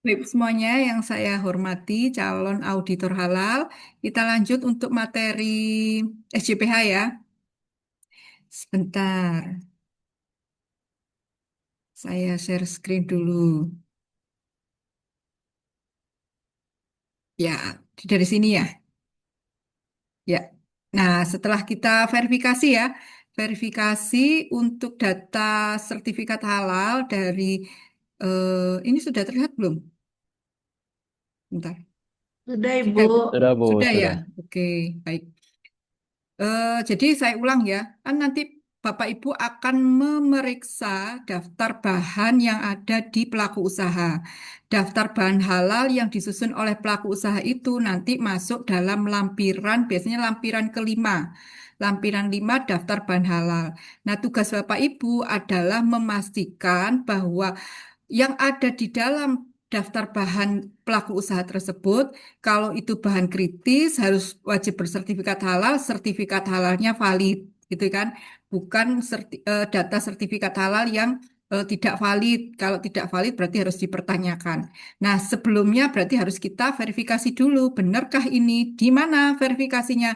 Baik, semuanya yang saya hormati, calon auditor halal, kita lanjut untuk materi SJPH ya. Sebentar, saya share screen dulu. Ya, dari sini ya. Ya. Nah, setelah kita verifikasi ya, verifikasi untuk data sertifikat halal dari ini sudah terlihat belum? Bentar. Sudah, Ibu. Sudah, Bu? Sudah, Bu, Sudah ya. sudah. Oke, baik. Jadi saya ulang ya, kan nanti Bapak Ibu akan memeriksa daftar bahan yang ada di pelaku usaha. Daftar bahan halal yang disusun oleh pelaku usaha itu nanti masuk dalam lampiran, biasanya lampiran kelima. Lampiran 5 daftar bahan halal. Nah, tugas Bapak Ibu adalah memastikan bahwa yang ada di dalam daftar bahan pelaku usaha tersebut, kalau itu bahan kritis harus wajib bersertifikat halal, sertifikat halalnya valid, gitu kan? Bukan data sertifikat halal yang tidak valid. Kalau tidak valid berarti harus dipertanyakan. Nah, sebelumnya berarti harus kita verifikasi dulu, benarkah ini? Di mana verifikasinya?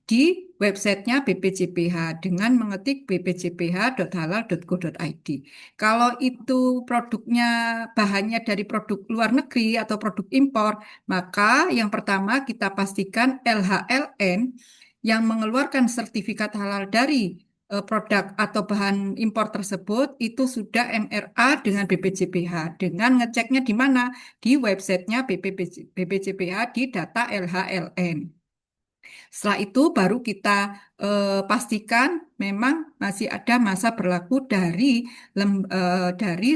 Di websitenya BPJPH dengan mengetik bpjph.halal.go.id. Kalau itu produknya bahannya dari produk luar negeri atau produk impor, maka yang pertama kita pastikan LHLN yang mengeluarkan sertifikat halal dari produk atau bahan impor tersebut itu sudah MRA dengan BPJPH dengan ngeceknya di mana? Di websitenya BPJPH di data LHLN. Setelah itu baru kita pastikan memang masih ada masa berlaku dari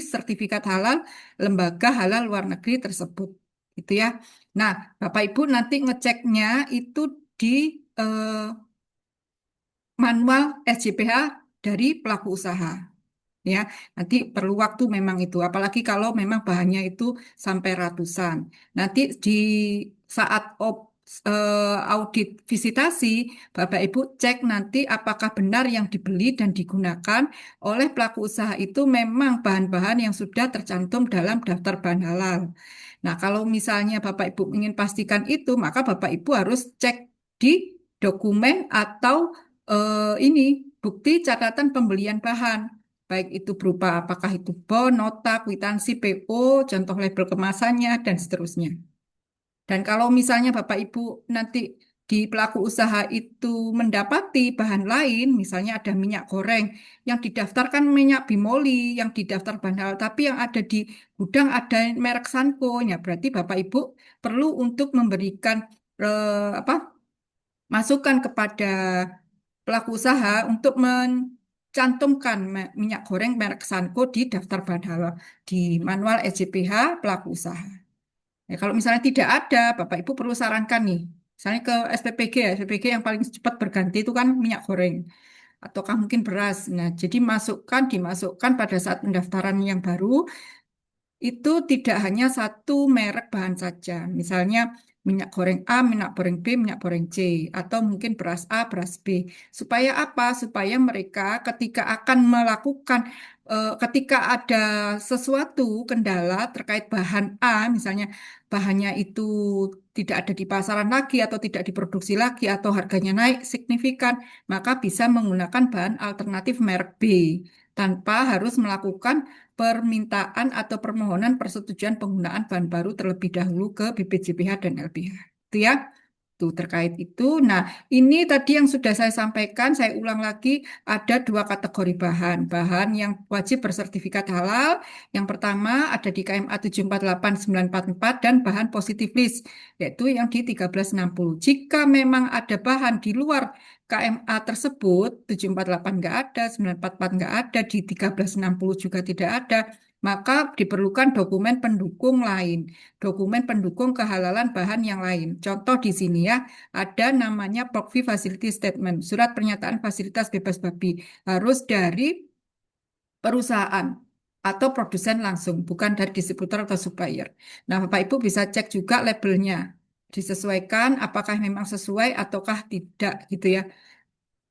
sertifikat halal lembaga halal luar negeri tersebut. Itu ya. Nah, Bapak Ibu nanti ngeceknya itu di eh, manual SJPH dari pelaku usaha. Ya, nanti perlu waktu memang itu, apalagi kalau memang bahannya itu sampai ratusan. Nanti di saat audit visitasi, Bapak Ibu cek nanti apakah benar yang dibeli dan digunakan oleh pelaku usaha itu memang bahan-bahan yang sudah tercantum dalam daftar bahan halal. Nah, kalau misalnya Bapak Ibu ingin pastikan itu, maka Bapak Ibu harus cek di dokumen atau ini bukti catatan pembelian bahan baik itu berupa apakah itu bon, nota, kwitansi, PO, contoh label kemasannya, dan seterusnya. Dan kalau misalnya Bapak Ibu nanti di pelaku usaha itu mendapati bahan lain, misalnya ada minyak goreng yang didaftarkan minyak bimoli, yang didaftar bahan halal, tapi yang ada di gudang ada merek Sanko, ya berarti Bapak Ibu perlu untuk memberikan apa masukan kepada pelaku usaha untuk mencantumkan minyak goreng merek Sanko di daftar bahan halal di manual SJPH pelaku usaha. Ya, kalau misalnya tidak ada, Bapak Ibu perlu sarankan nih, misalnya ke SPPG ya, SPPG yang paling cepat berganti itu kan minyak goreng ataukah mungkin beras. Nah, jadi dimasukkan pada saat pendaftaran yang baru itu tidak hanya satu merek bahan saja. Misalnya minyak goreng A, minyak goreng B, minyak goreng C, atau mungkin beras A, beras B. Supaya apa? Supaya mereka ketika akan melakukan, ketika ada sesuatu kendala terkait bahan A, misalnya bahannya itu tidak ada di pasaran lagi atau tidak diproduksi lagi atau harganya naik signifikan, maka bisa menggunakan bahan alternatif merek B tanpa harus melakukan permintaan atau permohonan persetujuan penggunaan bahan baru terlebih dahulu ke BPJPH dan LBH. Itu ya. Tuh terkait itu. Nah, ini tadi yang sudah saya sampaikan, saya ulang lagi, ada dua kategori bahan. Bahan yang wajib bersertifikat halal. Yang pertama ada di KMA 748944 dan bahan positif list, yaitu yang di 1360. Jika memang ada bahan di luar KMA tersebut, 748 nggak ada, 944 nggak ada, di 1360 juga tidak ada, maka diperlukan dokumen pendukung lain, dokumen pendukung kehalalan bahan yang lain. Contoh di sini ya, ada namanya POKFI Facility Statement, surat pernyataan fasilitas bebas babi, harus dari perusahaan atau produsen langsung, bukan dari distributor atau supplier. Nah, Bapak Ibu bisa cek juga labelnya, disesuaikan apakah memang sesuai ataukah tidak gitu ya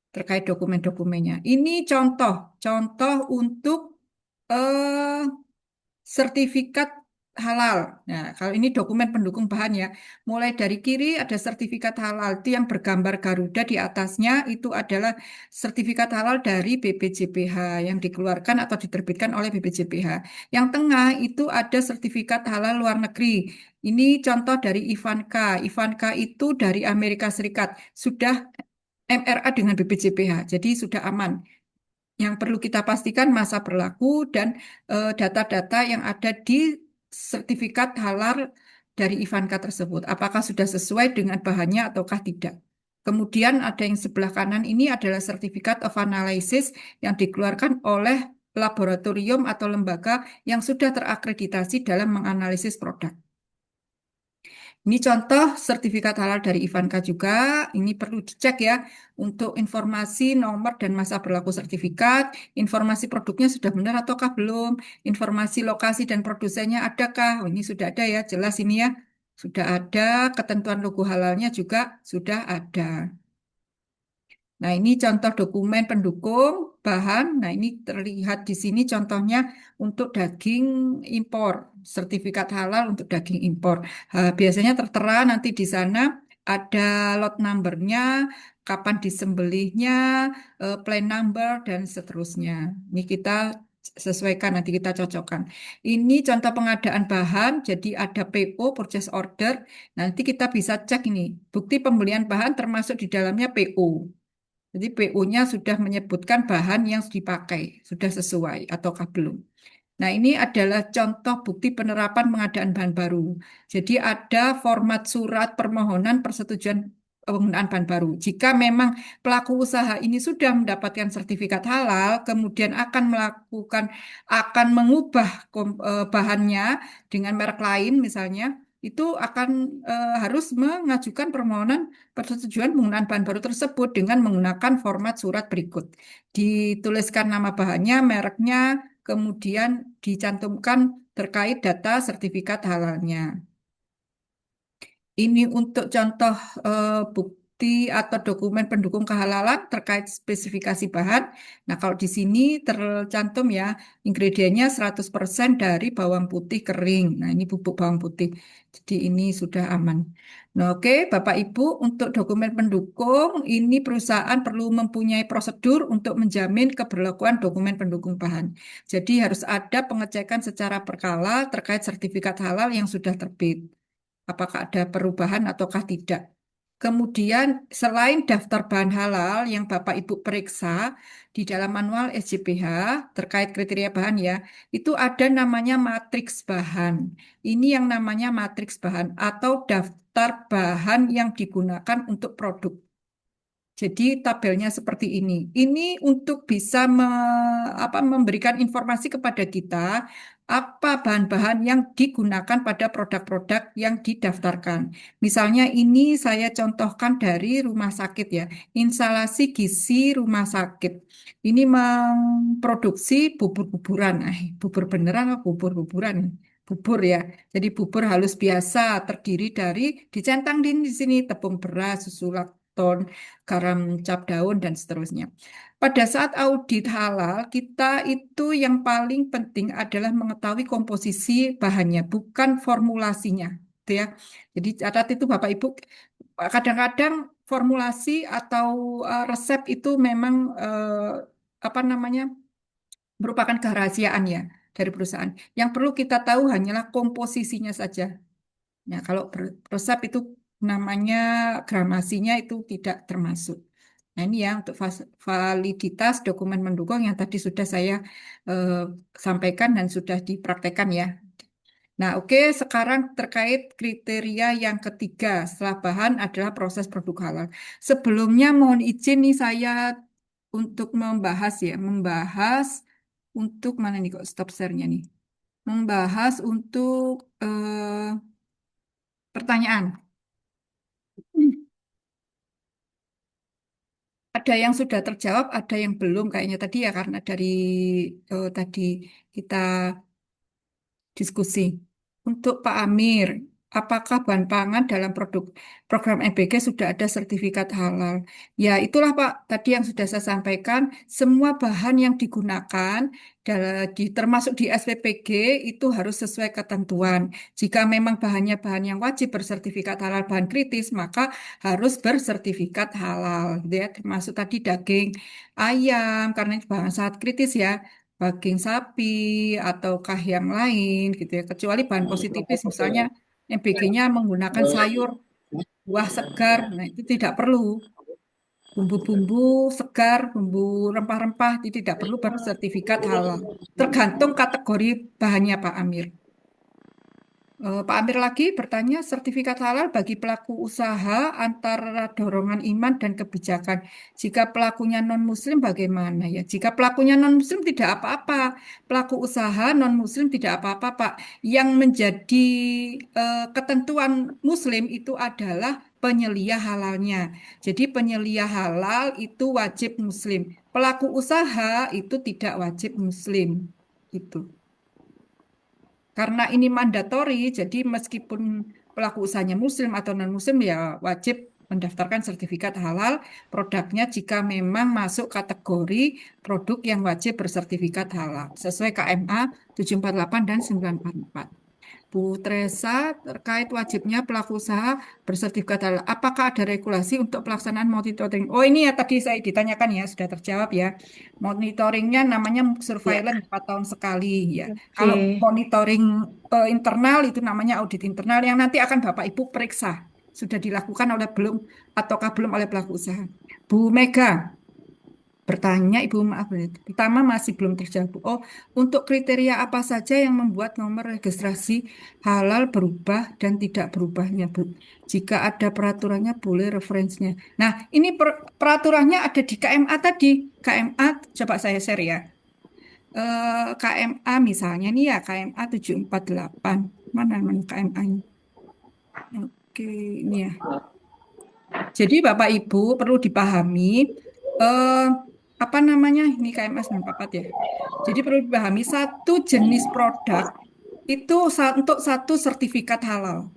terkait dokumen-dokumennya. Ini contoh, contoh untuk eh, sertifikat. halal. Nah, kalau ini dokumen pendukung bahan ya. Mulai dari kiri ada sertifikat halal. Itu yang bergambar Garuda di atasnya itu adalah sertifikat halal dari BPJPH yang dikeluarkan atau diterbitkan oleh BPJPH. Yang tengah itu ada sertifikat halal luar negeri. Ini contoh dari Ivanka. Ivanka itu dari Amerika Serikat. Sudah MRA dengan BPJPH, jadi sudah aman. Yang perlu kita pastikan masa berlaku dan data-data yang ada di sertifikat halal dari Ivanka tersebut. Apakah sudah sesuai dengan bahannya ataukah tidak. Kemudian ada yang sebelah kanan ini adalah Certificate of Analysis yang dikeluarkan oleh laboratorium atau lembaga yang sudah terakreditasi dalam menganalisis produk. Ini contoh sertifikat halal dari Ivanka juga. Ini perlu dicek ya untuk informasi nomor dan masa berlaku sertifikat, informasi produknya sudah benar ataukah belum, informasi lokasi dan produsennya adakah. Oh, ini sudah ada ya, jelas ini ya. Sudah ada, ketentuan logo halalnya juga sudah ada. Nah, ini contoh dokumen pendukung bahan. Nah, ini terlihat di sini contohnya untuk daging impor, sertifikat halal untuk daging impor. Biasanya tertera nanti di sana ada lot number-nya, kapan disembelihnya, plan number, dan seterusnya. Ini kita sesuaikan, nanti kita cocokkan. Ini contoh pengadaan bahan, jadi ada PO, purchase order. Nanti kita bisa cek ini, bukti pembelian bahan termasuk di dalamnya PO. Jadi PO-nya sudah menyebutkan bahan yang dipakai, sudah sesuai ataukah belum. Nah, ini adalah contoh bukti penerapan pengadaan bahan baru. Jadi ada format surat permohonan persetujuan penggunaan bahan baru. Jika memang pelaku usaha ini sudah mendapatkan sertifikat halal, kemudian akan mengubah bahannya dengan merek lain misalnya, itu akan harus mengajukan permohonan persetujuan penggunaan bahan baru tersebut dengan menggunakan format surat berikut. Dituliskan nama bahannya, mereknya, kemudian dicantumkan terkait data sertifikat halalnya. Ini untuk contoh bukti atau dokumen pendukung kehalalan terkait spesifikasi bahan. Nah, kalau di sini tercantum ya, ingredientnya 100% dari bawang putih kering. Nah, ini bubuk bawang putih. Jadi ini sudah aman. Nah, oke, Bapak Ibu, untuk dokumen pendukung, ini perusahaan perlu mempunyai prosedur untuk menjamin keberlakuan dokumen pendukung bahan. Jadi harus ada pengecekan secara berkala terkait sertifikat halal yang sudah terbit, apakah ada perubahan ataukah tidak. Kemudian selain daftar bahan halal yang Bapak Ibu periksa di dalam manual SJPH terkait kriteria bahan ya, itu ada namanya matriks bahan. Ini yang namanya matriks bahan atau daftar bahan yang digunakan untuk produk. Jadi tabelnya seperti ini. Ini untuk bisa memberikan informasi kepada kita apa bahan-bahan yang digunakan pada produk-produk yang didaftarkan. Misalnya ini saya contohkan dari rumah sakit ya, instalasi gizi rumah sakit. Ini memproduksi bubur-buburan. Bubur beneran atau bubur-buburan? Bubur ya. Jadi bubur halus biasa terdiri dari dicentang di sini tepung beras, susu lakton, garam cap daun, dan seterusnya. Pada saat audit halal, kita itu yang paling penting adalah mengetahui komposisi bahannya, bukan formulasinya. Gitu ya. Jadi catat itu Bapak Ibu, kadang-kadang formulasi atau resep itu memang apa namanya merupakan kerahasiaan ya dari perusahaan. Yang perlu kita tahu hanyalah komposisinya saja. Nah, kalau resep itu namanya gramasinya itu tidak termasuk. Nah, ini ya untuk validitas dokumen mendukung yang tadi sudah saya eh, sampaikan dan sudah dipraktekkan ya. Nah, oke, sekarang terkait kriteria yang ketiga setelah bahan adalah proses produk halal. Sebelumnya mohon izin nih saya untuk membahas ya, membahas untuk mana nih kok stop share-nya nih? Membahas untuk pertanyaan. Ada yang sudah terjawab, ada yang belum kayaknya tadi ya karena dari tadi kita diskusi. Untuk Pak Amir, apakah bahan pangan dalam produk program MBG sudah ada sertifikat halal? Ya, itulah Pak, tadi yang sudah saya sampaikan, semua bahan yang digunakan termasuk di SPPG itu harus sesuai ketentuan. Jika memang bahannya bahan yang wajib bersertifikat halal, bahan kritis, maka harus bersertifikat halal, gitu ya. Termasuk tadi daging ayam, karena itu bahan sangat kritis ya, daging sapi ataukah yang lain gitu ya. Kecuali bahan positifis misalnya MBG-nya menggunakan sayur, buah segar, nah itu tidak perlu. Bumbu-bumbu segar, bumbu rempah-rempah itu tidak perlu bersertifikat halal. Tergantung kategori bahannya Pak Amir. Pak Amir lagi bertanya, sertifikat halal bagi pelaku usaha antara dorongan iman dan kebijakan. Jika pelakunya non-Muslim bagaimana ya? Jika pelakunya non-Muslim tidak apa-apa. Pelaku usaha non-Muslim tidak apa-apa, Pak. Yang menjadi ketentuan Muslim itu adalah penyelia halalnya. Jadi penyelia halal itu wajib Muslim. Pelaku usaha itu tidak wajib Muslim. Gitu. Karena ini mandatori, jadi meskipun pelaku usahanya muslim atau non-muslim ya wajib mendaftarkan sertifikat halal produknya jika memang masuk kategori produk yang wajib bersertifikat halal sesuai KMA 748 dan 944. Bu Tresa, terkait wajibnya pelaku usaha bersertifikat halal, apakah ada regulasi untuk pelaksanaan monitoring? Oh ini ya tadi saya ditanyakan ya, sudah terjawab ya. Monitoringnya namanya Ya, surveillance 4 tahun sekali ya. Kalau oke. monitoring internal itu namanya audit internal yang nanti akan Bapak Ibu periksa. Sudah dilakukan oleh belum ataukah belum oleh pelaku usaha. Bu Mega, bertanya, Ibu, maaf, pertama masih belum terjawab. Oh, untuk kriteria apa saja yang membuat nomor registrasi halal berubah dan tidak berubahnya, Bu? Jika ada peraturannya, boleh referensinya. Nah, ini peraturannya ada di KMA tadi. KMA, coba saya share ya. KMA misalnya nih ya, KMA 748. Mana KMA-nya? Oke, ini ya. Jadi Bapak Ibu perlu dipahami eh, apa namanya ini KMS 4 ya. Jadi perlu dipahami satu jenis produk itu untuk satu sertifikat halal.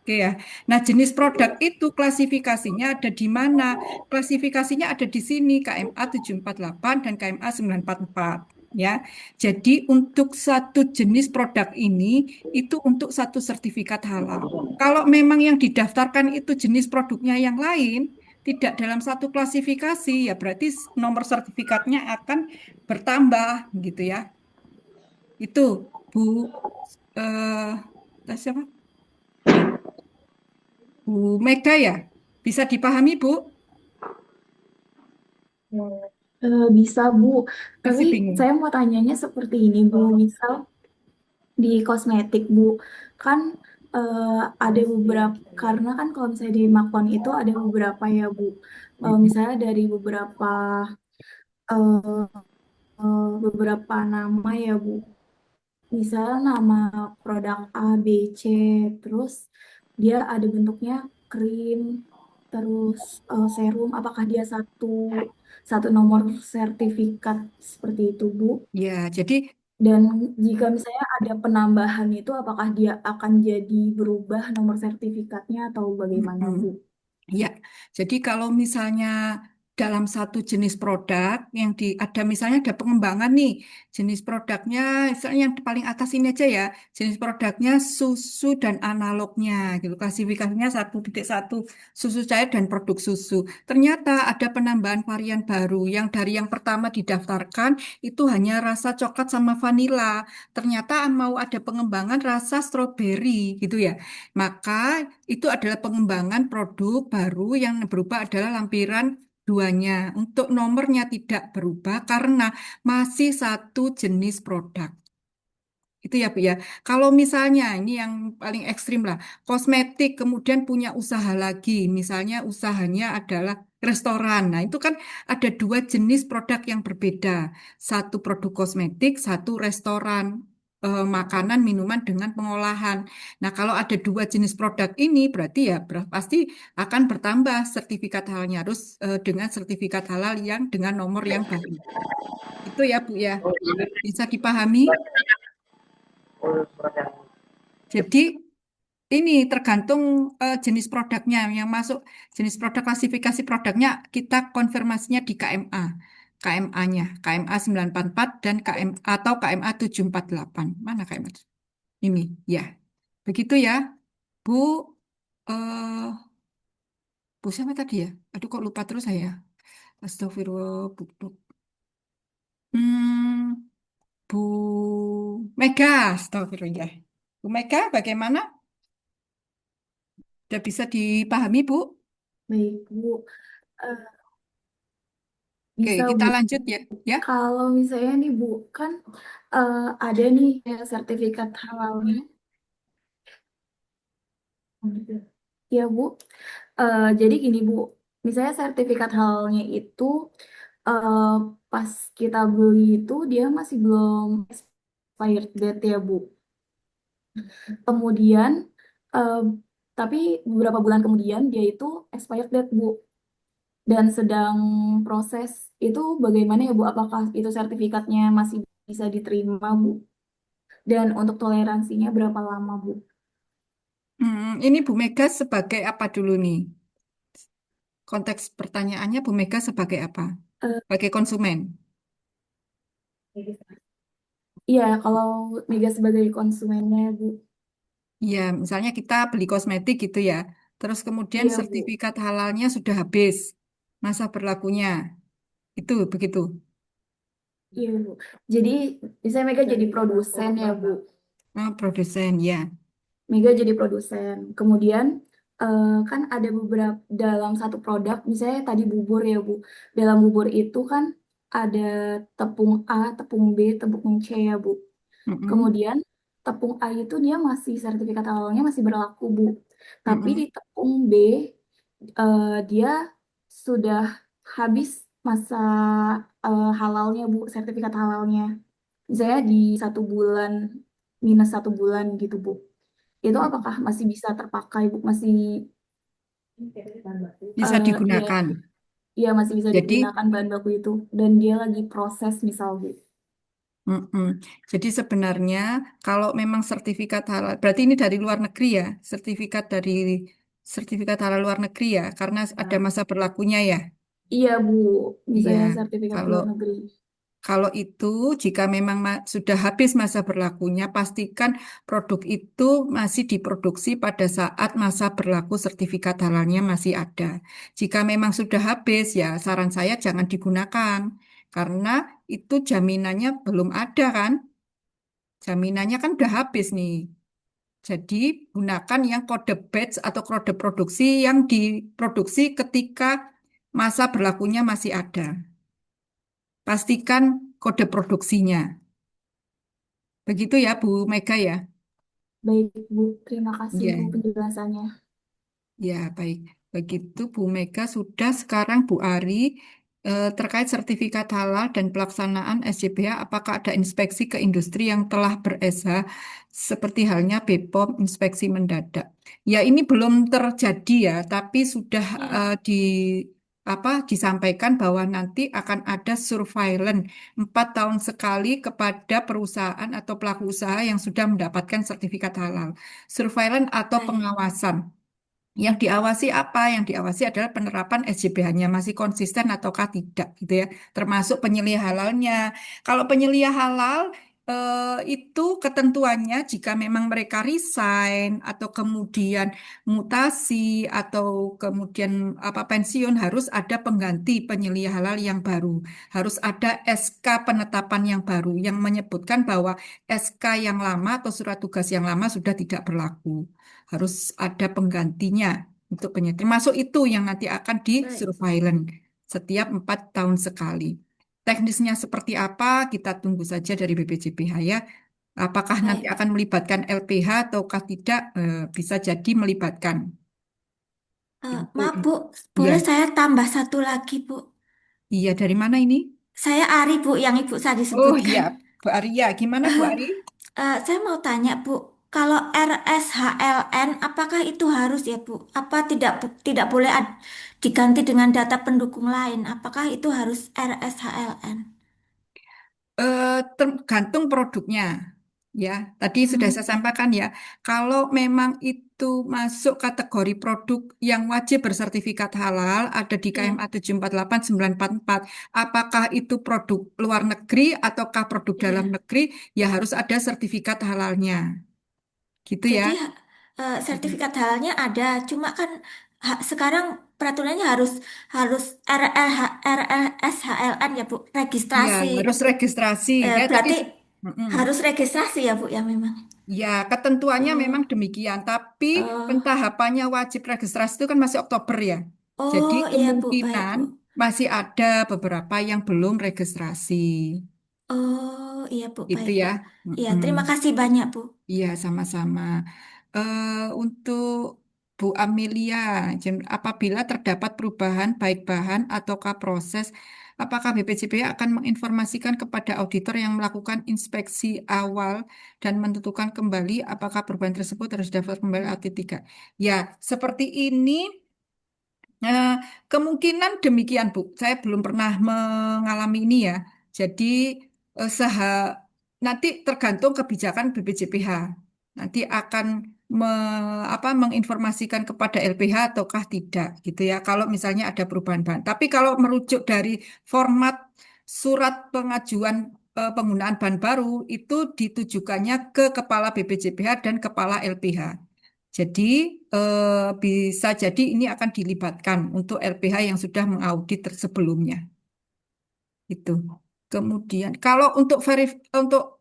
Oke ya. Nah, jenis produk itu klasifikasinya ada di mana? Klasifikasinya ada di sini KMA 748 dan KMA 944 ya. Jadi untuk satu jenis produk ini itu untuk satu sertifikat halal. Kalau memang yang didaftarkan itu jenis produknya yang lain, tidak dalam satu klasifikasi, ya berarti nomor sertifikatnya akan bertambah gitu ya. Itu Bu siapa? Bu Mega ya? Bisa dipahami, Bu? Bisa, Bu. Tapi Masih bingung. saya mau tanyanya seperti ini, Bu. Misal di kosmetik, Bu, kan eh, ada beberapa, karena kan kalau misalnya di Makon itu ada beberapa ya, Bu. Misalnya dari eh, beberapa nama ya, Bu. Misalnya nama produk A, B, C, terus dia ada bentuknya krim, terus serum. Apakah dia satu nomor sertifikat seperti itu, Bu? Ya, jadi Dan jika misalnya ada penambahan itu, apakah dia akan jadi berubah nomor sertifikatnya atau bagaimana, mm-mm. Bu? Ya, jadi kalau misalnya dalam satu jenis produk yang ada misalnya ada pengembangan nih, jenis produknya misalnya yang paling atas ini aja ya, jenis produknya susu dan analognya gitu. Klasifikasinya 1.1 susu cair dan produk susu. Ternyata ada penambahan varian baru yang dari yang pertama didaftarkan itu hanya rasa coklat sama vanila. Ternyata mau ada pengembangan rasa stroberi gitu ya. Maka itu adalah pengembangan produk baru yang berubah adalah lampiran duanya. Untuk nomornya tidak berubah karena masih satu jenis produk. Itu ya, Bu ya. Kalau misalnya ini yang paling ekstrim lah, kosmetik kemudian punya usaha lagi, misalnya usahanya adalah restoran. Nah, itu kan ada dua jenis produk yang berbeda. Satu produk kosmetik, satu restoran. Makanan, minuman dengan pengolahan. Nah, kalau ada dua jenis produk ini, berarti ya pasti akan bertambah sertifikat halalnya harus dengan sertifikat halal yang dengan nomor yang baru. Itu ya, Bu ya. Bisa dipahami? Jadi ini tergantung jenis produknya yang masuk, jenis produk klasifikasi produknya kita konfirmasinya di KMA. KMA-nya, KMA 944 dan atau KMA 748. Mana KMA? Ini, ya. Begitu ya, Bu. Bu siapa tadi ya? Aduh kok lupa terus saya. Astagfirullah, Bu. Hmm, Bu Mega, astagfirullah. Bu Mega, bagaimana? Sudah bisa dipahami, Bu? Baik, Bu. Eh, Oke, bisa, kita Bu. lanjut ya. Ya. Kalau misalnya nih, Bu, kan ada nih kayak sertifikat halalnya. Ya, Bu. Jadi gini, Bu. Misalnya sertifikat halalnya itu eh, pas kita beli itu dia masih belum expired date ya, Bu. Kemudian, eh, tapi beberapa bulan kemudian dia itu expired date, Bu. Dan sedang proses itu bagaimana ya, Bu? Apakah itu sertifikatnya masih bisa diterima, Bu? Dan untuk toleransinya berapa lama, Bu? Ini Bu Mega sebagai apa dulu nih? Konteks pertanyaannya Bu Mega sebagai apa? Eh, Sebagai konsumen. Iya, kalau Mega sebagai konsumennya, Bu. Ya, misalnya kita beli kosmetik gitu ya. Terus kemudian Iya, Bu. sertifikat halalnya sudah habis masa berlakunya. Itu begitu. Iya, Bu. Jadi, misalnya Mega jadi produsen ya, Bu. Oh, produsen ya. Mega jadi produsen. Kemudian, kan ada beberapa dalam satu produk, misalnya tadi bubur ya, Bu. Dalam bubur itu kan ada tepung A, tepung B, tepung C ya, Bu. Mm-mm, Kemudian tepung A itu dia masih sertifikat halalnya masih berlaku, Bu. Tapi di mm-mm, tepung B dia sudah habis masa halalnya, Bu, sertifikat halalnya. Misalnya di 1 bulan minus 1 bulan gitu, Bu. Itu apakah mm-mm. masih bisa terpakai, Bu? Masih Bisa ya, digunakan. ya masih bisa Jadi, digunakan bahan baku itu dan dia lagi proses misal, Bu. mm-mm. Jadi sebenarnya kalau memang sertifikat halal, berarti ini dari luar negeri ya, sertifikat halal luar negeri ya, karena ada masa berlakunya ya. Iya, Bu. Iya, Misalnya sertifikat kalau luar negeri. kalau itu jika memang sudah habis masa berlakunya, pastikan produk itu masih diproduksi pada saat masa berlaku sertifikat halalnya masih ada. Jika memang sudah habis, ya saran saya jangan digunakan karena itu jaminannya belum ada kan? Jaminannya kan udah habis nih. Jadi gunakan yang kode batch atau kode produksi yang diproduksi ketika masa berlakunya masih ada. Pastikan kode produksinya. Begitu ya, Bu Mega ya. Baik, Bu. Terima kasih, Ya, Bu, penjelasannya. ya baik. Begitu Bu Mega sudah sekarang Bu Ari terkait sertifikat halal dan pelaksanaan SCBA, apakah ada inspeksi ke industri yang telah ber-SH seperti halnya BPOM inspeksi mendadak? Ya ini belum terjadi ya, tapi sudah Iya. di apa disampaikan bahwa nanti akan ada surveillance 4 tahun sekali kepada perusahaan atau pelaku usaha yang sudah mendapatkan sertifikat halal. Surveillance atau Baik. pengawasan. Yang diawasi apa? Yang diawasi adalah penerapan SJBH-nya masih konsisten ataukah tidak gitu ya. Termasuk penyeliah halalnya. Kalau penyeliah halal itu ketentuannya jika memang mereka resign atau kemudian mutasi atau kemudian apa pensiun harus ada pengganti penyeliah halal yang baru. Harus ada SK penetapan yang baru yang menyebutkan bahwa SK yang lama atau surat tugas yang lama sudah tidak berlaku, harus ada penggantinya untuk penyerta. Termasuk itu yang nanti akan di Baik. surveillance setiap 4 tahun sekali. Teknisnya seperti apa kita tunggu saja dari BPJPH ya. Apakah nanti Baik. akan melibatkan LPH ataukah tidak, bisa jadi melibatkan. Itu. Maaf, Bu. Iya, Boleh saya tambah satu lagi, Bu? iya dari mana ini? Saya Ari, Bu, yang Ibu tadi Oh sebutkan. iya, Bu Arya. Gimana Bu Ari? Saya mau tanya, Bu. Kalau RSHLN, apakah itu harus ya, Bu? Apa tidak boleh diganti dengan data pendukung lain? Apakah itu harus RSHLN? Tergantung produknya. Ya, tadi sudah Hmm, saya sampaikan ya, kalau memang itu masuk kategori produk yang wajib bersertifikat halal, ada di iya. KMA 748 944, apakah itu produk luar negeri ataukah produk dalam Iya. negeri, ya harus ada sertifikat halalnya. Gitu ya. Jadi sertifikat halalnya ada, cuma kan sekarang peraturannya harus harus RLSHLN ya Bu, Ya, registrasi. harus registrasi. Ya, tadi Berarti Mm-mm. harus registrasi ya Bu ya memang. Ya, ketentuannya memang Oh, demikian, tapi oh, pentahapannya wajib registrasi itu kan masih Oktober ya. Jadi oh iya Bu, baik kemungkinan Bu. masih ada beberapa yang belum registrasi. Oh iya Bu, Itu baik Bu. ya. Iya, Mm-mm. terima kasih banyak Bu. Iya, sama-sama. Untuk Bu Amelia, apabila terdapat perubahan baik bahan ataukah proses, apakah BPJPH akan menginformasikan kepada auditor yang melakukan inspeksi awal dan menentukan kembali apakah perubahan tersebut harus daftar kembali atau tidak? Ya, seperti ini. Eh, Kemungkinan demikian, Bu. Saya belum pernah mengalami ini ya. Jadi eh, seha, nanti tergantung kebijakan BPJPH. Nanti akan menginformasikan kepada LPH ataukah tidak, gitu ya. Kalau misalnya ada perubahan bahan. Tapi kalau merujuk dari format surat pengajuan penggunaan bahan baru itu ditujukannya ke Kepala BPJPH dan Kepala LPH. Jadi bisa jadi ini akan dilibatkan untuk LPH yang sudah mengaudit sebelumnya. Itu. Kemudian kalau untuk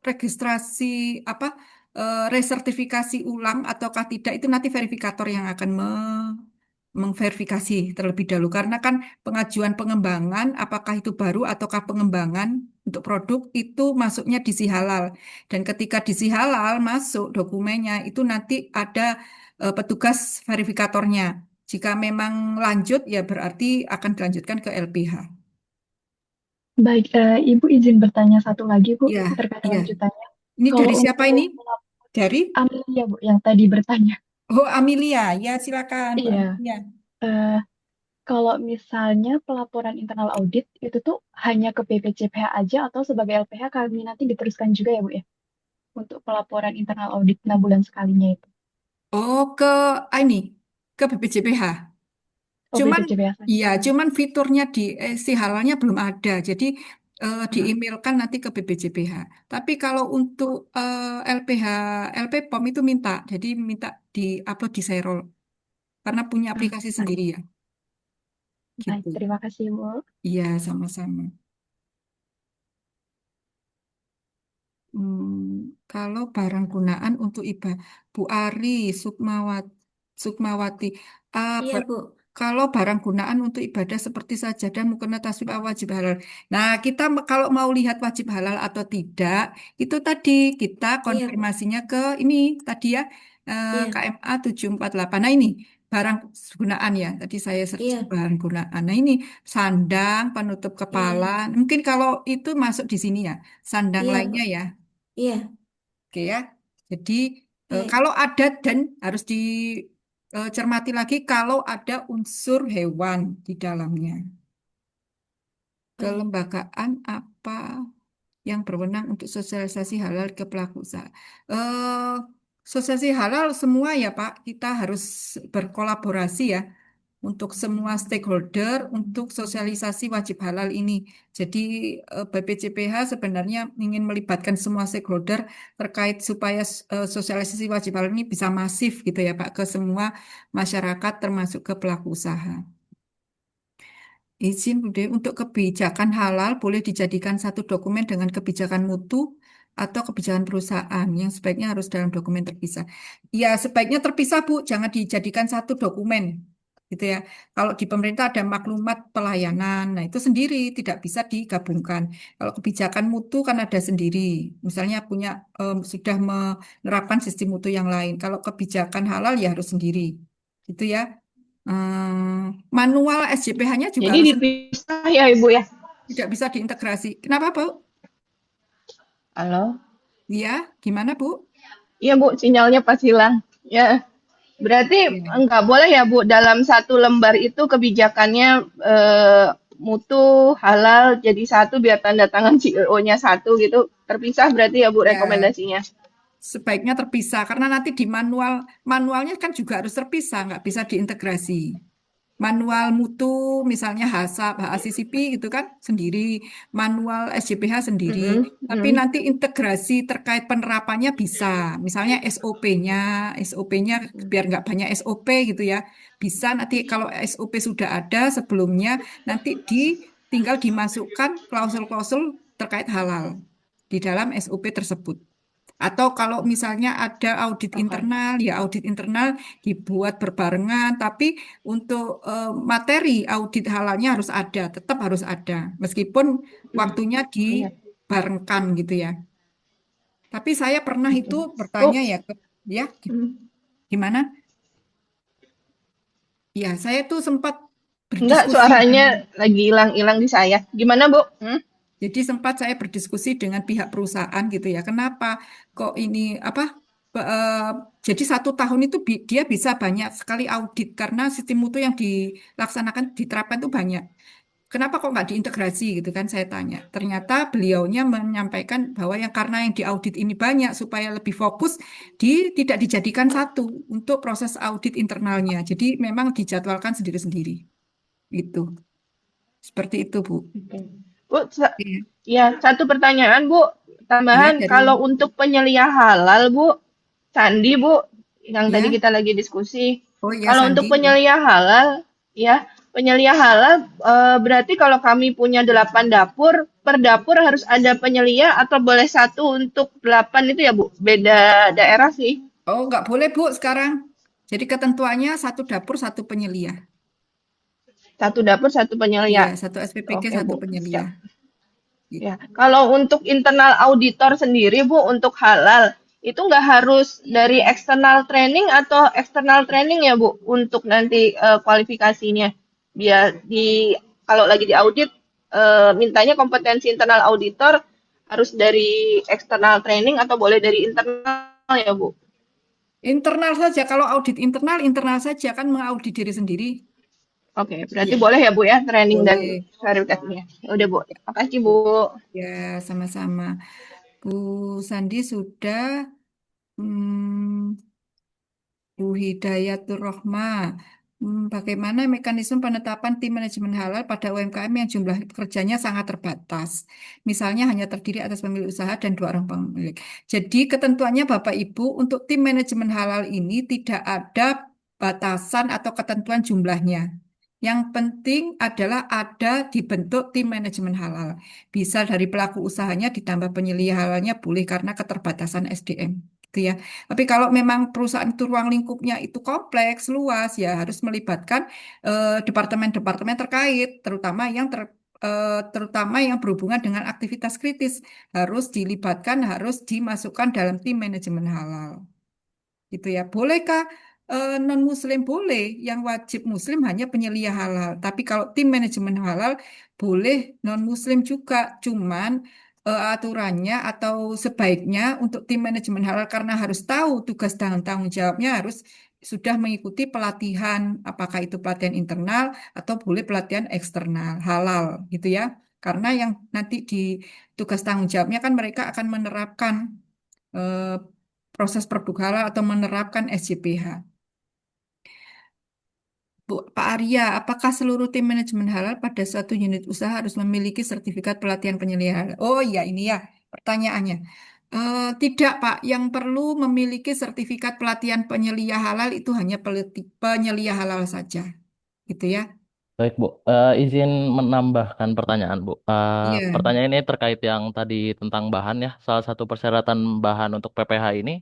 registrasi apa resertifikasi ulang ataukah tidak itu nanti verifikator yang akan mengverifikasi terlebih dahulu karena kan pengajuan pengembangan apakah itu baru ataukah pengembangan untuk produk itu masuknya di si halal dan ketika di si halal masuk dokumennya itu nanti ada petugas verifikatornya. Jika memang lanjut ya berarti akan dilanjutkan ke LPH. Baik, Ibu izin bertanya satu lagi, Bu, Ya, terkait ya. lanjutannya. Ini Kalau dari siapa ini? untuk Dari? Amelia, Bu, yang tadi bertanya. Oh, Amelia. Ya, silakan, Bu Iya, Amelia. eh, kalau misalnya pelaporan internal audit itu tuh hanya ke BPJPH aja atau sebagai LPH kami nanti diteruskan juga ya, Bu ya? Untuk pelaporan internal audit 6 bulan sekalinya itu. Oh, ke ini, ke BPJPH. Oh, Cuman, BPJPH saja. iya, cuman fiturnya di si halalnya belum ada. Jadi Mm-mm. diemailkan nanti ke BPJPH. Tapi kalau untuk LPH, LP POM itu minta, jadi minta di-upload di Serol karena punya Ah, aplikasi baik, sendiri ya. baik. Gitu. Terima kasih, Bu. Iya, sama-sama. Kalau barang gunaan untuk Bu Ari Sukmawati, ah, Iya Bu. kalau barang gunaan untuk ibadah seperti sajadah, mukena, tasbih, wajib halal. Nah, kita kalau mau lihat wajib halal atau tidak, itu tadi kita Iya Bu. konfirmasinya ke ini tadi ya Iya. KMA 748. Nah, ini barang gunaan ya. Tadi saya searching Iya. barang gunaan. Nah, ini sandang, penutup kepala. Iya. Mungkin kalau itu masuk di sini ya. Sandang Iya Bu. lainnya ya. Iya. Oke ya. Jadi Baik. kalau ada dan harus dicermati lagi kalau ada unsur hewan di dalamnya. Baik. Kelembagaan apa yang berwenang untuk sosialisasi halal ke pelaku usaha? Eh, Sosialisasi halal semua ya Pak. Kita harus berkolaborasi ya untuk semua stakeholder untuk sosialisasi wajib halal ini. Jadi BPJPH sebenarnya ingin melibatkan semua stakeholder terkait supaya sosialisasi wajib halal ini bisa masif gitu ya Pak ke semua masyarakat termasuk ke pelaku usaha. Izin Bude untuk kebijakan halal boleh dijadikan satu dokumen dengan kebijakan mutu atau kebijakan perusahaan yang sebaiknya harus dalam dokumen terpisah. Ya, sebaiknya terpisah, Bu, jangan dijadikan satu dokumen. Gitu ya. Kalau di pemerintah ada maklumat pelayanan, nah itu sendiri tidak bisa digabungkan. Kalau kebijakan mutu kan ada sendiri. Misalnya sudah menerapkan sistem mutu yang lain. Kalau kebijakan halal ya harus sendiri. Gitu ya. Manual SJPH-nya juga Jadi harus dipisah ya, Ibu ya? tidak bisa diintegrasi. Kenapa, Bu? Halo? Iya, gimana, Bu? Iya, Bu, sinyalnya pas hilang. Ya, berarti Iya. nggak boleh ya, Bu, dalam satu lembar itu kebijakannya mutu halal jadi satu biar tanda tangan CEO-nya satu gitu. Terpisah berarti ya, Bu, Ya, rekomendasinya. sebaiknya terpisah karena nanti di manualnya kan juga harus terpisah, nggak bisa diintegrasi. Manual mutu misalnya HACCP, HACCP gitu kan sendiri, manual SJPH sendiri. Mm-mm, Tapi mm. nanti integrasi terkait penerapannya bisa. Misalnya SOP-nya biar nggak banyak SOP gitu ya. Bisa nanti kalau SOP sudah ada sebelumnya, nanti tinggal dimasukkan klausul-klausul terkait halal di dalam SOP tersebut. Atau kalau misalnya ada audit Oke. internal, ya audit internal dibuat berbarengan, tapi untuk materi audit halalnya harus ada, tetap harus ada, meskipun Mm. waktunya Iya. dibarengkan gitu ya. Tapi saya pernah Oke. itu Bu, bertanya ya, ya mm. gimana? Ya, saya tuh sempat Enggak, berdiskusi suaranya dengan lagi hilang-hilang di saya. Gimana, Bu? Hmm? Jadi sempat saya berdiskusi dengan pihak perusahaan gitu ya. Kenapa kok ini apa? be- eh, jadi 1 tahun itu dia bisa banyak sekali audit karena sistem mutu yang dilaksanakan diterapkan itu banyak. Kenapa kok nggak diintegrasi gitu kan saya tanya. Ternyata beliaunya menyampaikan bahwa yang karena yang diaudit ini banyak supaya lebih fokus tidak dijadikan satu untuk proses audit internalnya. Jadi memang dijadwalkan sendiri-sendiri gitu. Seperti itu Bu. Oke. Bu, Iya, ya, satu pertanyaan, Bu. iya Tambahan, dari kalau untuk penyelia halal, Bu, Sandi, Bu, yang tadi ya. kita lagi diskusi. Oh iya Kalau Sandi. untuk penyelia halal, ya, penyelia halal berarti kalau kami punya 8 dapur, per dapur harus ada penyelia atau boleh satu untuk 8 itu ya, Bu? Beda daerah sih. Oh nggak boleh Bu sekarang. Jadi ketentuannya satu dapur satu penyelia. Satu dapur, satu Iya penyelia. satu SPPK Oke, satu Bu. penyelia. Siap. Gitu. Ya, kalau untuk internal auditor sendiri, Bu, untuk halal, itu nggak harus dari eksternal training atau eksternal training ya, Bu, untuk nanti kualifikasinya. Biar kalau lagi di audit, mintanya kompetensi internal auditor harus dari eksternal training atau boleh dari internal ya, Bu? Internal saja. Kalau audit internal, internal saja kan mengaudit diri sendiri. Oke, berarti Iya boleh ya, Bu, ya, training dan boleh. verifikasinya. Ya udah, Bu. Makasih, Bu. Ya sama-sama. Bu Sandi sudah. Hmm, Bu Hidayatur Rohma, bagaimana mekanisme penetapan tim manajemen halal pada UMKM yang jumlah pekerjanya sangat terbatas? Misalnya hanya terdiri atas pemilik usaha dan 2 orang pemilik. Jadi ketentuannya Bapak Ibu untuk tim manajemen halal ini tidak ada batasan atau ketentuan jumlahnya. Yang penting adalah ada dibentuk tim manajemen halal. Bisa dari pelaku usahanya ditambah penyelia halalnya boleh karena keterbatasan SDM. Gitu ya. Tapi kalau memang perusahaan itu ruang lingkupnya itu kompleks, luas, ya harus melibatkan departemen-departemen terkait, terutama yang berhubungan dengan aktivitas kritis, harus dilibatkan, harus dimasukkan dalam tim manajemen halal. Gitu ya. Bolehkah non-Muslim? Boleh. Yang wajib Muslim hanya penyelia halal. Tapi kalau tim manajemen halal boleh non-Muslim juga. Cuman aturannya atau sebaiknya untuk tim manajemen halal karena harus tahu tugas dan tanggung jawabnya harus sudah mengikuti pelatihan, apakah itu pelatihan internal atau boleh pelatihan eksternal halal gitu ya. Karena yang nanti di tugas tanggung jawabnya kan mereka akan menerapkan eh, proses produk halal atau menerapkan SJPH. Bu, Pak Arya, apakah seluruh tim manajemen halal pada suatu unit usaha harus memiliki sertifikat pelatihan penyelia halal? Oh iya, ini ya pertanyaannya. Tidak, Pak. Yang perlu memiliki sertifikat pelatihan penyelia halal itu hanya penyelia halal saja, gitu ya. Baik, Bu. Izin menambahkan pertanyaan, Bu. Iya, Pertanyaan ini terkait yang tadi tentang bahan ya. Salah satu persyaratan bahan untuk PPH ini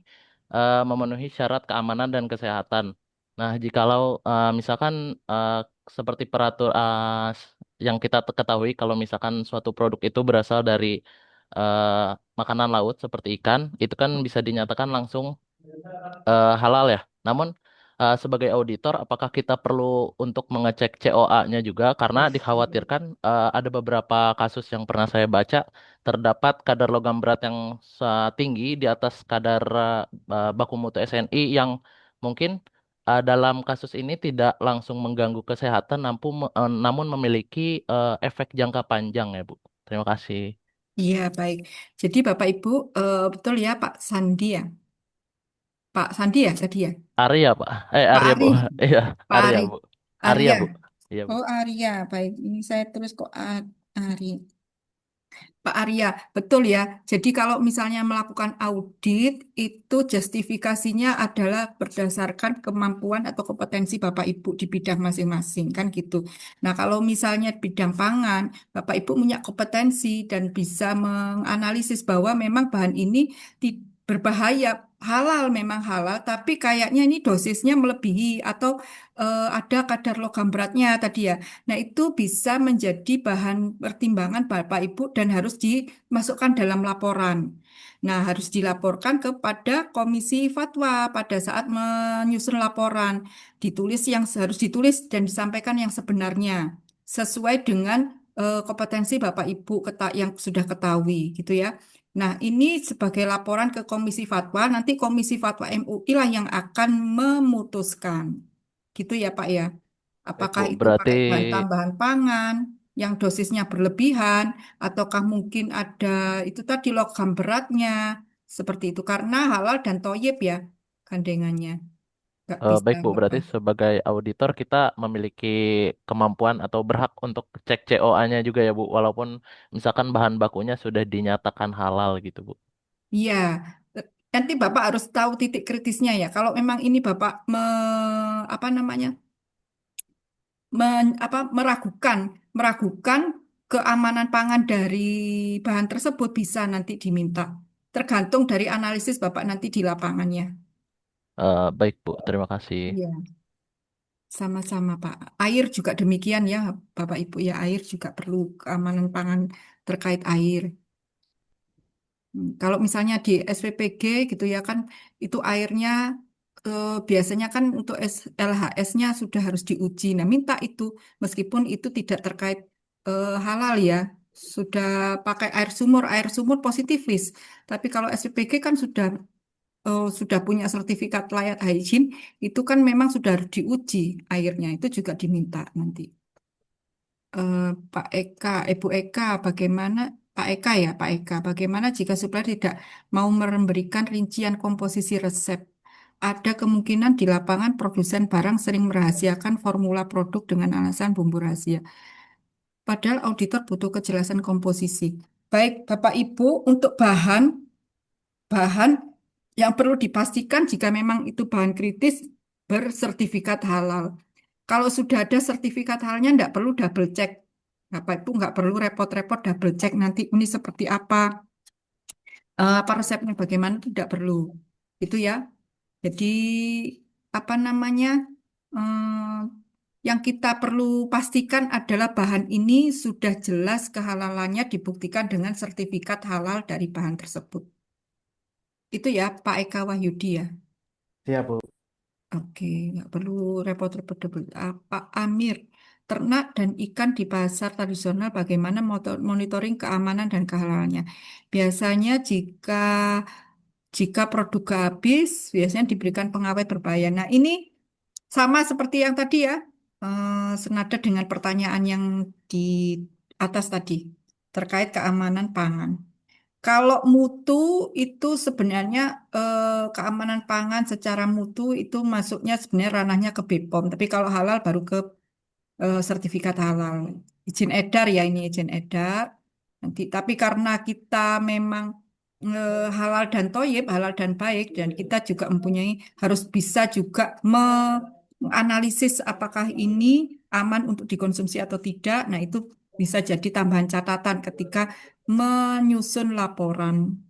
memenuhi syarat keamanan dan kesehatan. Nah, jikalau misalkan eh, seperti yang kita ketahui, kalau misalkan suatu produk itu berasal dari eh, makanan laut seperti ikan, itu kan bisa dinyatakan langsung halal ya. Namun sebagai auditor, apakah kita perlu untuk mengecek COA-nya juga? Karena dikhawatirkan ada beberapa kasus yang pernah saya baca terdapat kadar logam berat yang tinggi di atas kadar baku mutu SNI yang mungkin dalam kasus ini tidak langsung mengganggu kesehatan, namun memiliki efek jangka panjang ya, Bu. Terima kasih. iya baik. Jadi Bapak Ibu, betul ya Pak Sandi ya. Pak Sandi ya tadi ya? Arya, Pak. Pak Arya, Bu. Arif, Iya, Pak Arya, Arif, Bu. Arya, Arya. Bu. Iya, Bu. Oh Arya, baik. Ini saya terus kok Ari. Pak Arya, betul ya. Jadi kalau misalnya melakukan audit, itu justifikasinya adalah berdasarkan kemampuan atau kompetensi Bapak Ibu di bidang masing-masing, kan gitu. Nah, kalau misalnya bidang pangan, Bapak Ibu punya kompetensi dan bisa menganalisis bahwa memang bahan ini berbahaya, halal memang halal, tapi kayaknya ini dosisnya melebihi atau ada kadar logam beratnya tadi ya. Nah, itu bisa menjadi bahan pertimbangan Bapak Ibu dan harus dimasukkan dalam laporan. Nah, harus dilaporkan kepada Komisi Fatwa pada saat menyusun laporan. Ditulis yang harus ditulis dan disampaikan yang sebenarnya sesuai dengan kompetensi Bapak Ibu yang sudah ketahui gitu ya. Nah, ini sebagai laporan ke Komisi Fatwa, nanti Komisi Fatwa MUI lah yang akan memutuskan. Gitu ya, Pak ya. Baik, Apakah Bu. itu Berarti pakai bahan tambahan pangan yang dosisnya berlebihan, ataukah mungkin ada itu tadi logam beratnya, seperti itu. Karena halal dan toyib ya gandengannya, nggak bisa baik, Bu. apa. Berarti sebagai auditor kita memiliki kemampuan atau berhak untuk cek COA-nya juga ya, Bu. Walaupun misalkan bahan bakunya sudah dinyatakan halal gitu, Bu. Iya, nanti Bapak harus tahu titik kritisnya ya. Kalau memang ini Bapak apa namanya meragukan meragukan keamanan pangan dari bahan tersebut bisa nanti diminta. Tergantung dari analisis Bapak nanti di lapangannya. Baik, Bu. Terima kasih. Iya, sama-sama Pak. Air juga demikian ya, Bapak Ibu ya. Air juga perlu keamanan pangan terkait air. Kalau misalnya di SPPG gitu ya kan, itu airnya biasanya kan untuk LHS-nya sudah harus diuji. Nah, minta itu meskipun itu tidak terkait halal ya, sudah pakai air sumur positifis. Tapi kalau SPPG kan sudah punya sertifikat layak hygiene, itu kan memang sudah harus diuji airnya. Itu juga diminta nanti. eh, Pak Eka, Ibu Eka, bagaimana Pak Eka ya, Pak Eka, bagaimana jika supplier tidak mau memberikan rincian komposisi resep? Ada kemungkinan di lapangan produsen barang sering merahasiakan formula produk dengan alasan bumbu rahasia. Padahal auditor butuh kejelasan komposisi. Baik, Bapak Ibu, untuk bahan yang perlu dipastikan jika memang itu bahan kritis bersertifikat halal. Kalau sudah ada sertifikat halalnya, tidak perlu double check. Bapak Ibu nggak perlu repot-repot double check nanti ini seperti apa resepnya bagaimana tidak perlu. Itu ya. Jadi apa namanya? Yang kita perlu pastikan adalah bahan ini sudah jelas kehalalannya dibuktikan dengan sertifikat halal dari bahan tersebut. Itu ya Pak Eka Wahyudi ya. Siap, Bu. Oke, nggak perlu repot-repot double. Pak Amir, ternak dan ikan di pasar tradisional bagaimana monitoring keamanan dan kehalalannya? Biasanya jika produk habis, biasanya diberikan pengawet berbahaya. Nah, ini sama seperti yang tadi ya, senada dengan pertanyaan yang di atas tadi terkait keamanan pangan. Kalau mutu itu sebenarnya keamanan pangan secara mutu itu masuknya sebenarnya ranahnya ke BPOM, tapi kalau halal baru ke sertifikat halal. Izin edar ya ini izin edar. Nanti tapi karena kita memang halal dan toyib, halal dan baik dan kita juga mempunyai harus bisa juga menganalisis apakah ini aman untuk dikonsumsi atau tidak. Nah, itu bisa jadi tambahan catatan ketika menyusun laporan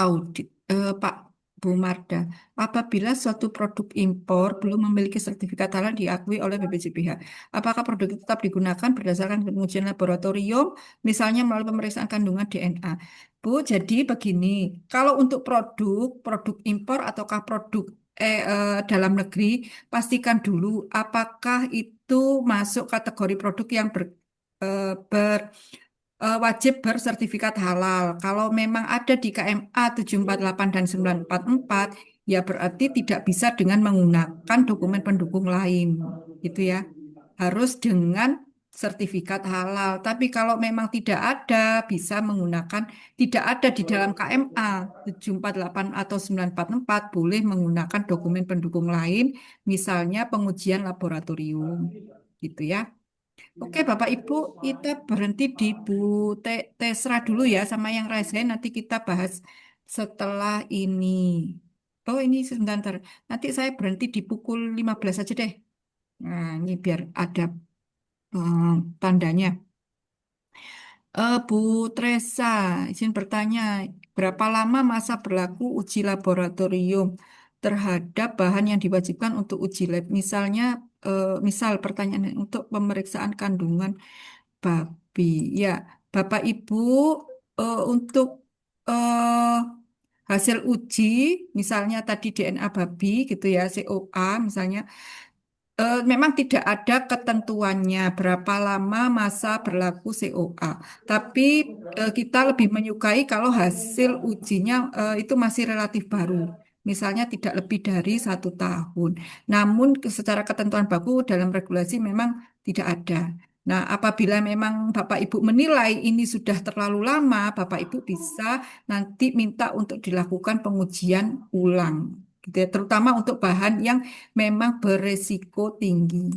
audit. Pak Bu Marda, apabila suatu produk impor belum memiliki sertifikat halal diakui oleh BPJPH, apakah produk itu tetap digunakan berdasarkan pengujian laboratorium, misalnya melalui pemeriksaan kandungan DNA? Bu, jadi begini, kalau untuk produk impor ataukah produk dalam negeri, pastikan dulu apakah itu masuk kategori produk yang wajib bersertifikat halal. Kalau memang ada di KMA 748 dan 944, ya berarti tidak bisa dengan menggunakan dokumen pendukung lain, gitu ya. Harus dengan sertifikat halal. Tapi kalau memang tidak ada, bisa menggunakan, tidak ada di dalam KMA 748 atau 944, boleh menggunakan dokumen pendukung lain, misalnya pengujian laboratorium. Gitu ya. Oke, Bapak Ibu, kita berhenti di Bu Tesra dulu ya, sama yang Raisen nanti kita bahas setelah ini. Oh, ini sebentar. Nanti saya berhenti di pukul 15 aja deh. Nah, ini biar ada eh, tandanya. Bu Tresa, izin bertanya, berapa lama masa berlaku uji laboratorium terhadap bahan yang diwajibkan untuk uji lab? Misalnya, misal pertanyaan untuk pemeriksaan kandungan babi. Ya, Bapak Ibu, untuk eh, hasil uji, misalnya tadi DNA babi gitu ya, COA misalnya, memang tidak ada ketentuannya berapa lama masa berlaku COA, tapi kita lebih menyukai kalau hasil ujinya itu masih relatif baru. Misalnya tidak lebih dari 1 tahun. Namun secara ketentuan baku dalam regulasi memang tidak ada. Nah, apabila memang Bapak Ibu menilai ini sudah terlalu lama, Bapak Ibu bisa nanti minta untuk dilakukan pengujian ulang, gitu ya, terutama untuk bahan yang memang beresiko tinggi.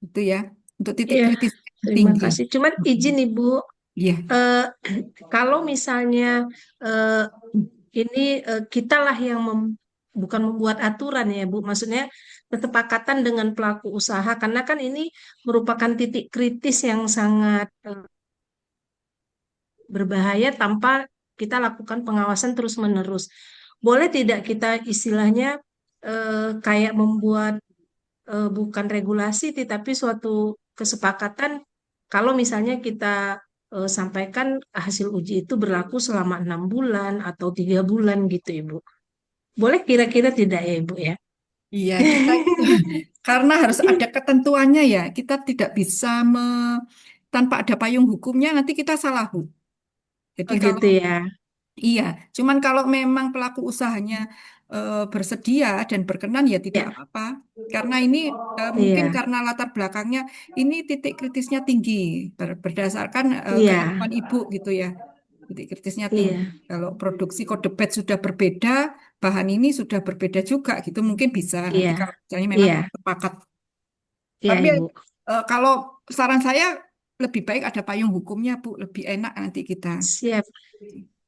Itu ya. Untuk titik Iya, kritis terima tinggi. kasih. Cuman izin Ibu, Iya. eh, kalau misalnya eh, ini kita lah yang bukan membuat aturan ya Bu, maksudnya kesepakatan dengan pelaku usaha karena kan ini merupakan titik kritis yang sangat berbahaya tanpa kita lakukan pengawasan terus-menerus. Boleh tidak kita istilahnya kayak membuat bukan regulasi tetapi suatu kesepakatan kalau misalnya kita sampaikan hasil uji itu berlaku selama 6 bulan atau 3 bulan gitu Ibu. Boleh kira-kira tidak ya Ibu ya? Iya, kita itu karena harus ada ketentuannya ya. Kita tidak bisa tanpa ada payung hukumnya nanti kita salah. Bu. Jadi Oh kalau gitu ya. iya, cuman kalau memang pelaku usahanya bersedia dan berkenan ya tidak Ya, apa-apa. Karena ini mungkin iya, karena latar belakangnya ini titik kritisnya tinggi berdasarkan iya, keilmuan ibu gitu ya. Titik kritisnya tinggi. iya, Kalau produksi kode batch sudah berbeda, bahan ini sudah berbeda juga gitu mungkin bisa nanti iya, kalau misalnya memang iya, sepakat. iya Tapi Ibu. kalau saran saya lebih baik ada payung hukumnya Bu, lebih enak nanti kita Siap,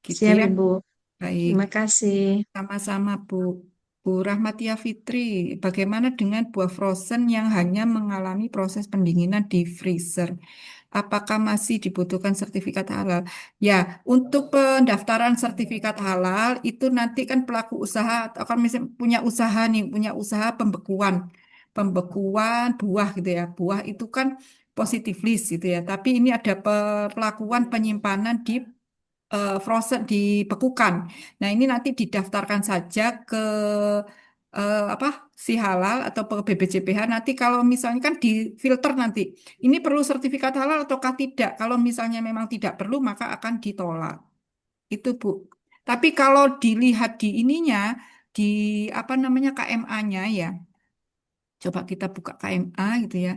gitu siap ya. Ibu. Baik. Terima kasih. Sama-sama, Bu. Bu Rahmatia Fitri, bagaimana dengan buah frozen yang hanya mengalami proses pendinginan di freezer? Apakah masih dibutuhkan sertifikat halal? Ya, untuk pendaftaran sertifikat halal itu nanti kan pelaku usaha atau kan misalnya punya usaha nih, punya usaha pembekuan buah gitu ya. Buah itu kan positif list gitu ya. Tapi ini ada perlakuan penyimpanan di frozen dibekukan. Nah, ini nanti didaftarkan saja ke apa si halal atau ke BPJPH. Nanti kalau misalnya kan di filter nanti ini perlu sertifikat halal ataukah tidak. Kalau misalnya memang tidak perlu maka akan ditolak. Itu Bu. Tapi kalau dilihat di ininya di apa namanya KMA-nya ya. Coba kita buka KMA gitu ya.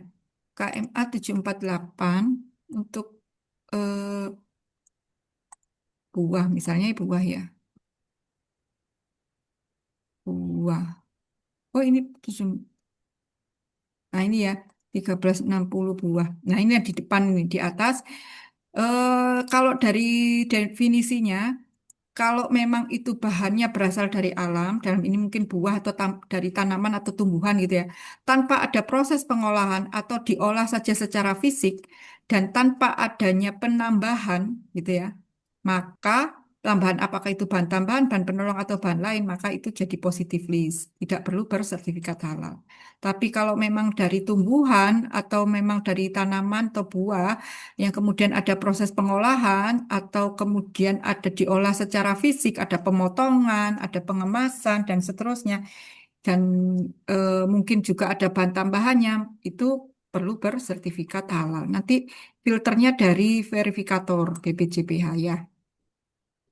KMA 748 untuk eh, buah misalnya buah ya. Buah. Oh ini nah ini ya 1360 buah. Nah ini yang di depan ini di atas. Kalau dari definisinya, kalau memang itu bahannya berasal dari alam, dalam ini mungkin buah atau dari tanaman atau tumbuhan gitu ya, tanpa ada proses pengolahan atau diolah saja secara fisik dan tanpa adanya penambahan gitu ya, maka tambahan apakah itu bahan tambahan, bahan penolong atau bahan lain, maka itu jadi positif list, tidak perlu bersertifikat halal. Tapi kalau memang dari tumbuhan atau memang dari tanaman atau buah yang kemudian ada proses pengolahan atau kemudian ada diolah secara fisik, ada pemotongan, ada pengemasan dan seterusnya, dan mungkin juga ada bahan tambahannya, itu perlu bersertifikat halal. Nanti filternya dari verifikator BPJPH ya.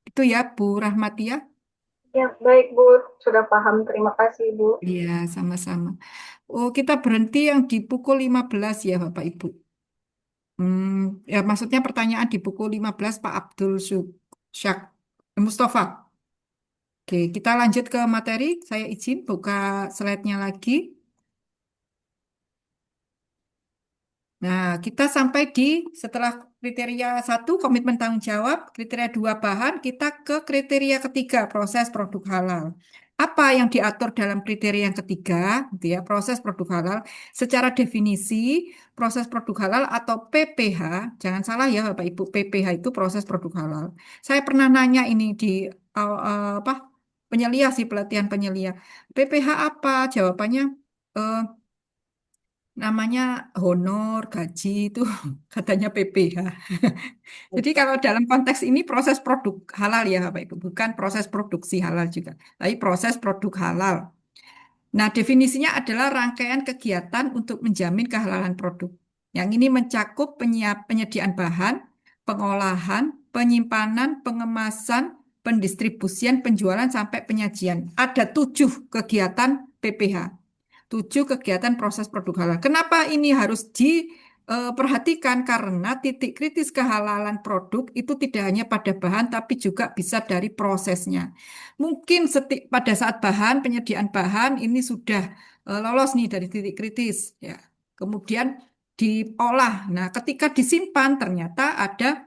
Itu ya, Bu Rahmatia. Ya, baik Bu, sudah paham. Terima kasih Bu. Iya, sama-sama. Oh, kita berhenti yang di pukul 15 ya, Bapak Ibu. Ya maksudnya pertanyaan di buku 15 Pak Abdul Syak Mustafa. Oke, kita lanjut ke materi. Saya izin buka slide-nya lagi. Nah, kita sampai di setelah kriteria satu komitmen tanggung jawab, kriteria dua bahan, kita ke kriteria ketiga proses produk halal. Apa yang diatur dalam kriteria yang ketiga, gitu ya, proses produk halal. Secara definisi, proses produk halal atau PPH, jangan salah ya Bapak Ibu, PPH itu proses produk halal. Saya pernah nanya ini di apa penyelia sih pelatihan penyelia. PPH apa? Jawabannya eh, namanya honor, gaji itu katanya PPH. Jadi kalau dalam konteks ini proses produk halal ya Bapak Ibu, bukan proses produksi halal juga, tapi proses produk halal. Nah, definisinya adalah rangkaian kegiatan untuk menjamin kehalalan produk. Yang ini mencakup penyediaan bahan, pengolahan, penyimpanan, pengemasan, pendistribusian, penjualan sampai penyajian. Ada 7 kegiatan PPH. 7 kegiatan proses produk halal. Kenapa ini harus diperhatikan? Karena titik kritis kehalalan produk itu tidak hanya pada bahan, tapi juga bisa dari prosesnya. Mungkin pada saat penyediaan bahan ini sudah lolos nih dari titik kritis, ya. Kemudian diolah. Nah, ketika disimpan ternyata ada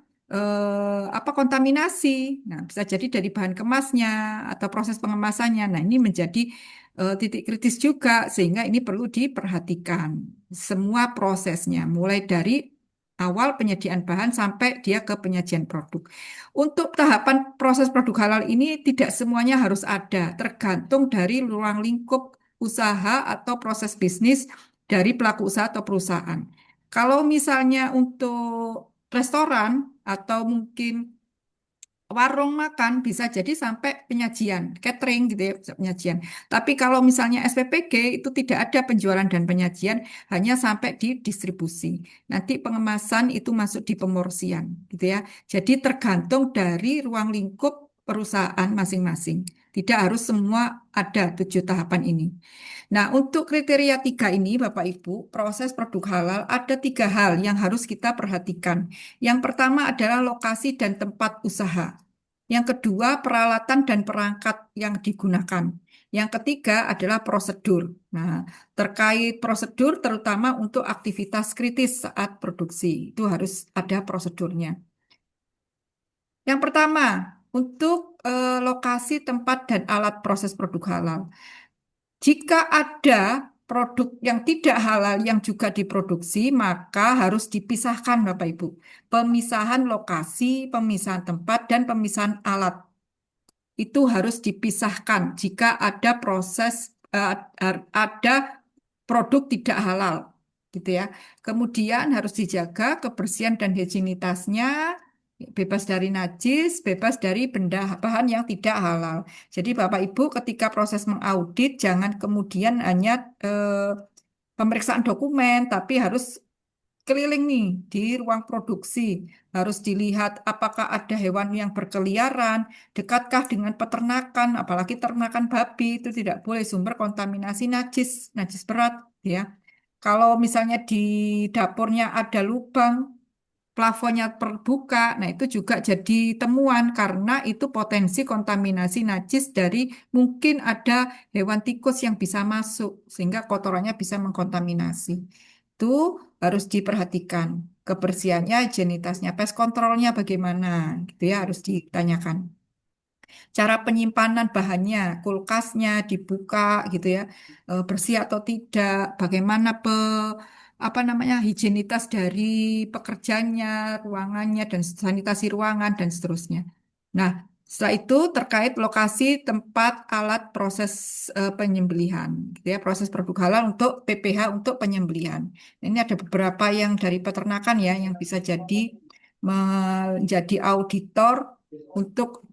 apa kontaminasi. Nah, bisa jadi dari bahan kemasnya atau proses pengemasannya. Nah, ini menjadi titik kritis juga sehingga ini perlu diperhatikan semua prosesnya mulai dari awal penyediaan bahan sampai dia ke penyajian produk. Untuk tahapan proses produk halal ini tidak semuanya harus ada, tergantung dari ruang lingkup usaha atau proses bisnis dari pelaku usaha atau perusahaan. Kalau misalnya untuk restoran atau mungkin warung makan bisa jadi sampai penyajian, catering gitu ya, penyajian. Tapi kalau misalnya SPPG itu tidak ada penjualan dan penyajian, hanya sampai di distribusi. Nanti pengemasan itu masuk di pemorsian gitu ya. Jadi tergantung dari ruang lingkup perusahaan masing-masing. Tidak harus semua ada 7 tahapan ini. Nah, untuk kriteria 3 ini, Bapak Ibu, proses produk halal ada 3 hal yang harus kita perhatikan. Yang pertama adalah lokasi dan tempat usaha. Yang kedua, peralatan dan perangkat yang digunakan. Yang ketiga adalah prosedur. Nah, terkait prosedur terutama untuk aktivitas kritis saat produksi, itu harus ada prosedurnya. Yang pertama, untuk lokasi, tempat, dan alat proses produk halal. Jika ada produk yang tidak halal yang juga diproduksi, maka harus dipisahkan, Bapak Ibu. Pemisahan lokasi, pemisahan tempat, dan pemisahan alat itu harus dipisahkan jika ada ada produk tidak halal gitu ya. Kemudian harus dijaga kebersihan dan higienitasnya, bebas dari najis, bebas dari benda bahan yang tidak halal. Jadi Bapak Ibu ketika proses mengaudit jangan kemudian hanya pemeriksaan dokumen, tapi harus keliling nih di ruang produksi. Harus dilihat apakah ada hewan yang berkeliaran, dekatkah dengan peternakan, apalagi ternakan babi itu tidak boleh sumber kontaminasi najis, najis berat ya. Kalau misalnya di dapurnya ada lubang, plafonnya terbuka, nah itu juga jadi temuan karena itu potensi kontaminasi najis dari mungkin ada hewan tikus yang bisa masuk sehingga kotorannya bisa mengkontaminasi. Itu harus diperhatikan. Kebersihannya, higienitasnya, pest kontrolnya bagaimana, gitu ya harus ditanyakan. Cara penyimpanan bahannya, kulkasnya dibuka gitu ya, bersih atau tidak, bagaimana apa namanya higienitas dari pekerjanya, ruangannya dan sanitasi ruangan dan seterusnya. Nah, setelah itu terkait lokasi tempat alat proses penyembelihan, gitu ya, proses produk halal untuk PPH untuk penyembelihan. Ini ada beberapa yang dari peternakan ya yang bisa jadi menjadi auditor untuk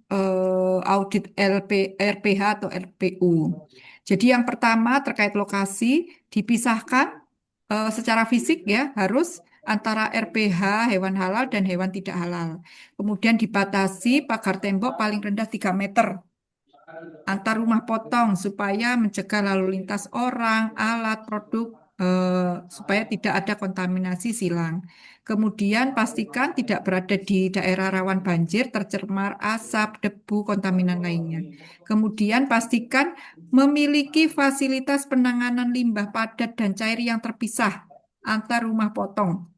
audit RPH atau RPU. Jadi yang pertama terkait lokasi dipisahkan secara fisik ya harus antara RPH hewan halal dan hewan tidak halal. Kemudian dibatasi pagar tembok paling rendah 3 meter antar rumah potong supaya mencegah lalu lintas orang, alat, produk supaya tidak ada kontaminasi silang. Kemudian pastikan tidak berada di daerah rawan banjir, tercemar asap, debu, kontaminan lainnya. Kemudian pastikan memiliki fasilitas penanganan limbah padat dan cair yang terpisah antar rumah potong.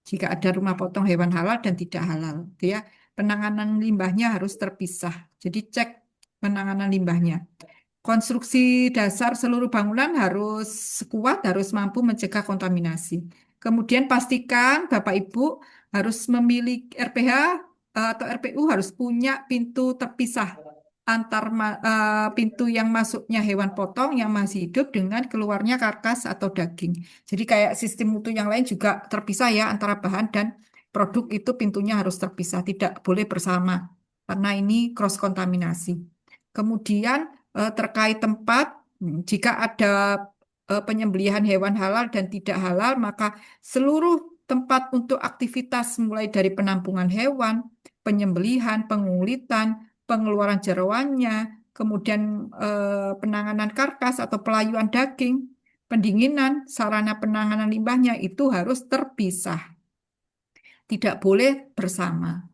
Jika ada rumah potong hewan halal dan tidak halal, gitu ya. Penanganan limbahnya harus terpisah. Jadi cek penanganan limbahnya. Konstruksi dasar seluruh bangunan harus kuat, harus mampu mencegah kontaminasi. Kemudian pastikan Bapak Ibu harus memiliki RPH atau RPU harus punya pintu terpisah pintu yang masuknya hewan potong yang masih hidup dengan keluarnya karkas atau daging. Jadi kayak sistem mutu yang lain juga terpisah ya antara bahan dan produk itu pintunya harus terpisah, tidak boleh bersama karena ini cross kontaminasi. Kemudian terkait tempat, jika ada penyembelihan hewan halal dan tidak halal, maka seluruh tempat untuk aktivitas mulai dari penampungan hewan, penyembelihan, pengulitan, pengeluaran jeroannya, kemudian penanganan karkas atau pelayuan daging, pendinginan, sarana penanganan limbahnya itu harus terpisah, tidak boleh bersama.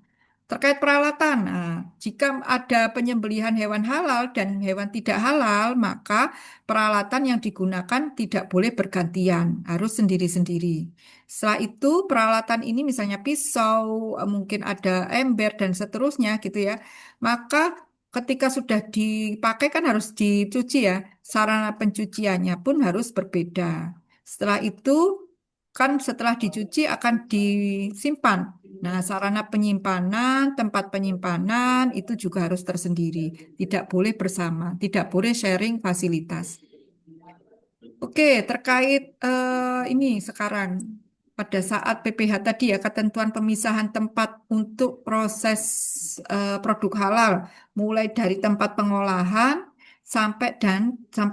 Terkait peralatan, nah, jika ada penyembelihan hewan halal dan hewan tidak halal, maka peralatan yang digunakan tidak boleh bergantian, harus sendiri-sendiri. Setelah itu, peralatan ini misalnya pisau, mungkin ada ember dan seterusnya gitu ya. Maka ketika sudah dipakai kan harus dicuci ya. Sarana pencuciannya pun harus berbeda. Setelah itu, kan setelah dicuci akan disimpan. Nah, sarana penyimpanan, tempat penyimpanan itu juga harus tersendiri. Tidak boleh bersama, tidak boleh sharing fasilitas. Oke, terkait ini sekarang pada saat PPH tadi ya, ketentuan pemisahan tempat untuk proses produk halal, mulai dari tempat pengolahan sampai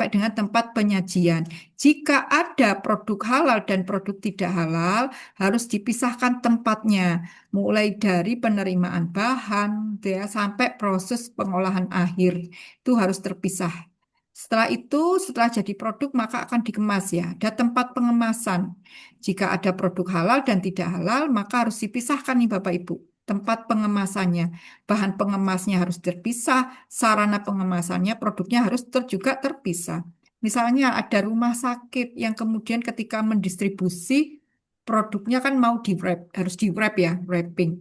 dengan tempat penyajian. Jika ada produk halal dan produk tidak halal, harus dipisahkan tempatnya, mulai dari penerimaan bahan, gitu ya, sampai proses pengolahan akhir itu harus terpisah. Setelah itu, setelah jadi produk maka akan dikemas ya. Ada tempat pengemasan. Jika ada produk halal dan tidak halal, maka harus dipisahkan nih Bapak Ibu. Tempat pengemasannya, bahan pengemasnya harus terpisah, sarana pengemasannya, produknya harus juga terpisah. Misalnya ada rumah sakit yang kemudian ketika mendistribusi produknya kan mau di wrap, harus di wrap ya, wrapping.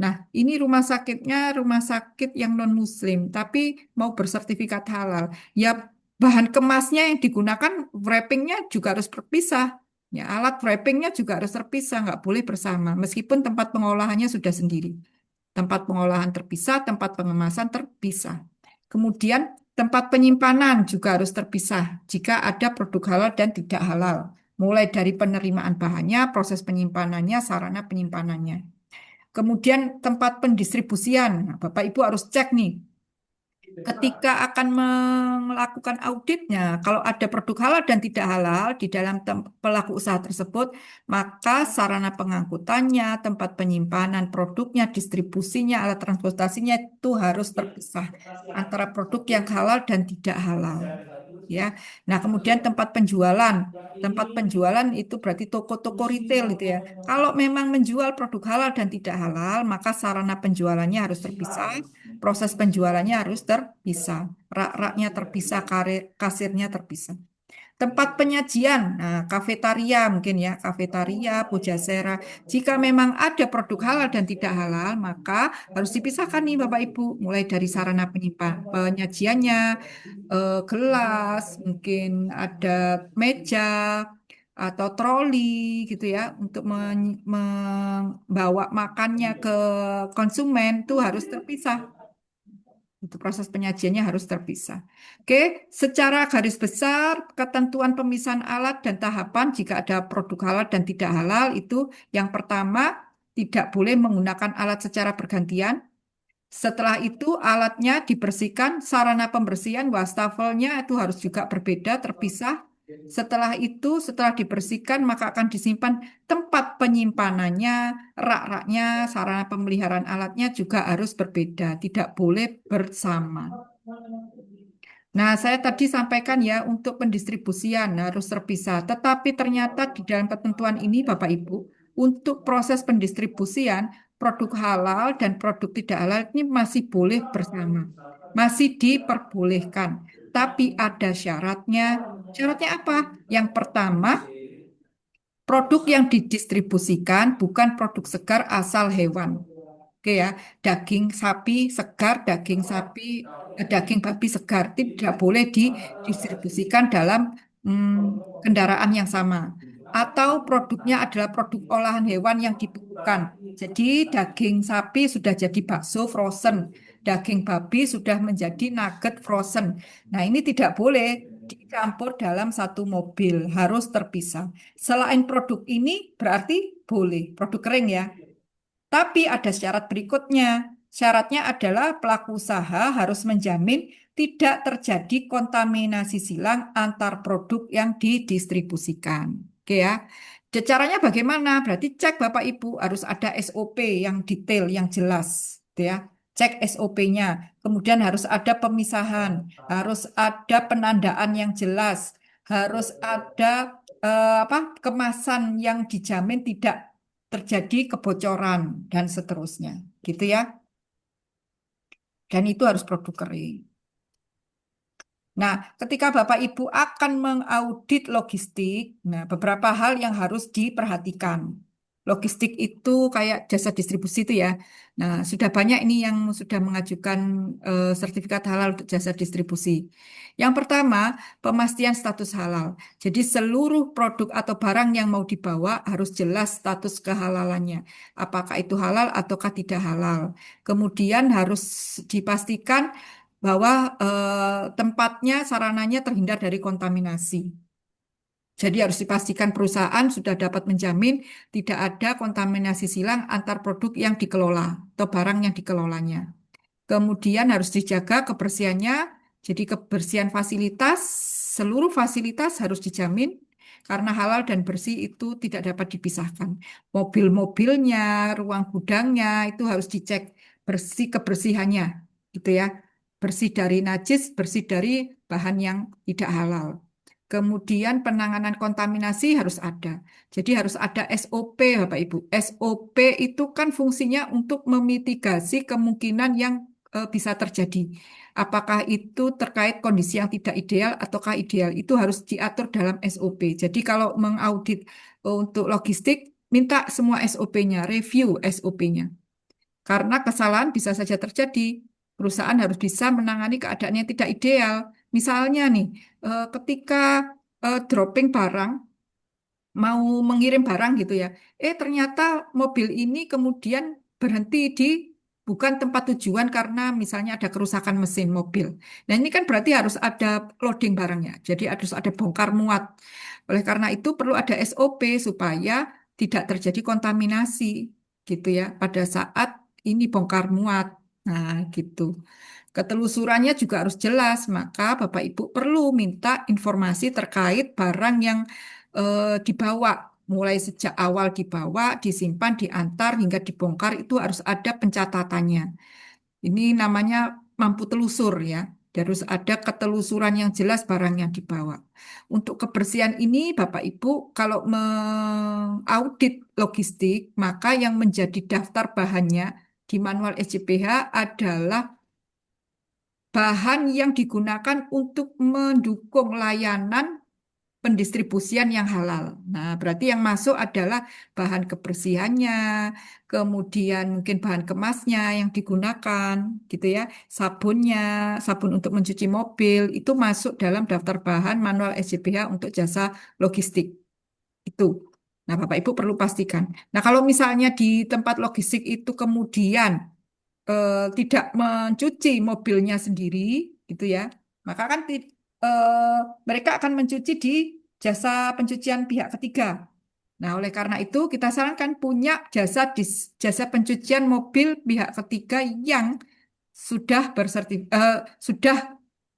Nah, ini rumah sakitnya rumah sakit yang non-Muslim, tapi mau bersertifikat halal. Ya, bahan kemasnya yang digunakan wrappingnya juga harus berpisah. Ya, alat wrappingnya juga harus terpisah, nggak boleh bersama. Meskipun tempat pengolahannya sudah sendiri. Tempat pengolahan terpisah, tempat pengemasan terpisah. Kemudian tempat penyimpanan juga harus terpisah jika ada produk halal dan tidak halal. Mulai dari penerimaan bahannya, proses penyimpanannya, sarana penyimpanannya. Kemudian tempat pendistribusian. Nah, Bapak Ibu harus cek nih ketika akan melakukan auditnya, kalau ada produk halal dan tidak halal di dalam pelaku usaha tersebut, maka sarana pengangkutannya, tempat penyimpanan produknya, distribusinya, alat transportasinya itu harus terpisah antara produk yang halal dan tidak halal. Ya, nah kemudian tempat penjualan. Tempat penjualan itu berarti toko-toko retail gitu ya. Kalau memang menjual produk halal dan tidak halal, maka sarana penjualannya harus terpisah, proses penjualannya harus terpisah, rak-raknya terpisah, kasirnya terpisah. Tempat penyajian, nah, kafetaria mungkin ya, kafetaria, pujasera. Jika memang ada produk halal dan tidak halal, maka harus dipisahkan nih Bapak Ibu, mulai dari sarana penyajiannya, gelas, mungkin ada meja atau troli gitu ya, untuk membawa makannya ke konsumen itu harus terpisah. Itu proses penyajiannya harus terpisah. Oke, secara garis besar ketentuan pemisahan alat dan tahapan jika ada produk halal dan tidak halal itu yang pertama tidak boleh menggunakan alat secara bergantian. Setelah itu alatnya dibersihkan, sarana pembersihan wastafelnya itu harus juga berbeda, terpisah. Setelah itu, setelah dibersihkan maka akan disimpan tempat penyimpanannya, rak-raknya, sarana pemeliharaan alatnya juga harus berbeda, tidak boleh bersama. Nah, saya tadi sampaikan ya untuk pendistribusian harus terpisah. Tetapi ternyata di dalam ketentuan ini, Bapak Ibu, untuk proses pendistribusian produk halal dan produk tidak halal ini masih boleh bersama, masih diperbolehkan. Tapi ada syaratnya. Syaratnya apa? Yang pertama, produk yang didistribusikan bukan produk segar asal hewan. Oke ya, daging sapi segar, daging babi segar tidak boleh didistribusikan dalam kendaraan yang sama. Atau produknya adalah produk olahan hewan yang dibekukan. Jadi daging sapi sudah jadi bakso frozen, daging babi sudah menjadi nugget frozen. Nah, ini tidak boleh dicampur dalam satu mobil, harus terpisah. Selain produk ini berarti boleh, produk kering ya. Tapi ada syarat berikutnya. Syaratnya adalah pelaku usaha harus menjamin tidak terjadi kontaminasi silang antar produk yang didistribusikan. Oke ya. Caranya bagaimana? Berarti cek Bapak Ibu harus ada SOP yang detail, yang jelas, gitu ya. Cek SOP-nya. Kemudian harus ada pemisahan, harus ada penandaan yang jelas, harus ada kemasan yang dijamin tidak terjadi kebocoran dan seterusnya, gitu ya. Dan itu harus produk kering. Nah, ketika Bapak Ibu akan mengaudit logistik, nah beberapa hal yang harus diperhatikan. Logistik itu kayak jasa distribusi itu ya. Nah, sudah banyak ini yang sudah mengajukan sertifikat halal untuk jasa distribusi. Yang pertama, pemastian status halal. Jadi seluruh produk atau barang yang mau dibawa harus jelas status kehalalannya. Apakah itu halal ataukah tidak halal. Kemudian harus dipastikan bahwa tempatnya, sarananya terhindar dari kontaminasi. Jadi harus dipastikan perusahaan sudah dapat menjamin tidak ada kontaminasi silang antar produk yang dikelola atau barang yang dikelolanya. Kemudian harus dijaga kebersihannya, jadi kebersihan fasilitas, seluruh fasilitas harus dijamin karena halal dan bersih itu tidak dapat dipisahkan. Mobil-mobilnya, ruang gudangnya itu harus dicek bersih kebersihannya, gitu ya. Bersih dari najis, bersih dari bahan yang tidak halal. Kemudian penanganan kontaminasi harus ada. Jadi harus ada SOP, Bapak Ibu. SOP itu kan fungsinya untuk memitigasi kemungkinan yang bisa terjadi. Apakah itu terkait kondisi yang tidak ideal ataukah ideal? Itu harus diatur dalam SOP. Jadi kalau mengaudit untuk logistik, minta semua SOP-nya, review SOP-nya. Karena kesalahan bisa saja terjadi. Perusahaan harus bisa menangani keadaan yang tidak ideal. Misalnya nih, ketika dropping barang, mau mengirim barang gitu ya. Ternyata mobil ini kemudian berhenti di bukan tempat tujuan karena misalnya ada kerusakan mesin mobil. Nah, ini kan berarti harus ada loading barangnya. Jadi harus ada bongkar muat. Oleh karena itu perlu ada SOP supaya tidak terjadi kontaminasi gitu ya pada saat ini bongkar muat. Nah, gitu. Ketelusurannya juga harus jelas, maka Bapak Ibu perlu minta informasi terkait barang yang dibawa, mulai sejak awal dibawa, disimpan, diantar hingga dibongkar itu harus ada pencatatannya. Ini namanya mampu telusur ya. Harus ada ketelusuran yang jelas barang yang dibawa. Untuk kebersihan ini, Bapak Ibu, kalau mengaudit logistik, maka yang menjadi daftar bahannya di manual SJPH adalah bahan yang digunakan untuk mendukung layanan pendistribusian yang halal. Nah, berarti yang masuk adalah bahan kebersihannya, kemudian mungkin bahan kemasnya yang digunakan, gitu ya, sabunnya, sabun untuk mencuci mobil, itu masuk dalam daftar bahan manual SJPH untuk jasa logistik. Itu. Nah, Bapak Ibu perlu pastikan. Nah, kalau misalnya di tempat logistik itu kemudian tidak mencuci mobilnya sendiri, gitu ya, maka kan mereka akan mencuci di jasa pencucian pihak ketiga. Nah, oleh karena itu kita sarankan punya jasa pencucian mobil pihak ketiga yang sudah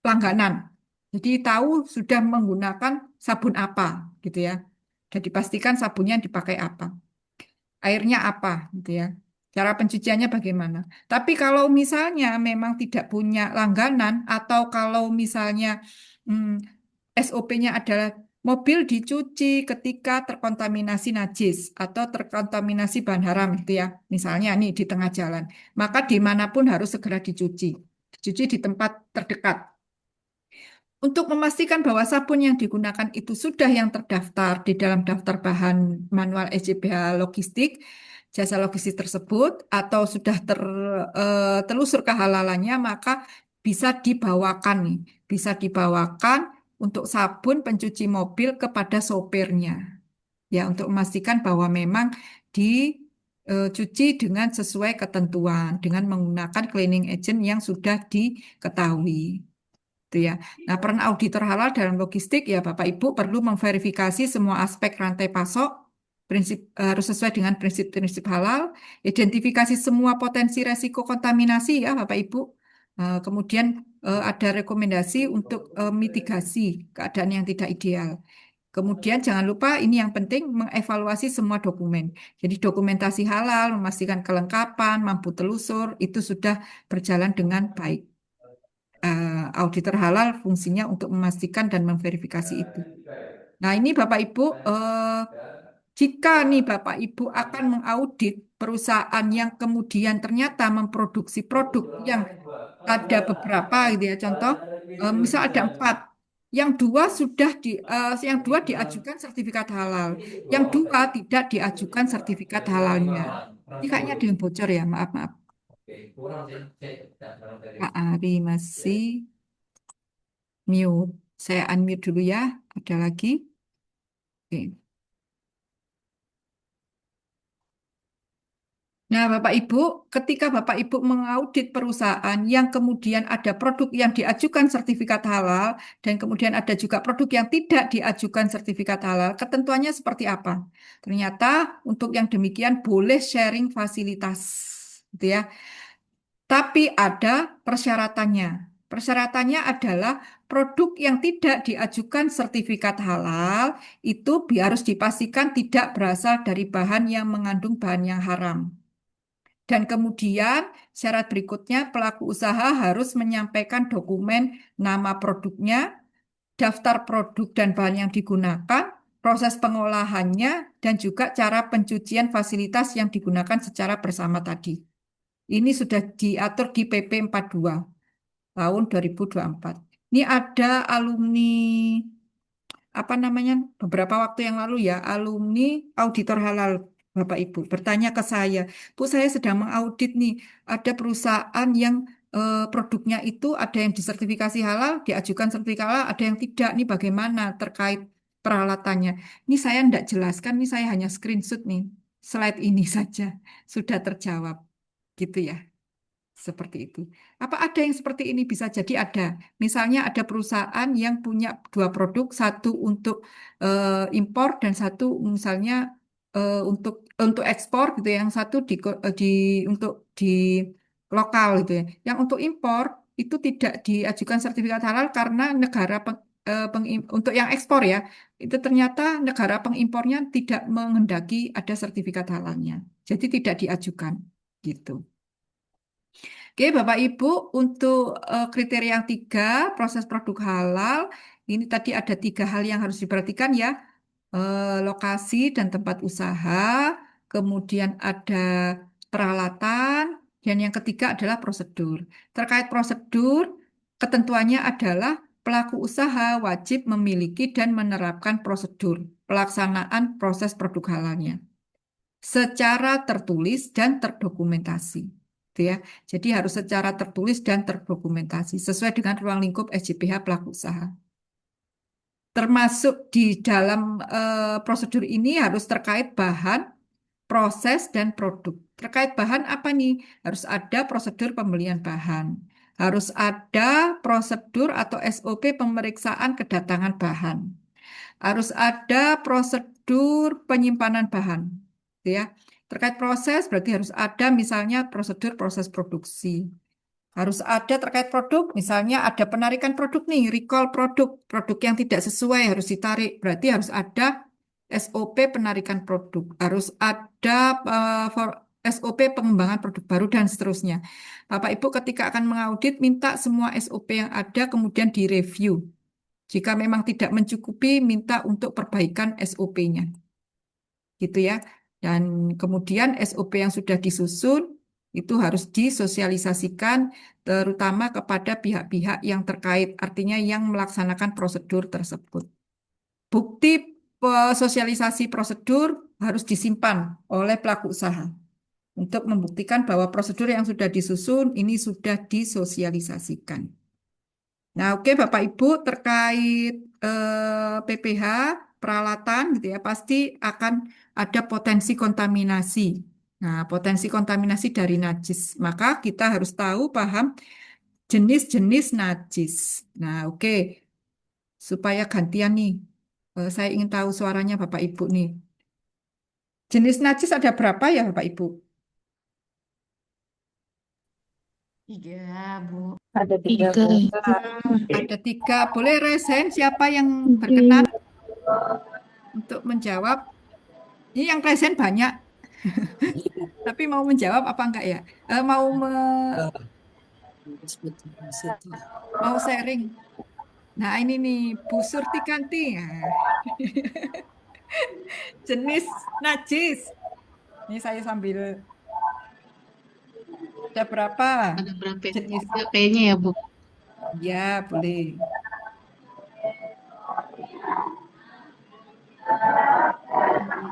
langganan. Jadi tahu sudah menggunakan sabun apa, gitu ya. Dan dipastikan sabunnya dipakai apa, airnya apa, gitu ya. Cara pencuciannya bagaimana? Tapi kalau misalnya memang tidak punya langganan atau kalau misalnya SOP-nya adalah mobil dicuci ketika terkontaminasi najis atau terkontaminasi bahan haram gitu ya. Misalnya nih di tengah jalan, maka dimanapun harus segera dicuci. Dicuci di tempat terdekat. Untuk memastikan bahwa sabun yang digunakan itu sudah yang terdaftar di dalam daftar bahan manual SJBH logistik, jasa logistik tersebut, atau sudah telusur kehalalannya, maka bisa dibawakan nih, bisa dibawakan untuk sabun pencuci mobil kepada sopirnya, ya untuk memastikan bahwa memang dicuci dengan sesuai ketentuan, dengan menggunakan cleaning agent yang sudah diketahui. Gitu ya. Nah, peran auditor halal dalam logistik ya Bapak Ibu perlu memverifikasi semua aspek rantai pasok, harus sesuai dengan prinsip-prinsip halal, identifikasi semua potensi resiko kontaminasi ya Bapak Ibu. Kemudian ada rekomendasi untuk mitigasi keadaan yang tidak ideal. Kemudian jangan lupa ini yang penting mengevaluasi semua dokumen. Jadi dokumentasi halal, memastikan kelengkapan, mampu telusur itu sudah berjalan dengan baik. Auditor halal fungsinya untuk memastikan dan memverifikasi itu. Nah, ini Bapak Ibu, jika nih Bapak Ibu akan mengaudit perusahaan yang kemudian ternyata memproduksi produk yang ada beberapa gitu ya, contoh, misal ada 4, yang dua diajukan sertifikat halal, yang 2 tidak diajukan sertifikat halalnya. Ini kayaknya ada yang bocor ya, maaf maaf. Pak Ari masih mute. Saya unmute dulu ya. Ada lagi? Oke. Nah, Bapak Ibu, ketika Bapak Ibu mengaudit perusahaan yang kemudian ada produk yang diajukan sertifikat halal dan kemudian ada juga produk yang tidak diajukan sertifikat halal, ketentuannya seperti apa? Ternyata untuk yang demikian boleh sharing fasilitas, gitu ya. Tapi ada persyaratannya. Persyaratannya adalah produk yang tidak diajukan sertifikat halal itu harus dipastikan tidak berasal dari bahan yang mengandung bahan yang haram. Dan kemudian syarat berikutnya pelaku usaha harus menyampaikan dokumen nama produknya, daftar produk dan bahan yang digunakan, proses pengolahannya, dan juga cara pencucian fasilitas yang digunakan secara bersama tadi. Ini sudah diatur di PP 42 tahun 2024. Ini ada alumni apa namanya beberapa waktu yang lalu ya, alumni auditor halal Bapak Ibu bertanya ke saya, Bu saya sedang mengaudit nih, ada perusahaan yang produknya itu ada yang disertifikasi halal, diajukan sertifikat halal, ada yang tidak, nih bagaimana terkait peralatannya. Ini saya tidak jelaskan, ini saya hanya screenshot nih, slide ini saja sudah terjawab, gitu ya. Seperti itu. Apa ada yang seperti ini? Bisa jadi ada. Misalnya ada perusahaan yang punya 2 produk, satu untuk impor dan satu misalnya untuk ekspor gitu ya. Yang satu untuk di lokal gitu ya. Yang untuk impor itu tidak diajukan sertifikat halal karena negara untuk yang ekspor ya, itu ternyata negara pengimpornya tidak menghendaki ada sertifikat halalnya. Jadi tidak diajukan gitu. Oke, Bapak Ibu, untuk kriteria yang 3, proses produk halal, ini tadi ada 3 hal yang harus diperhatikan ya. Lokasi dan tempat usaha, kemudian ada peralatan, dan yang ketiga adalah prosedur. Terkait prosedur, ketentuannya adalah pelaku usaha wajib memiliki dan menerapkan prosedur pelaksanaan proses produk halalnya secara tertulis dan terdokumentasi. Gitu ya. Jadi harus secara tertulis dan terdokumentasi sesuai dengan ruang lingkup SJPH pelaku usaha. Termasuk di dalam prosedur ini harus terkait bahan, proses, dan produk. Terkait bahan apa nih? Harus ada prosedur pembelian bahan. Harus ada prosedur atau SOP pemeriksaan kedatangan bahan. Harus ada prosedur penyimpanan bahan. Gitu ya. Terkait proses berarti harus ada misalnya prosedur proses produksi. Harus ada terkait produk, misalnya ada penarikan produk nih, recall produk yang tidak sesuai harus ditarik. Berarti harus ada SOP penarikan produk. Harus ada SOP pengembangan produk baru dan seterusnya. Bapak Ibu ketika akan mengaudit minta semua SOP yang ada kemudian direview. Jika memang tidak mencukupi, minta untuk perbaikan SOP-nya. Gitu ya. Dan kemudian SOP yang sudah disusun itu harus disosialisasikan terutama kepada pihak-pihak yang terkait, artinya yang melaksanakan prosedur tersebut. Bukti sosialisasi prosedur harus disimpan oleh pelaku usaha untuk membuktikan bahwa prosedur yang sudah disusun ini sudah disosialisasikan. Nah, oke Bapak Ibu terkait PPH peralatan gitu ya pasti akan ada potensi kontaminasi. Nah, potensi kontaminasi dari najis. Maka kita harus tahu paham jenis-jenis najis. Nah, oke. Supaya gantian nih. Saya ingin tahu suaranya Bapak Ibu nih. Jenis najis ada berapa ya Bapak Ibu? 3, Bu. Ada 3, Bu. Ada 3. Boleh resen siapa yang berkenan untuk menjawab? Ini yang resen banyak. Tapi mau menjawab apa enggak ya? Mau sharing. Nah, ini nih Bu Surtikanti. Nah, jenis najis. Ini saya sambil ada berapa Ada berapa jenis? ya, kayaknya ya, Bu? Ya, boleh.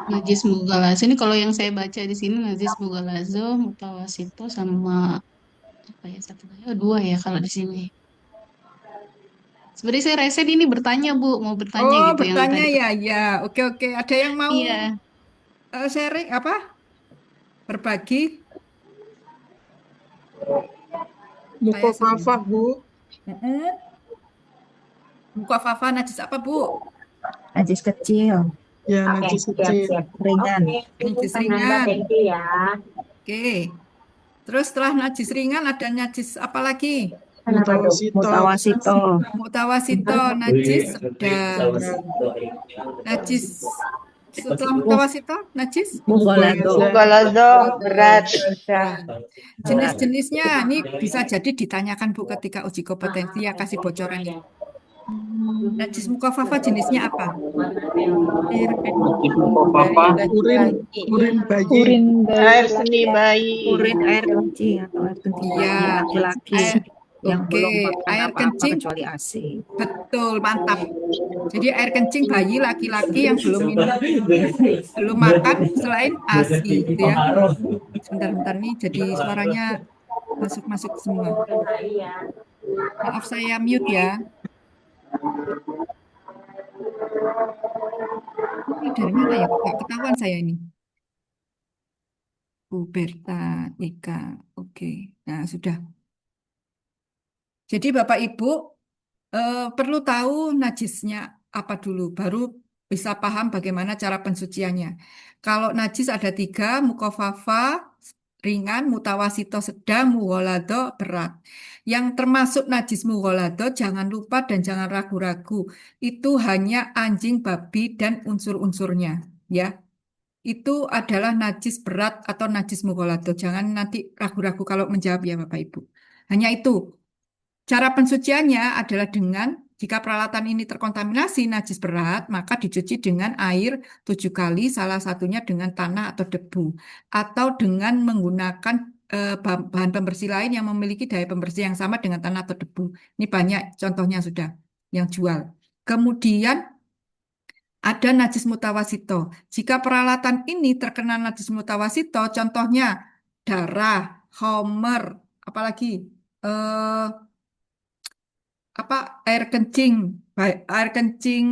Najis Mugalazo ini kalau yang saya baca di sini Najis Mugalazo, Mutawasito sama apa ya satu lagi? Oh, 2 ya kalau di sini. Sebenarnya saya resen ini bertanya Bu, mau bertanya Oh, gitu yang bertanya tadi. ya, ya. Oke, oke. Ada yang mau Iya, sharing apa? Berbagi? Saya sambil. Mukofafah, Bu. Mukofafah najis apa, Bu? Najis kecil, Ya, Oke, najis siap, kecil. siap. ringan. Oke, Najis Mbak, ringan. thank you ya. Oke. Terus setelah najis ringan ada najis apa lagi? Kenapa tuh? Mutawasito. Mutawasito, Mutawasito, najis sedang. Najis setelah mutawasito, najis mughaladzah. Mughaladzah berat. jenis-jenisnya ini bisa jadi ditanyakan Bu ketika uji kompetensi ya kasih bocoran ya. Najis mukofafah jenisnya apa? Air Urin bayi. Urin Air dari seni bayi. Urin air kencing atau air kencing Iya. laki-laki yang Oke, belum makan air apa-apa kencing kecuali ASI. betul mantap. Jadi air kencing bayi laki-laki yang belum minum, belum makan selain ASI gitu ya. Sebentar-bentar nih jadi suaranya masuk-masuk semua. Maaf saya mute ya. Ini dari mana ya? Nggak ketahuan saya ini. Bu Berta, Ika. Oke. Nah, sudah. Jadi Bapak Ibu perlu tahu najisnya apa dulu, baru bisa paham bagaimana cara pensuciannya. Kalau najis ada 3, mukofafa ringan, mutawasito sedang, mughalado berat. Yang termasuk najis mughalado jangan lupa dan jangan ragu-ragu. Itu hanya anjing, babi, dan unsur-unsurnya. Ya, itu adalah najis berat atau najis mughalado. Jangan nanti ragu-ragu kalau menjawab ya Bapak Ibu. Hanya itu. Cara pensuciannya adalah dengan jika peralatan ini terkontaminasi najis berat, maka dicuci dengan air 7 kali, salah satunya dengan tanah atau debu, atau dengan menggunakan bahan pembersih lain yang memiliki daya pembersih yang sama dengan tanah atau debu. Ini banyak contohnya sudah yang jual. Kemudian ada najis mutawasito. Jika peralatan ini terkena najis mutawasito, contohnya darah, homer, apalagi eh, air kencing, air kencing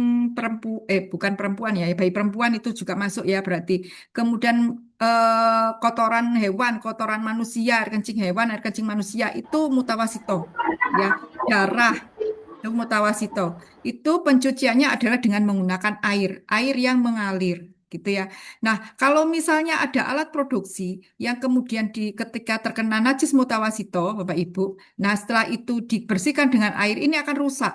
bukan perempuan ya, bayi perempuan itu juga masuk ya berarti. Kemudian kotoran hewan, kotoran manusia, air kencing hewan, air kencing manusia itu mutawasito ya, darah itu mutawasito. Itu pencuciannya adalah dengan menggunakan air yang mengalir gitu ya. Nah, kalau misalnya ada alat produksi yang kemudian ketika terkena najis mutawasito, Bapak Ibu, nah setelah itu dibersihkan dengan air ini akan rusak.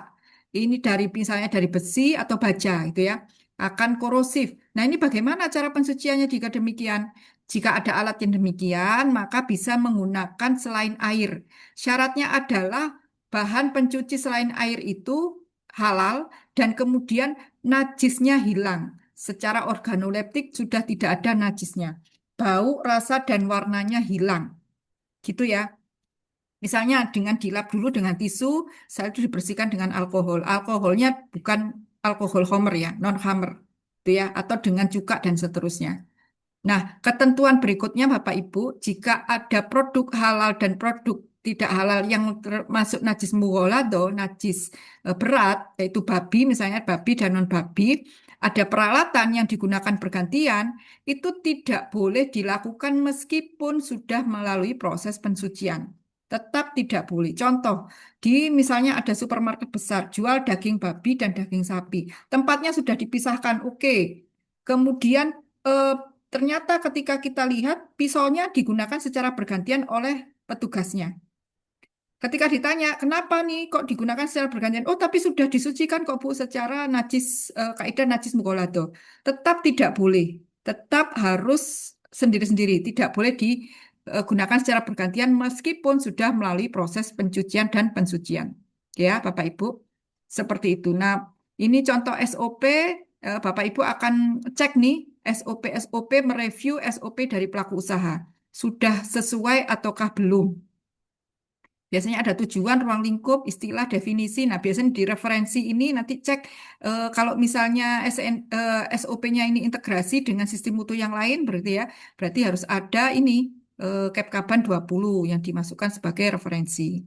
Ini dari misalnya dari besi atau baja gitu ya, akan korosif. Nah, ini bagaimana cara pensuciannya jika demikian? Jika ada alat yang demikian, maka bisa menggunakan selain air. Syaratnya adalah bahan pencuci selain air itu halal dan kemudian najisnya hilang. Secara organoleptik sudah tidak ada najisnya. Bau, rasa, dan warnanya hilang. Gitu ya. Misalnya dengan dilap dulu dengan tisu, setelah itu dibersihkan dengan alkohol. Alkoholnya bukan alkohol homer ya, non-homer. Itu ya, atau dengan cuka dan seterusnya. Nah, ketentuan berikutnya Bapak Ibu, jika ada produk halal dan produk tidak halal yang termasuk najis mughaladzah, najis berat, yaitu babi, misalnya babi dan non-babi, ada peralatan yang digunakan bergantian, itu tidak boleh dilakukan meskipun sudah melalui proses pensucian. Tetap tidak boleh. Contoh, di misalnya ada supermarket besar, jual daging babi dan daging sapi. Tempatnya sudah dipisahkan, oke. Kemudian eh, ternyata ketika kita lihat pisaunya digunakan secara bergantian oleh petugasnya. Ketika ditanya, kenapa nih kok digunakan secara bergantian? Oh, tapi sudah disucikan kok Bu secara najis, kaidah najis mughaladzah. Tetap tidak boleh. Tetap harus sendiri-sendiri. Tidak boleh digunakan secara bergantian meskipun sudah melalui proses pencucian dan pensucian. Ya, Bapak Ibu. Seperti itu. Nah, ini contoh SOP. Bapak Ibu akan cek nih SOP mereview SOP dari pelaku usaha. Sudah sesuai ataukah belum? Biasanya ada tujuan, ruang lingkup, istilah, definisi. Nah, biasanya di referensi ini nanti cek kalau misalnya SOP-nya ini integrasi dengan sistem mutu yang lain, berarti harus ada ini Kepkaban 20 yang dimasukkan sebagai referensi.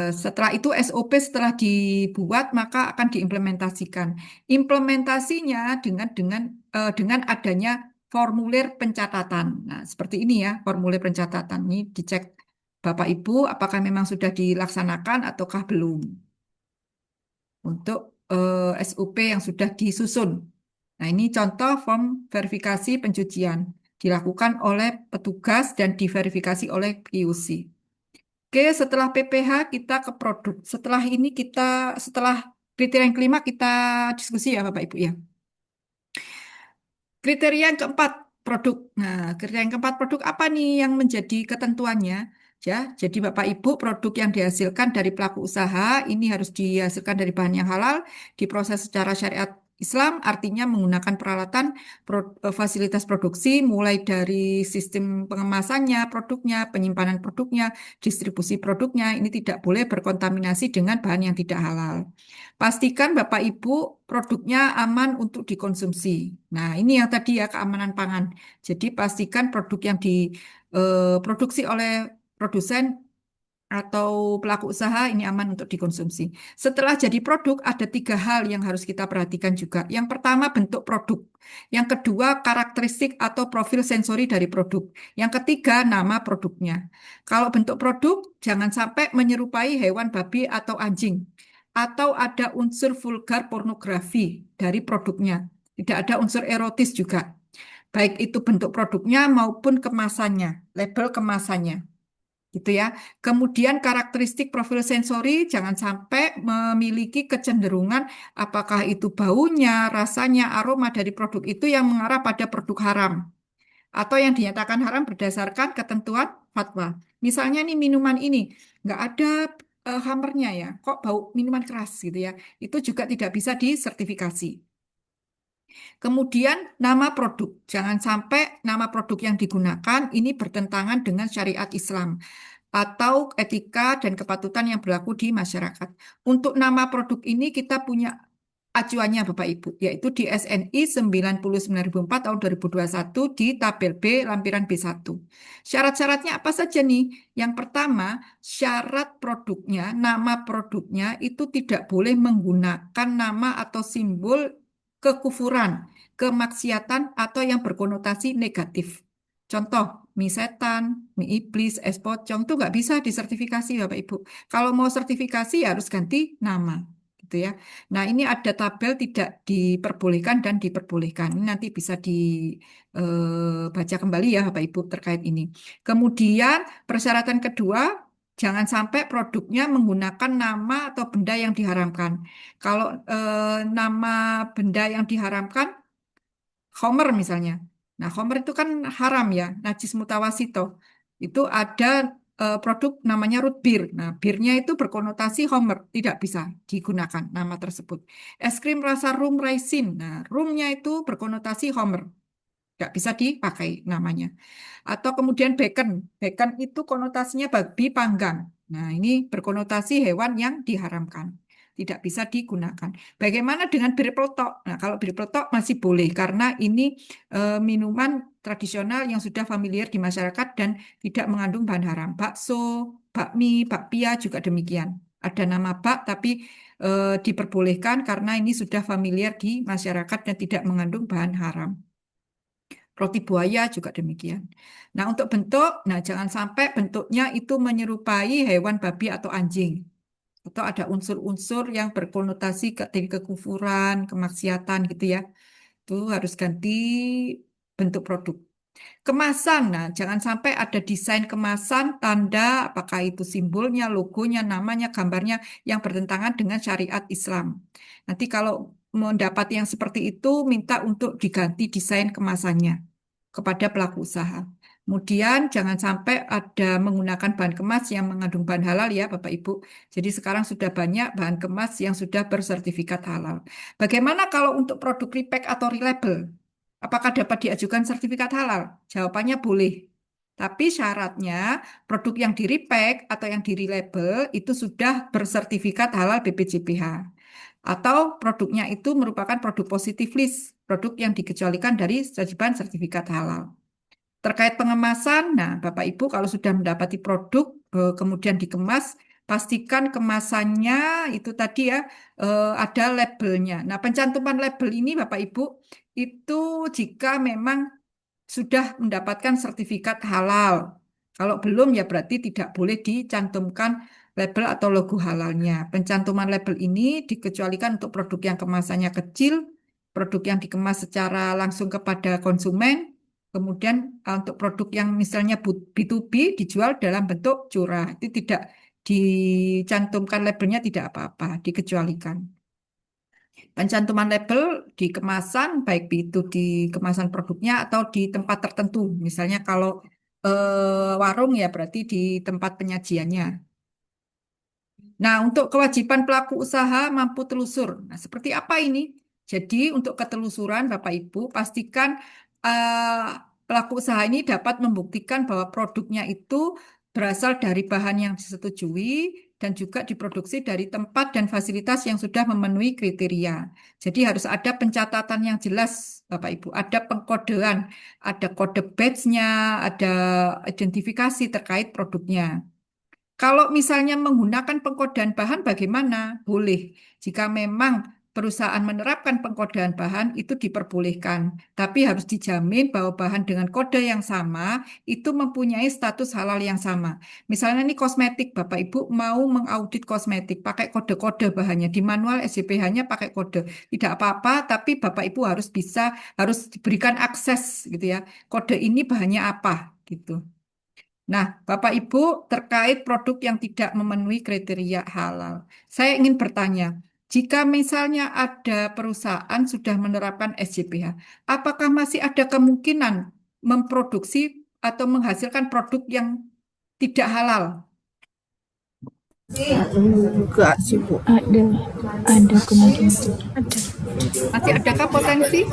Setelah itu SOP setelah dibuat maka akan diimplementasikan. Implementasinya dengan adanya formulir pencatatan. Nah, seperti ini ya, formulir pencatatan. Ini dicek Bapak Ibu apakah memang sudah dilaksanakan ataukah belum untuk SOP yang sudah disusun. Nah, ini contoh form verifikasi pencucian dilakukan oleh petugas dan diverifikasi oleh QC. Oke, setelah PPH kita ke produk. Setelah kriteria yang kelima kita diskusi ya Bapak Ibu ya. Kriteria yang keempat produk. Nah, kriteria yang keempat produk apa nih yang menjadi ketentuannya? Ya, jadi Bapak Ibu produk yang dihasilkan dari pelaku usaha ini harus dihasilkan dari bahan yang halal, diproses secara syariat Islam, artinya menggunakan peralatan fasilitas produksi mulai dari sistem pengemasannya, produknya, penyimpanan produknya, distribusi produknya, ini tidak boleh berkontaminasi dengan bahan yang tidak halal. Pastikan Bapak Ibu produknya aman untuk dikonsumsi. Nah, ini yang tadi ya keamanan pangan. Jadi pastikan produk yang diproduksi oleh produsen atau pelaku usaha ini aman untuk dikonsumsi. Setelah jadi produk, ada 3 hal yang harus kita perhatikan juga. Yang pertama, bentuk produk. Yang kedua, karakteristik atau profil sensori dari produk. Yang ketiga, nama produknya. Kalau bentuk produk, jangan sampai menyerupai hewan babi atau anjing. Atau ada unsur vulgar pornografi dari produknya. Tidak ada unsur erotis juga. Baik itu bentuk produknya maupun kemasannya, label kemasannya gitu ya. Kemudian karakteristik profil sensori jangan sampai memiliki kecenderungan apakah itu baunya, rasanya, aroma dari produk itu yang mengarah pada produk haram atau yang dinyatakan haram berdasarkan ketentuan fatwa. Misalnya nih minuman ini nggak ada hamernya ya, kok bau minuman keras gitu ya. Itu juga tidak bisa disertifikasi. Kemudian nama produk, jangan sampai nama produk yang digunakan ini bertentangan dengan syariat Islam atau etika dan kepatutan yang berlaku di masyarakat. Untuk nama produk ini kita punya acuannya Bapak Ibu, yaitu di SNI 99.004 tahun 2021 di tabel B lampiran B1. Syarat-syaratnya apa saja nih? Yang pertama, syarat produknya, nama produknya itu tidak boleh menggunakan nama atau simbol kekufuran, kemaksiatan, atau yang berkonotasi negatif. Contoh, mie setan, mie iblis, es pocong itu nggak bisa disertifikasi Bapak Ibu. Kalau mau sertifikasi ya harus ganti nama, gitu ya. Nah ini ada tabel tidak diperbolehkan dan diperbolehkan. Ini nanti bisa dibaca kembali ya Bapak Ibu terkait ini. Kemudian persyaratan kedua, jangan sampai produknya menggunakan nama atau benda yang diharamkan. Kalau nama benda yang diharamkan, Homer misalnya. Nah, khomer itu kan haram ya, najis mutawasito. Itu ada produk namanya root beer. Nah, birnya itu berkonotasi khomer, tidak bisa digunakan nama tersebut. Es krim rasa rum raisin. Nah, rumnya itu berkonotasi khomer, nggak bisa dipakai namanya. Atau kemudian bacon. Bacon itu konotasinya babi panggang. Nah, ini berkonotasi hewan yang diharamkan. Tidak bisa digunakan. Bagaimana dengan bir peletok? Nah, kalau bir peletok masih boleh karena ini minuman tradisional yang sudah familiar di masyarakat dan tidak mengandung bahan haram. Bakso, bakmi, bakpia juga demikian. Ada nama bak tapi diperbolehkan karena ini sudah familiar di masyarakat dan tidak mengandung bahan haram. Roti buaya juga demikian. Nah, untuk bentuk, nah jangan sampai bentuknya itu menyerupai hewan babi atau anjing. Atau ada unsur-unsur yang berkonotasi ke kekufuran, kemaksiatan gitu ya. Itu harus ganti bentuk produk. Kemasan, nah jangan sampai ada desain kemasan, tanda, apakah itu simbolnya, logonya, namanya, gambarnya yang bertentangan dengan syariat Islam. Nanti kalau mendapat yang seperti itu, minta untuk diganti desain kemasannya kepada pelaku usaha. Kemudian jangan sampai ada menggunakan bahan kemas yang mengandung bahan halal ya Bapak Ibu. Jadi sekarang sudah banyak bahan kemas yang sudah bersertifikat halal. Bagaimana kalau untuk produk repack atau relabel? Apakah dapat diajukan sertifikat halal? Jawabannya boleh. Tapi syaratnya produk yang di repack atau yang di relabel itu sudah bersertifikat halal BPJPH. Atau produknya itu merupakan produk positif list, produk yang dikecualikan dari kewajiban sertifikat halal. Terkait pengemasan, nah Bapak Ibu kalau sudah mendapati produk kemudian dikemas, pastikan kemasannya itu tadi ya ada labelnya. Nah, pencantuman label ini Bapak Ibu itu jika memang sudah mendapatkan sertifikat halal. Kalau belum ya berarti tidak boleh dicantumkan label atau logo halalnya. Pencantuman label ini dikecualikan untuk produk yang kemasannya kecil, produk yang dikemas secara langsung kepada konsumen, kemudian untuk produk yang misalnya B2B dijual dalam bentuk curah. Itu tidak dicantumkan labelnya tidak apa-apa, dikecualikan. Pencantuman label di kemasan, baik itu di kemasan produknya atau di tempat tertentu. Misalnya kalau warung ya berarti di tempat penyajiannya. Nah, untuk kewajiban pelaku usaha mampu telusur. Nah, seperti apa ini? Jadi, untuk ketelusuran Bapak Ibu, pastikan pelaku usaha ini dapat membuktikan bahwa produknya itu berasal dari bahan yang disetujui dan juga diproduksi dari tempat dan fasilitas yang sudah memenuhi kriteria. Jadi harus ada pencatatan yang jelas, Bapak Ibu. Ada pengkodean, ada kode batch-nya, ada identifikasi terkait produknya. Kalau misalnya menggunakan pengkodean bahan bagaimana? Boleh. Jika memang perusahaan menerapkan pengkodean bahan itu diperbolehkan, tapi harus dijamin bahwa bahan dengan kode yang sama itu mempunyai status halal yang sama. Misalnya ini kosmetik, Bapak Ibu mau mengaudit kosmetik pakai kode-kode bahannya di manual SJPH-nya pakai kode. Tidak apa-apa, tapi Bapak Ibu harus diberikan akses gitu ya. Kode ini bahannya apa gitu. Nah, Bapak Ibu, terkait produk yang tidak memenuhi kriteria halal, saya ingin bertanya, jika misalnya ada perusahaan sudah menerapkan SJPH, apakah masih ada kemungkinan memproduksi atau menghasilkan produk yang tidak halal? Enggak sih, Bu. Ada kemungkinan. Masih adakah potensi?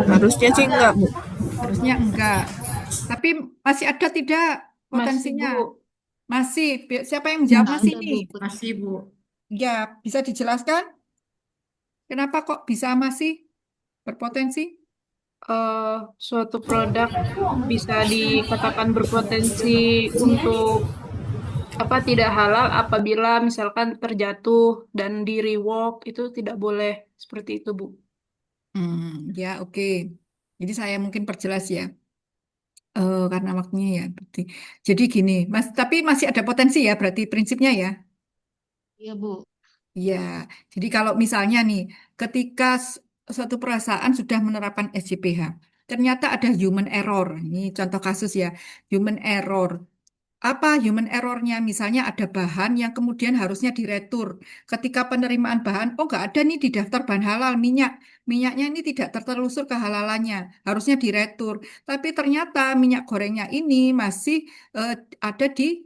Harusnya sih enggak, Bu. Harusnya enggak. Tapi masih ada tidak Masih, potensinya? Bu. Masih. Siapa yang menjawab masih Ada, nih? Bu. Masih, Bu. Ya, bisa dijelaskan? Kenapa kok bisa masih berpotensi? Suatu produk bisa dikatakan berpotensi untuk tidak halal apabila misalkan terjatuh dan di rework itu tidak boleh seperti itu, Bu. Ya, oke. Jadi saya mungkin perjelas ya, karena waktunya ya. Jadi gini, Mas, tapi masih ada potensi ya, berarti prinsipnya ya. Iya, Bu. Iya. Jadi kalau misalnya nih, ketika suatu perusahaan sudah menerapkan SJPH, ternyata ada human error. Ini contoh kasus ya, human error. apa human errornya? Misalnya ada bahan yang kemudian harusnya diretur. Ketika penerimaan bahan, oh nggak ada nih di daftar bahan halal minyak. Minyaknya ini tidak tertelusur kehalalannya, harusnya diretur. Tapi ternyata minyak gorengnya ini masih eh, ada di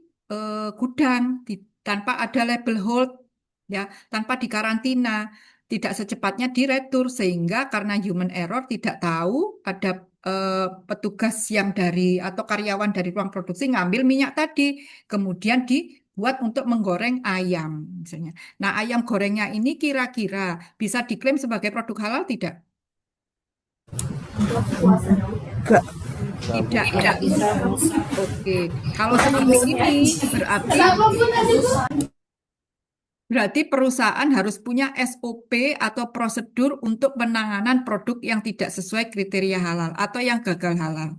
gudang tanpa ada label hold, ya, tanpa dikarantina. Tidak secepatnya diretur sehingga karena human error tidak tahu ada petugas yang dari atau karyawan dari ruang produksi ngambil minyak tadi, kemudian dibuat untuk menggoreng ayam, misalnya. Nah, ayam gorengnya ini kira-kira bisa diklaim sebagai produk halal tidak? Enggak. Tidak ya. Oke, kalau seperti ini berarti perusahaan harus punya SOP atau prosedur untuk penanganan produk yang tidak sesuai kriteria halal atau yang gagal halal.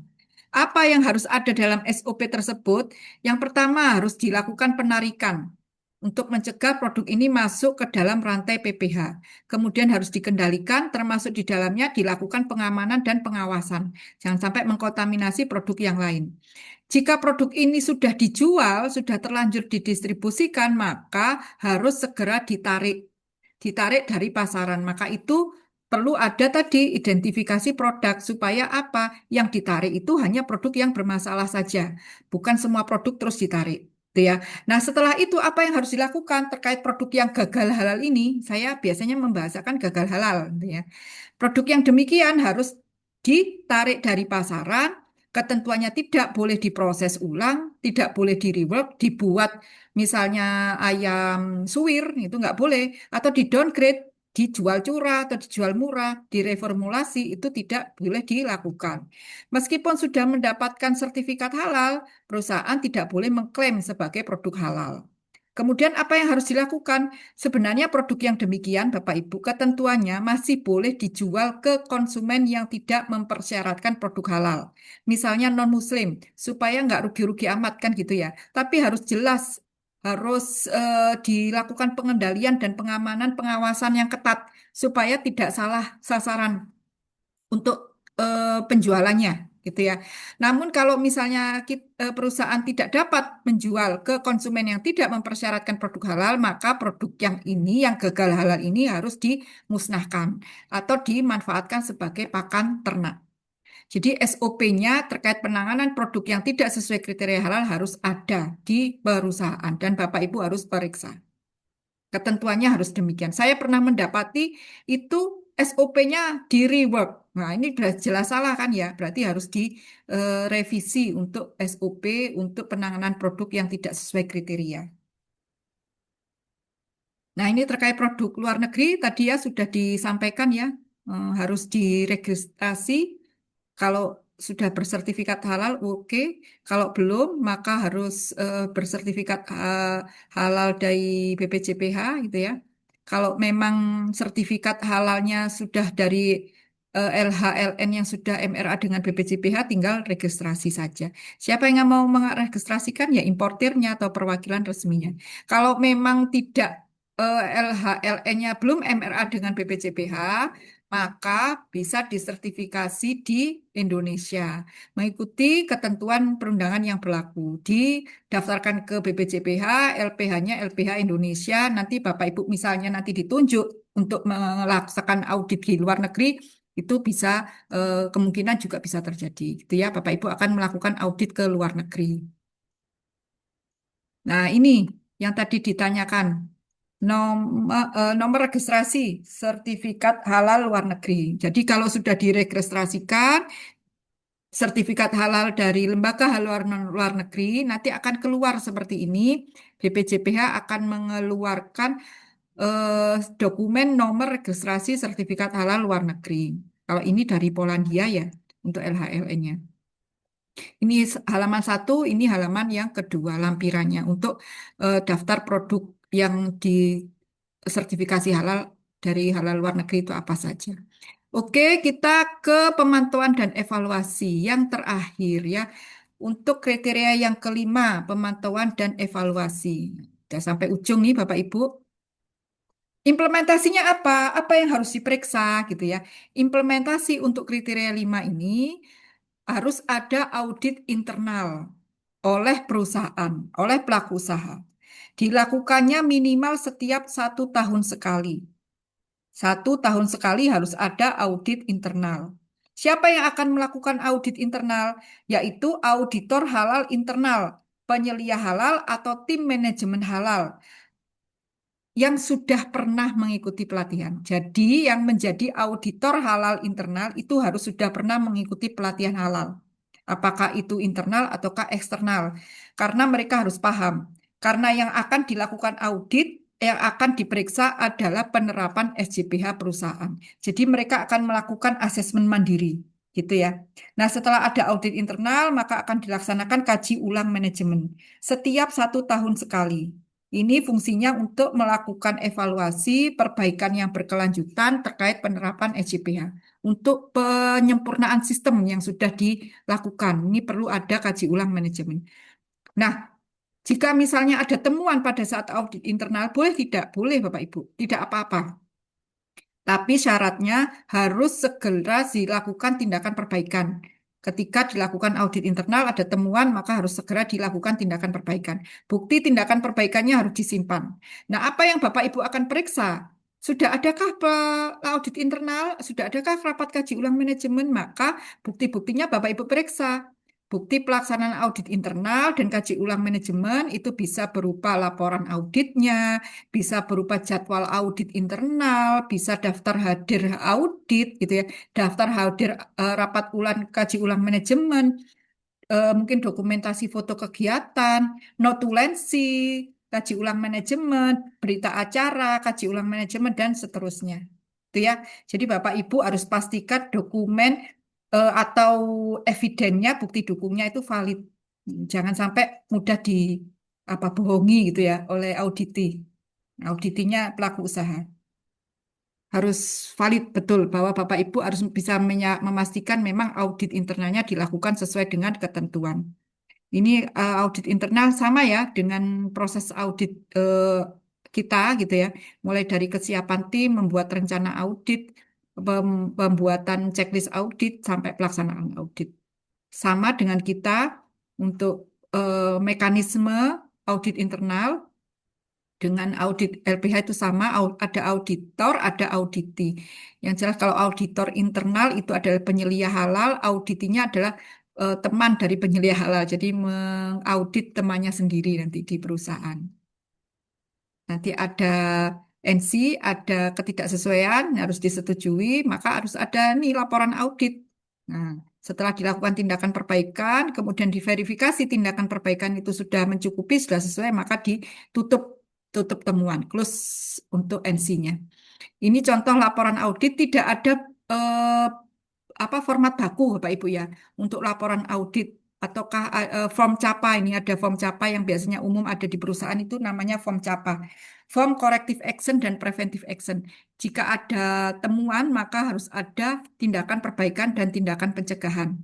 Apa yang harus ada dalam SOP tersebut? Yang pertama harus dilakukan penarikan untuk mencegah produk ini masuk ke dalam rantai PPH. Kemudian harus dikendalikan, termasuk di dalamnya dilakukan pengamanan dan pengawasan. Jangan sampai mengkontaminasi produk yang lain. Jika produk ini sudah dijual, sudah terlanjur didistribusikan, maka harus segera ditarik dari pasaran. Maka itu perlu ada tadi identifikasi produk supaya apa? Yang ditarik itu hanya produk yang bermasalah saja, bukan semua produk terus ditarik. Gitu ya. Nah, setelah itu apa yang harus dilakukan terkait produk yang gagal halal ini? Saya biasanya membahasakan gagal halal, gitu ya. Produk yang demikian harus ditarik dari pasaran, ketentuannya tidak boleh diproses ulang, tidak boleh di-rework, dibuat misalnya ayam suwir, itu nggak boleh, atau di-downgrade, dijual curah atau dijual murah, direformulasi, itu tidak boleh dilakukan. Meskipun sudah mendapatkan sertifikat halal, perusahaan tidak boleh mengklaim sebagai produk halal. Kemudian apa yang harus dilakukan? Sebenarnya produk yang demikian, Bapak Ibu, ketentuannya masih boleh dijual ke konsumen yang tidak mempersyaratkan produk halal. Misalnya non-Muslim, supaya nggak rugi-rugi amat kan gitu ya. Tapi harus jelas, harus dilakukan pengendalian dan pengamanan pengawasan yang ketat, supaya tidak salah sasaran untuk penjualannya gitu ya. Namun kalau misalnya perusahaan tidak dapat menjual ke konsumen yang tidak mempersyaratkan produk halal, maka produk yang ini, yang gagal halal ini harus dimusnahkan atau dimanfaatkan sebagai pakan ternak. Jadi SOP-nya terkait penanganan produk yang tidak sesuai kriteria halal harus ada di perusahaan dan Bapak Ibu harus periksa. Ketentuannya harus demikian. Saya pernah mendapati itu SOP-nya di rework. Nah, ini sudah jelas salah kan ya. Berarti harus direvisi untuk SOP untuk penanganan produk yang tidak sesuai kriteria. Nah, ini terkait produk luar negeri tadi ya sudah disampaikan ya. Harus diregistrasi. Kalau sudah bersertifikat halal, oke. Kalau belum, maka harus bersertifikat halal dari BPJPH gitu ya. Kalau memang sertifikat halalnya sudah dari LHLN yang sudah MRA dengan BPJPH, tinggal registrasi saja. Siapa yang mau meregistrasikan ya importirnya atau perwakilan resminya. Kalau memang tidak LHLN-nya belum MRA dengan BPJPH, maka bisa disertifikasi di Indonesia, mengikuti ketentuan perundangan yang berlaku. Didaftarkan ke BPJPH, LPH-nya LPH Indonesia, nanti Bapak Ibu misalnya nanti ditunjuk untuk melaksanakan audit di luar negeri, itu bisa kemungkinan juga bisa terjadi. Gitu ya, Bapak Ibu akan melakukan audit ke luar negeri. Nah, ini yang tadi ditanyakan. Nomor registrasi sertifikat halal luar negeri. Jadi kalau sudah diregistrasikan sertifikat halal dari lembaga halal luar negeri nanti akan keluar seperti ini. BPJPH akan mengeluarkan dokumen nomor registrasi sertifikat halal luar negeri. Kalau ini dari Polandia ya untuk LHLN-nya. Ini halaman 1, ini halaman yang kedua lampirannya untuk daftar produk yang disertifikasi halal dari halal luar negeri itu apa saja. Oke, kita ke pemantauan dan evaluasi yang terakhir ya. Untuk kriteria yang kelima, pemantauan dan evaluasi. Sudah sampai ujung nih Bapak Ibu. Implementasinya apa? Apa yang harus diperiksa gitu ya. Implementasi untuk kriteria 5 ini harus ada audit internal. oleh perusahaan, oleh pelaku usaha. Dilakukannya minimal setiap 1 tahun sekali. 1 tahun sekali harus ada audit internal. Siapa yang akan melakukan audit internal? Yaitu auditor halal internal, penyelia halal atau tim manajemen halal yang sudah pernah mengikuti pelatihan. Jadi yang menjadi auditor halal internal itu harus sudah pernah mengikuti pelatihan halal. Apakah itu internal ataukah eksternal? Karena mereka harus paham. Karena yang akan dilakukan audit, yang akan diperiksa adalah penerapan SJPH perusahaan. Jadi mereka akan melakukan asesmen mandiri, gitu ya. Nah, setelah ada audit internal, maka akan dilaksanakan kaji ulang manajemen setiap 1 tahun sekali. Ini fungsinya untuk melakukan evaluasi perbaikan yang berkelanjutan terkait penerapan SJPH. Untuk penyempurnaan sistem yang sudah dilakukan, ini perlu ada kaji ulang manajemen. Nah, jika misalnya ada temuan pada saat audit internal, boleh tidak? Boleh, Bapak Ibu. Tidak apa-apa. Tapi syaratnya harus segera dilakukan tindakan perbaikan. Ketika dilakukan audit internal ada temuan, maka harus segera dilakukan tindakan perbaikan. Bukti tindakan perbaikannya harus disimpan. Nah, apa yang Bapak Ibu akan periksa? Sudah adakah audit internal? Sudah adakah rapat kaji ulang manajemen? Maka bukti-buktinya Bapak Ibu periksa. Bukti pelaksanaan audit internal dan kaji ulang manajemen itu bisa berupa laporan auditnya, bisa berupa jadwal audit internal, bisa daftar hadir audit gitu ya, daftar hadir rapat ulang kaji ulang manajemen, mungkin dokumentasi foto kegiatan, notulensi, kaji ulang manajemen, berita acara, kaji ulang manajemen dan seterusnya. Itu ya. Jadi Bapak Ibu harus pastikan dokumen atau evidennya, bukti dukungnya itu valid. Jangan sampai mudah di apa bohongi gitu ya oleh auditinya pelaku usaha. Harus valid betul bahwa Bapak Ibu harus bisa memastikan memang audit internalnya dilakukan sesuai dengan ketentuan. Ini audit internal sama ya dengan proses audit kita gitu ya. Mulai dari kesiapan tim, membuat rencana audit, pembuatan checklist audit sampai pelaksanaan audit. Sama dengan kita untuk mekanisme audit internal dengan audit LPH itu sama, ada auditor, ada auditi. Yang jelas kalau auditor internal itu adalah penyelia halal, auditinya adalah teman dari penyelia halal. Jadi mengaudit temannya sendiri nanti di perusahaan. Nanti ada NC, ada ketidaksesuaian, harus disetujui, maka harus ada nih laporan audit. Nah, setelah dilakukan tindakan perbaikan, kemudian diverifikasi tindakan perbaikan itu sudah mencukupi, sudah sesuai, maka tutup temuan, close untuk NC-nya. Ini contoh laporan audit, tidak ada format baku, Bapak Ibu ya, untuk laporan audit ataukah form CAPA. Ini ada form CAPA yang biasanya umum ada di perusahaan, itu namanya form CAPA. Form corrective action dan preventive action. Jika ada temuan, maka harus ada tindakan perbaikan dan tindakan pencegahan.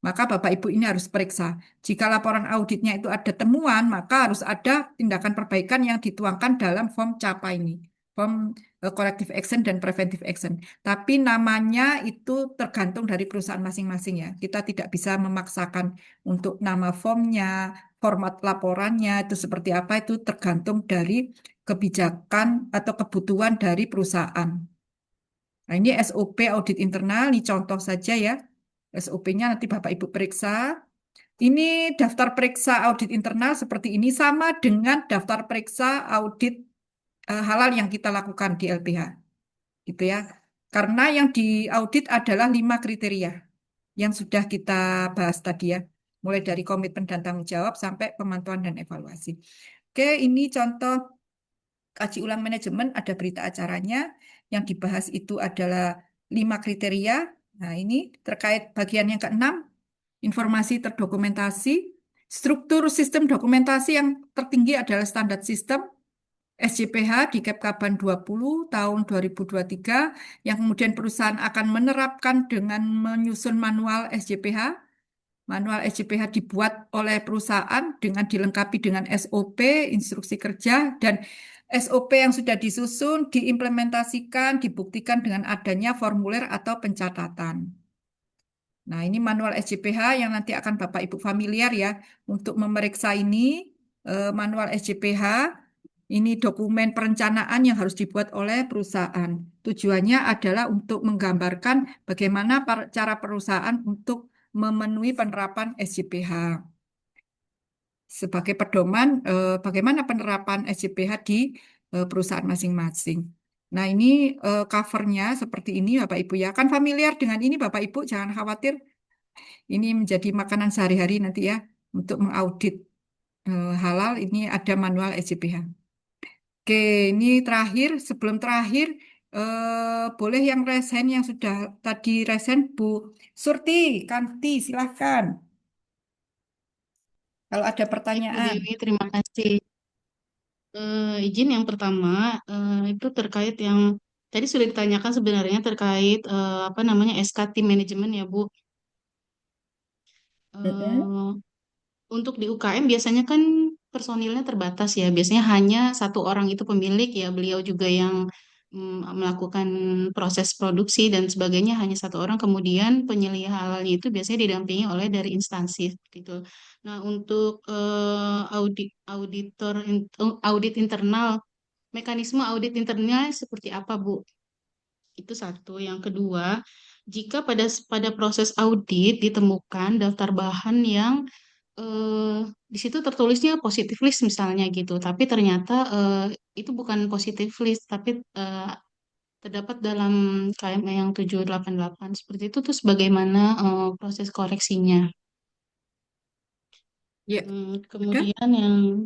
Maka Bapak Ibu ini harus periksa. Jika laporan auditnya itu ada temuan, maka harus ada tindakan perbaikan yang dituangkan dalam form CAPA ini. Form corrective action dan preventive action. Tapi namanya itu tergantung dari perusahaan masing-masing ya. Kita tidak bisa memaksakan untuk nama formnya, format laporannya itu seperti apa, itu tergantung dari kebijakan atau kebutuhan dari perusahaan. Nah, ini SOP audit internal, ini contoh saja ya. SOP-nya nanti Bapak Ibu periksa. Ini daftar periksa audit internal seperti ini sama dengan daftar periksa audit halal yang kita lakukan di LPH. Gitu ya. Karena yang diaudit adalah 5 kriteria yang sudah kita bahas tadi ya. Mulai dari komitmen dan tanggung jawab sampai pemantauan dan evaluasi. Oke, ini contoh kaji ulang manajemen, ada berita acaranya. Yang dibahas itu adalah 5 kriteria. Nah, ini terkait bagian yang ke-6, informasi terdokumentasi. Struktur sistem dokumentasi yang tertinggi adalah standar sistem SJPH di Kepkaban 20 tahun 2023, yang kemudian perusahaan akan menerapkan dengan menyusun manual SJPH. Manual SJPH dibuat oleh perusahaan dengan dilengkapi dengan SOP, instruksi kerja, dan SOP yang sudah disusun, diimplementasikan, dibuktikan dengan adanya formulir atau pencatatan. Nah, ini manual SJPH yang nanti akan Bapak Ibu familiar ya untuk memeriksa ini manual SJPH. Ini dokumen perencanaan yang harus dibuat oleh perusahaan. Tujuannya adalah untuk menggambarkan bagaimana cara perusahaan untuk memenuhi penerapan SJPH. Sebagai pedoman bagaimana penerapan SJPH di perusahaan masing-masing. Nah, ini covernya seperti ini Bapak Ibu ya. Kan familiar dengan ini Bapak Ibu, jangan khawatir. Ini menjadi makanan sehari-hari nanti ya untuk mengaudit halal. Ini ada manual SJPH. Oke, ini terakhir, sebelum terakhir, boleh yang resen yang sudah tadi resen Bu Surti, Kanti, silahkan. Kalau ada Baik, Bu pertanyaan. Dewi, terima kasih. Izin yang pertama itu terkait yang tadi sudah ditanyakan sebenarnya terkait apa namanya SK tim manajemen ya Bu. Mm-mm. Eh, untuk di UKM biasanya kan personilnya terbatas ya. Biasanya hanya satu orang itu pemilik ya. Beliau juga yang melakukan proses produksi dan sebagainya hanya satu orang. Kemudian penyelia halalnya itu biasanya didampingi oleh dari instansi seperti itu. Nah, untuk audit internal, mekanisme audit internalnya seperti apa, Bu? Itu satu. Yang kedua, jika pada proses audit ditemukan daftar bahan yang eh, di situ tertulisnya positif list misalnya gitu, tapi ternyata itu bukan positif list, tapi terdapat dalam KMA yang 788 seperti itu, terus bagaimana proses koreksinya? Ya, udah. Kemudian yang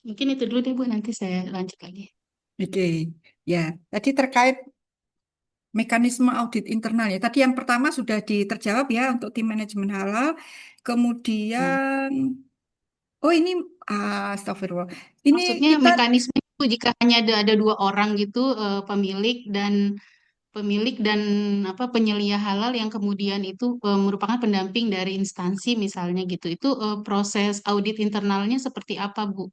mungkin itu dulu deh Bu, nanti saya lanjut lagi. Oke, ya. Tadi terkait mekanisme audit internalnya. Tadi yang pertama sudah terjawab ya untuk tim manajemen halal. Ya. Kemudian, oh ini, astagfirullah. Ini Maksudnya kita mekanisme itu jika hanya ada dua orang gitu pemilik dan apa penyelia halal yang kemudian itu merupakan pendamping dari instansi misalnya gitu. Itu proses audit internalnya seperti apa, Bu?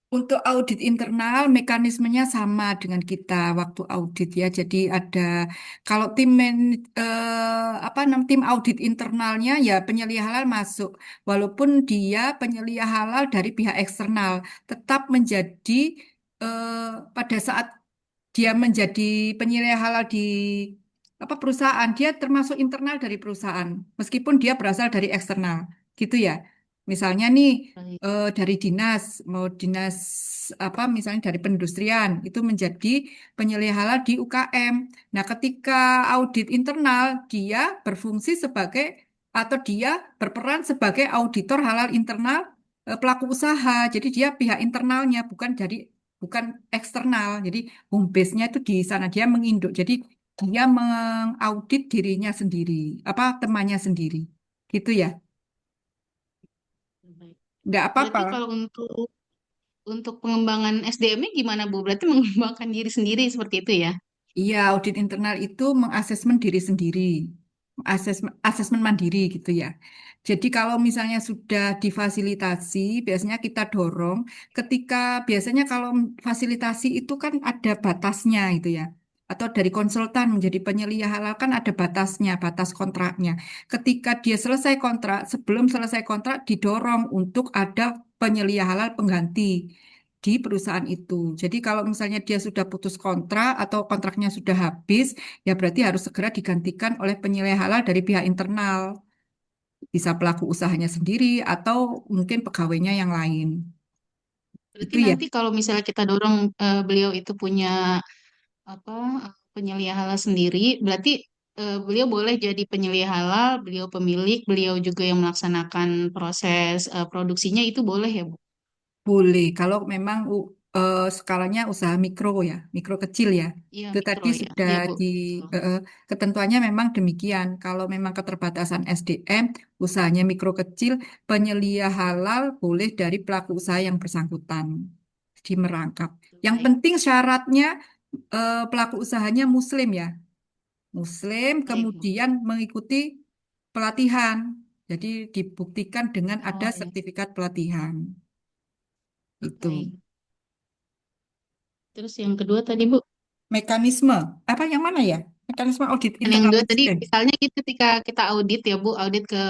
untuk audit internal mekanismenya sama dengan kita waktu audit ya. Jadi ada kalau tim audit internalnya ya penyelia halal masuk walaupun dia penyelia halal dari pihak eksternal tetap menjadi pada saat dia menjadi penyelia halal di perusahaan dia termasuk internal dari perusahaan meskipun dia berasal dari eksternal gitu ya. Misalnya nih Baik. dari dinas, mau dinas misalnya dari perindustrian, itu menjadi penyelia halal di UKM. Nah, ketika audit internal, dia berfungsi sebagai atau dia berperan sebagai auditor halal internal pelaku usaha. Jadi dia pihak internalnya, bukan eksternal. Jadi home base-nya itu di sana dia menginduk. Jadi dia mengaudit dirinya sendiri, temannya sendiri. Gitu ya. Baik. Nggak apa-apa. Berarti kalau untuk pengembangan SDM-nya gimana, Bu? Berarti mengembangkan diri sendiri seperti itu ya? Iya, audit internal itu mengasesmen diri sendiri, asesmen mandiri gitu ya. Jadi kalau misalnya sudah difasilitasi, biasanya kita dorong. Ketika biasanya kalau fasilitasi itu kan ada batasnya itu ya. Atau dari konsultan menjadi penyelia halal kan ada batasnya, batas kontraknya. Ketika dia selesai kontrak, sebelum selesai kontrak didorong untuk ada penyelia halal pengganti di perusahaan itu. Jadi kalau misalnya dia sudah putus kontrak atau kontraknya sudah habis, ya berarti harus segera digantikan oleh penilai halal dari pihak internal. Bisa pelaku usahanya sendiri atau mungkin pegawainya yang lain. Berarti Itu ya. nanti kalau misalnya kita dorong beliau itu punya apa penyelia halal sendiri, berarti beliau boleh jadi penyelia halal, beliau pemilik, beliau juga yang melaksanakan proses produksinya itu boleh ya, Bu? Boleh, kalau memang skalanya usaha mikro ya, mikro kecil ya. Iya, Itu mikro tadi ya. sudah Iya, Bu. di Betul. ketentuannya memang demikian. Kalau memang keterbatasan SDM, usahanya mikro kecil, penyelia halal boleh dari pelaku usaha yang bersangkutan di merangkap. Yang Baik. penting syaratnya pelaku usahanya Muslim ya, Muslim Baik, Bu. kemudian mengikuti pelatihan. Jadi dibuktikan dengan ada Oh, ya. sertifikat pelatihan. Itu. Baik. Terus yang kedua tadi, Bu. Mekanisme apa yang mana ya? Mekanisme audit Dan yang internal kedua tadi, audit. misalnya ketika kita audit ya Bu, audit ke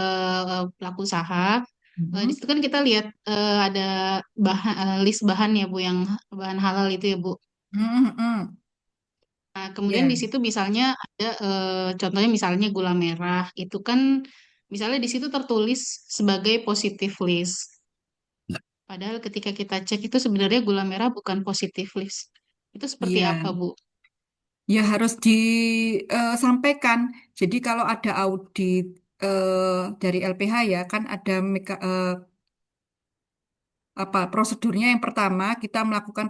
pelaku usaha, di situ kan kita lihat ada bahan list bahan ya Bu, yang bahan halal itu ya Bu. Hmm, hmm. Nah, kemudian Ya, di situ misalnya ada contohnya misalnya gula merah, itu kan misalnya di situ tertulis sebagai positive list. Padahal ketika kita cek itu sebenarnya gula merah bukan positive list. Itu seperti iya. apa Bu? Ya harus disampaikan. Jadi kalau ada audit dari LPH ya kan ada apa prosedurnya. Yang pertama kita melakukan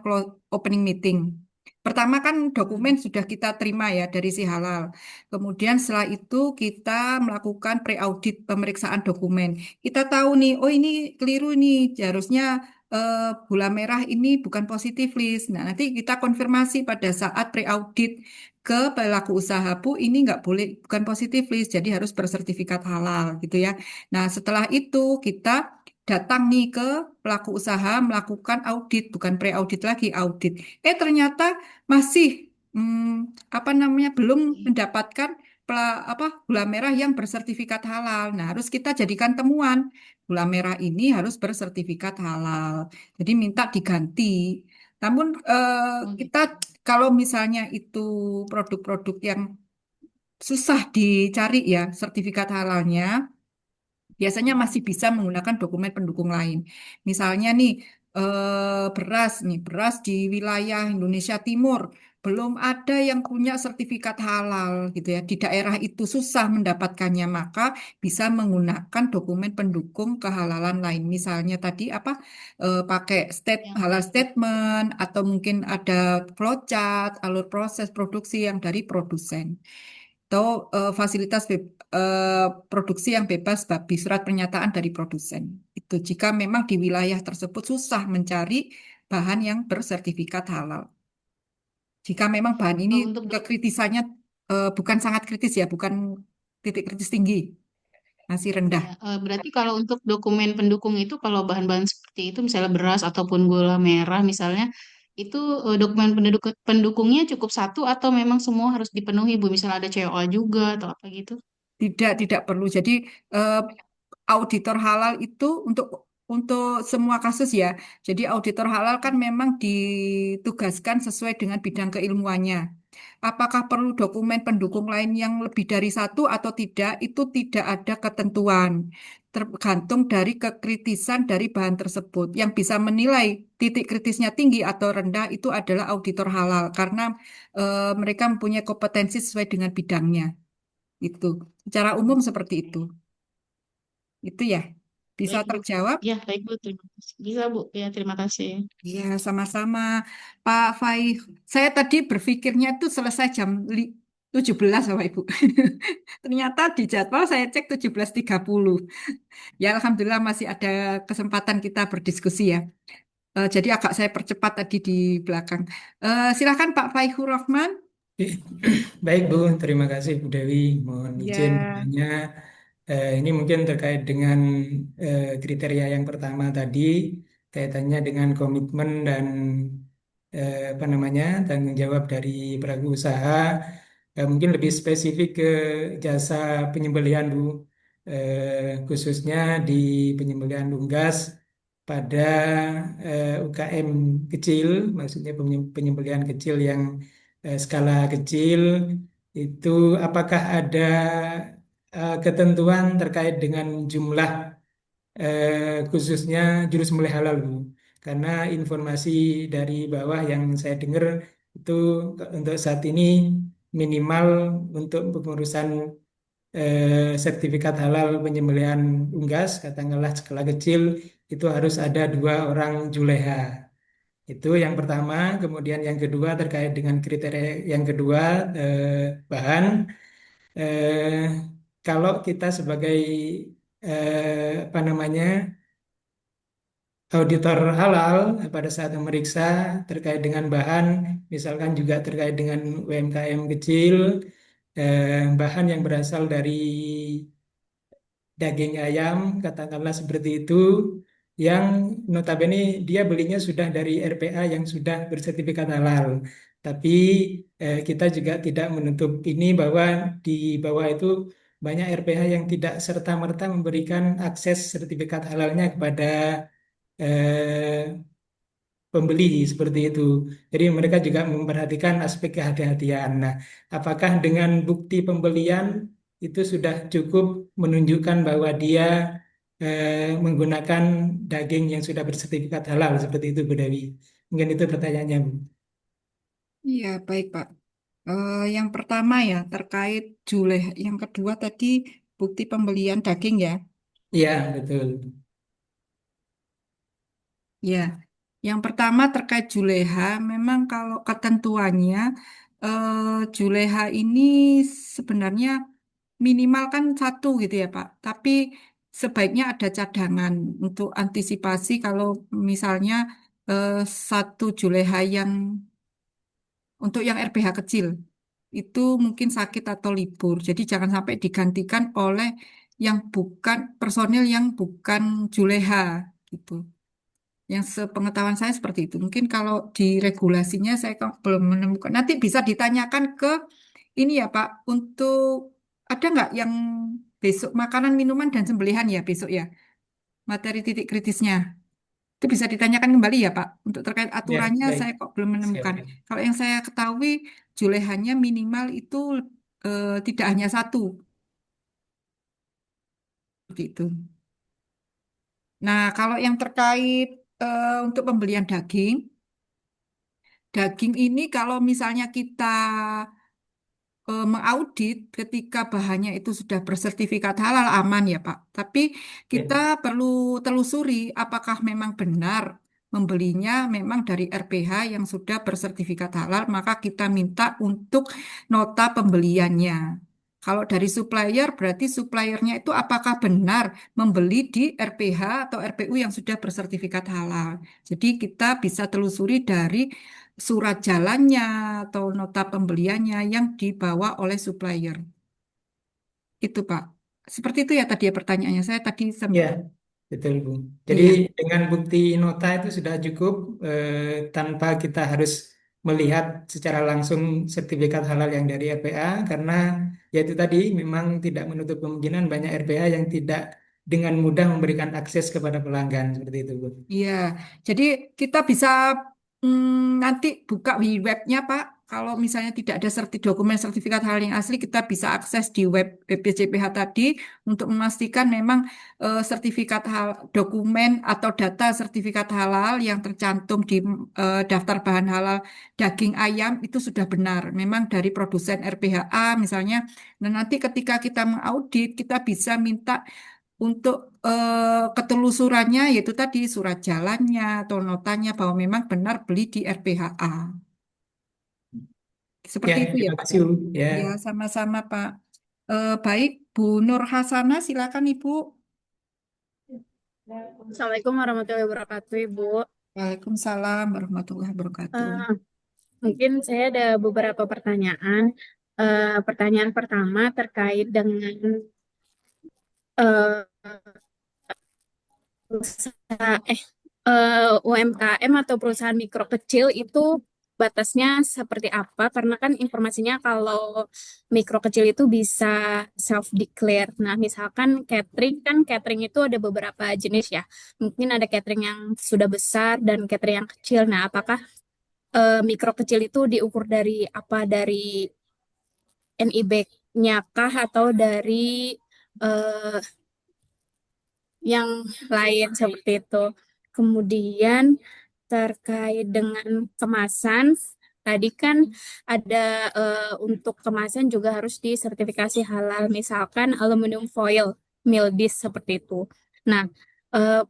opening meeting. Pertama kan dokumen sudah kita terima ya dari si halal. Kemudian setelah itu kita melakukan pre-audit pemeriksaan dokumen. Kita tahu nih, oh ini keliru nih, harusnya gula merah ini bukan positif list. Nah, nanti kita konfirmasi pada saat pre-audit ke pelaku usaha, Bu, ini nggak boleh, bukan positif list, jadi harus bersertifikat halal gitu ya. Nah, setelah itu kita datang nih ke pelaku usaha melakukan audit, bukan pre-audit lagi, audit. Ternyata masih apa namanya belum mendapatkan gula merah yang bersertifikat halal. Nah, harus kita jadikan temuan. Gula merah ini harus bersertifikat halal. Jadi minta diganti. Namun Oh, kita gitu. kalau misalnya itu produk-produk yang susah dicari ya sertifikat halalnya, biasanya masih bisa menggunakan dokumen pendukung lain. Misalnya nih, beras di wilayah Indonesia Timur belum ada yang punya sertifikat halal gitu ya. Di daerah itu susah mendapatkannya, maka bisa menggunakan dokumen pendukung kehalalan lain. Misalnya tadi apa, pakai Yang halal dari statement atau mungkin ada flowchart, alur proses produksi yang dari produsen atau fasilitas produksi yang bebas babi surat pernyataan dari produsen. Itu jika memang di wilayah tersebut susah mencari bahan yang bersertifikat halal. Jika memang bahan ini untuk kekritisannya bukan sangat kritis ya, bukan titik kritis tinggi, masih rendah. ya, berarti kalau untuk dokumen pendukung itu kalau bahan-bahan seperti itu misalnya beras ataupun gula merah misalnya itu dokumen pendukungnya cukup satu atau memang semua harus dipenuhi Bu? Misalnya ada COA juga atau apa gitu? Tidak perlu. Jadi eh, auditor halal itu untuk semua kasus ya. Jadi auditor halal kan memang ditugaskan sesuai dengan bidang keilmuannya. Apakah perlu dokumen pendukung lain yang lebih dari satu atau tidak? Itu tidak ada ketentuan. Tergantung dari kekritisan dari bahan tersebut. Yang bisa menilai titik kritisnya tinggi atau rendah itu adalah auditor halal karena mereka mempunyai kompetensi sesuai dengan bidangnya. Itu. Secara umum seperti itu. Itu ya. Bisa Baik Bu. terjawab? Ya, baik Bu. Terima kasih. Bisa Bu. Ya, terima kasih. Iya, sama-sama. Pak Fai, saya tadi berpikirnya itu selesai jam 17 Bapak Ibu. Ternyata di jadwal saya cek 17.30. Ya, Alhamdulillah masih ada kesempatan kita berdiskusi ya. Jadi agak saya percepat tadi di belakang. Silakan Pak Faihur Rahman. Baik Bu, terima kasih Bu Dewi. Mohon izin Ya, bertanya. Ini mungkin terkait dengan kriteria yang pertama tadi, kaitannya dengan komitmen dan apa namanya tanggung jawab dari pelaku usaha. Mungkin lebih spesifik ke jasa penyembelihan Bu, khususnya di penyembelihan unggas pada UKM kecil, maksudnya penyembelihan kecil yang skala kecil itu apakah ada ketentuan terkait dengan jumlah khususnya juru sembelih halal Bu. Karena informasi dari bawah yang saya dengar itu untuk saat ini minimal untuk pengurusan sertifikat halal penyembelihan unggas katakanlah skala kecil itu harus ada 2 orang juleha. Itu yang pertama. Kemudian yang kedua terkait dengan kriteria yang kedua bahan. Eh, Kalau kita sebagai apa namanya auditor halal pada saat memeriksa terkait dengan bahan, misalkan juga terkait dengan UMKM kecil, bahan yang berasal dari daging ayam, katakanlah seperti yang notabene dia belinya sudah dari RPA yang sudah bersertifikat halal. Tapi kita juga tidak menutup ini bahwa di bawah itu banyak RPA yang tidak serta-merta memberikan akses sertifikat halalnya kepada eh, pembeli seperti itu. Jadi mereka juga memperhatikan aspek kehati-hatian. Nah, apakah dengan bukti pembelian itu sudah cukup menunjukkan bahwa dia menggunakan daging yang sudah bersertifikat halal seperti itu, Bu Dewi? Mungkin itu pertanyaannya, Bu. Iya, baik, Pak. Yang pertama ya terkait juleh. Yang kedua tadi bukti pembelian daging ya. Iya, betul. Ya, yang pertama terkait juleha, memang kalau ketentuannya juleha ini sebenarnya minimal kan satu gitu ya Pak. Tapi sebaiknya ada cadangan untuk antisipasi kalau misalnya eh, satu juleha yang untuk yang RPH kecil itu mungkin sakit atau libur. Jadi jangan sampai digantikan oleh yang bukan personil yang bukan juleha gitu. Yang sepengetahuan saya seperti itu. Mungkin kalau di regulasinya saya kok belum menemukan. Nanti bisa ditanyakan ke ini ya Pak, untuk ada nggak yang besok makanan, minuman, dan sembelihan ya besok ya, materi titik kritisnya. Itu bisa ditanyakan kembali ya Pak. Untuk terkait Ya, aturannya baik. saya kok belum Siap. menemukan. Kalau yang saya ketahui julehannya minimal itu tidak hanya satu. Seperti itu. Nah, kalau yang terkait untuk pembelian daging, daging ini kalau misalnya kita mengaudit ketika bahannya itu sudah bersertifikat halal aman ya Pak. Tapi kita Ya. perlu telusuri apakah memang benar membelinya memang dari RPH yang sudah bersertifikat halal, maka kita minta untuk nota pembeliannya. Kalau dari supplier berarti suppliernya itu apakah benar membeli di RPH atau RPU yang sudah bersertifikat halal. Jadi kita bisa telusuri dari surat jalannya atau nota pembeliannya yang dibawa oleh supplier. Itu, Pak. Seperti itu ya tadi ya pertanyaannya. Saya tadi Ya, betul, Bu. Jadi iya. dengan bukti nota itu sudah cukup tanpa kita harus melihat secara langsung sertifikat halal yang dari RPA karena ya itu tadi memang tidak menutup kemungkinan banyak RPA yang tidak dengan mudah memberikan akses kepada pelanggan seperti itu, Bu. Iya, jadi kita bisa nanti buka di webnya, Pak. Kalau misalnya tidak ada dokumen sertifikat halal yang asli, kita bisa akses di web BPJPH tadi untuk memastikan memang sertifikat dokumen atau data sertifikat halal yang tercantum di daftar bahan halal daging ayam itu sudah benar. Memang dari produsen RPHA misalnya. Nah, nanti ketika kita mengaudit, kita bisa minta untuk ketelusurannya yaitu tadi surat jalannya atau notanya bahwa memang benar beli di RPHA. Ya, Seperti itu ya terima Pak. kasih, Bu. Ya. Ya, sama-sama Pak. Baik, Bu Nur Hasana, silakan Ibu. Assalamualaikum warahmatullahi wabarakatuh, Ibu. Waalaikumsalam warahmatullahi wabarakatuh. Mungkin saya ada beberapa pertanyaan. Pertanyaan pertama terkait dengan eh, usaha UMKM atau perusahaan mikro kecil itu batasnya seperti apa? Karena kan informasinya kalau mikro kecil itu bisa self declare. Nah, misalkan catering kan catering itu ada beberapa jenis ya. Mungkin ada catering yang sudah besar dan catering yang kecil. Nah, apakah mikro kecil itu diukur dari apa? Dari NIB-nya kah atau dari eh, yang lain seperti itu. Kemudian terkait dengan kemasan, tadi kan ada untuk kemasan juga harus disertifikasi halal, misalkan aluminium foil, Mildis seperti itu. Nah, eh,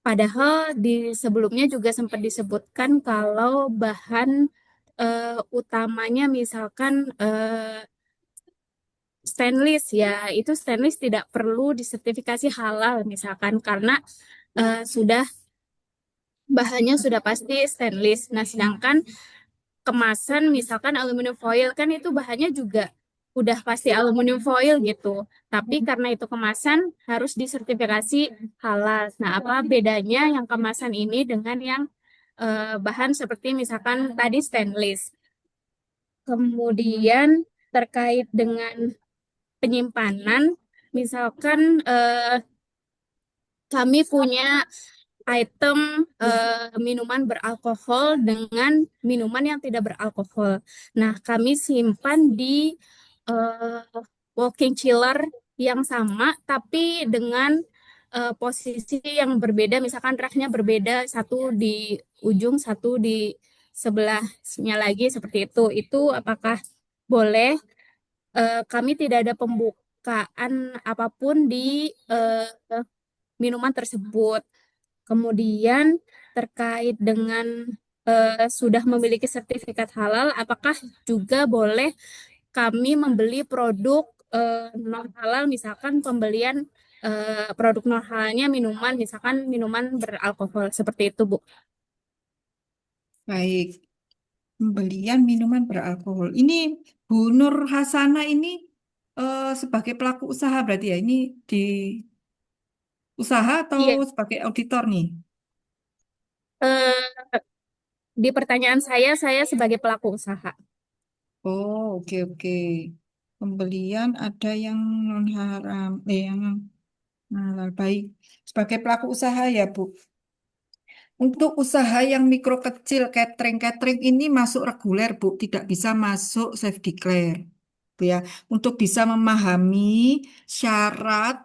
padahal di sebelumnya juga sempat disebutkan kalau bahan utamanya misalkan stainless ya, itu stainless tidak perlu disertifikasi halal misalkan karena sudah bahannya sudah pasti stainless. Nah, sedangkan kemasan misalkan aluminium foil kan itu bahannya juga udah pasti aluminium foil gitu. Tapi karena itu kemasan harus disertifikasi halal. Nah, apa bedanya yang kemasan ini dengan yang bahan seperti misalkan tadi stainless. Kemudian terkait dengan penyimpanan, misalkan kami punya item minuman beralkohol dengan minuman yang tidak beralkohol. Nah, kami simpan di walking chiller yang sama, tapi dengan posisi yang berbeda. Misalkan raknya berbeda, satu di ujung, satu di sebelahnya lagi, seperti itu. Itu apakah boleh? Kami tidak ada pembukaan apapun di minuman tersebut. Kemudian terkait dengan sudah memiliki sertifikat halal, apakah juga boleh kami membeli produk non halal, misalkan pembelian produk non halalnya minuman, misalkan minuman beralkohol seperti itu, Bu. Baik, pembelian minuman beralkohol. Ini Bu Nur Hasana ini sebagai pelaku usaha berarti ya? Ini di usaha atau Iya, sebagai auditor nih? eh, di pertanyaan saya sebagai pelaku usaha. Oh, oke oke. Pembelian ada yang non haram, yang halal. Baik. Sebagai pelaku usaha ya, Bu. Untuk usaha yang mikro kecil, catering ini masuk reguler, Bu, tidak bisa masuk self declare. Bu ya, untuk bisa memahami syarat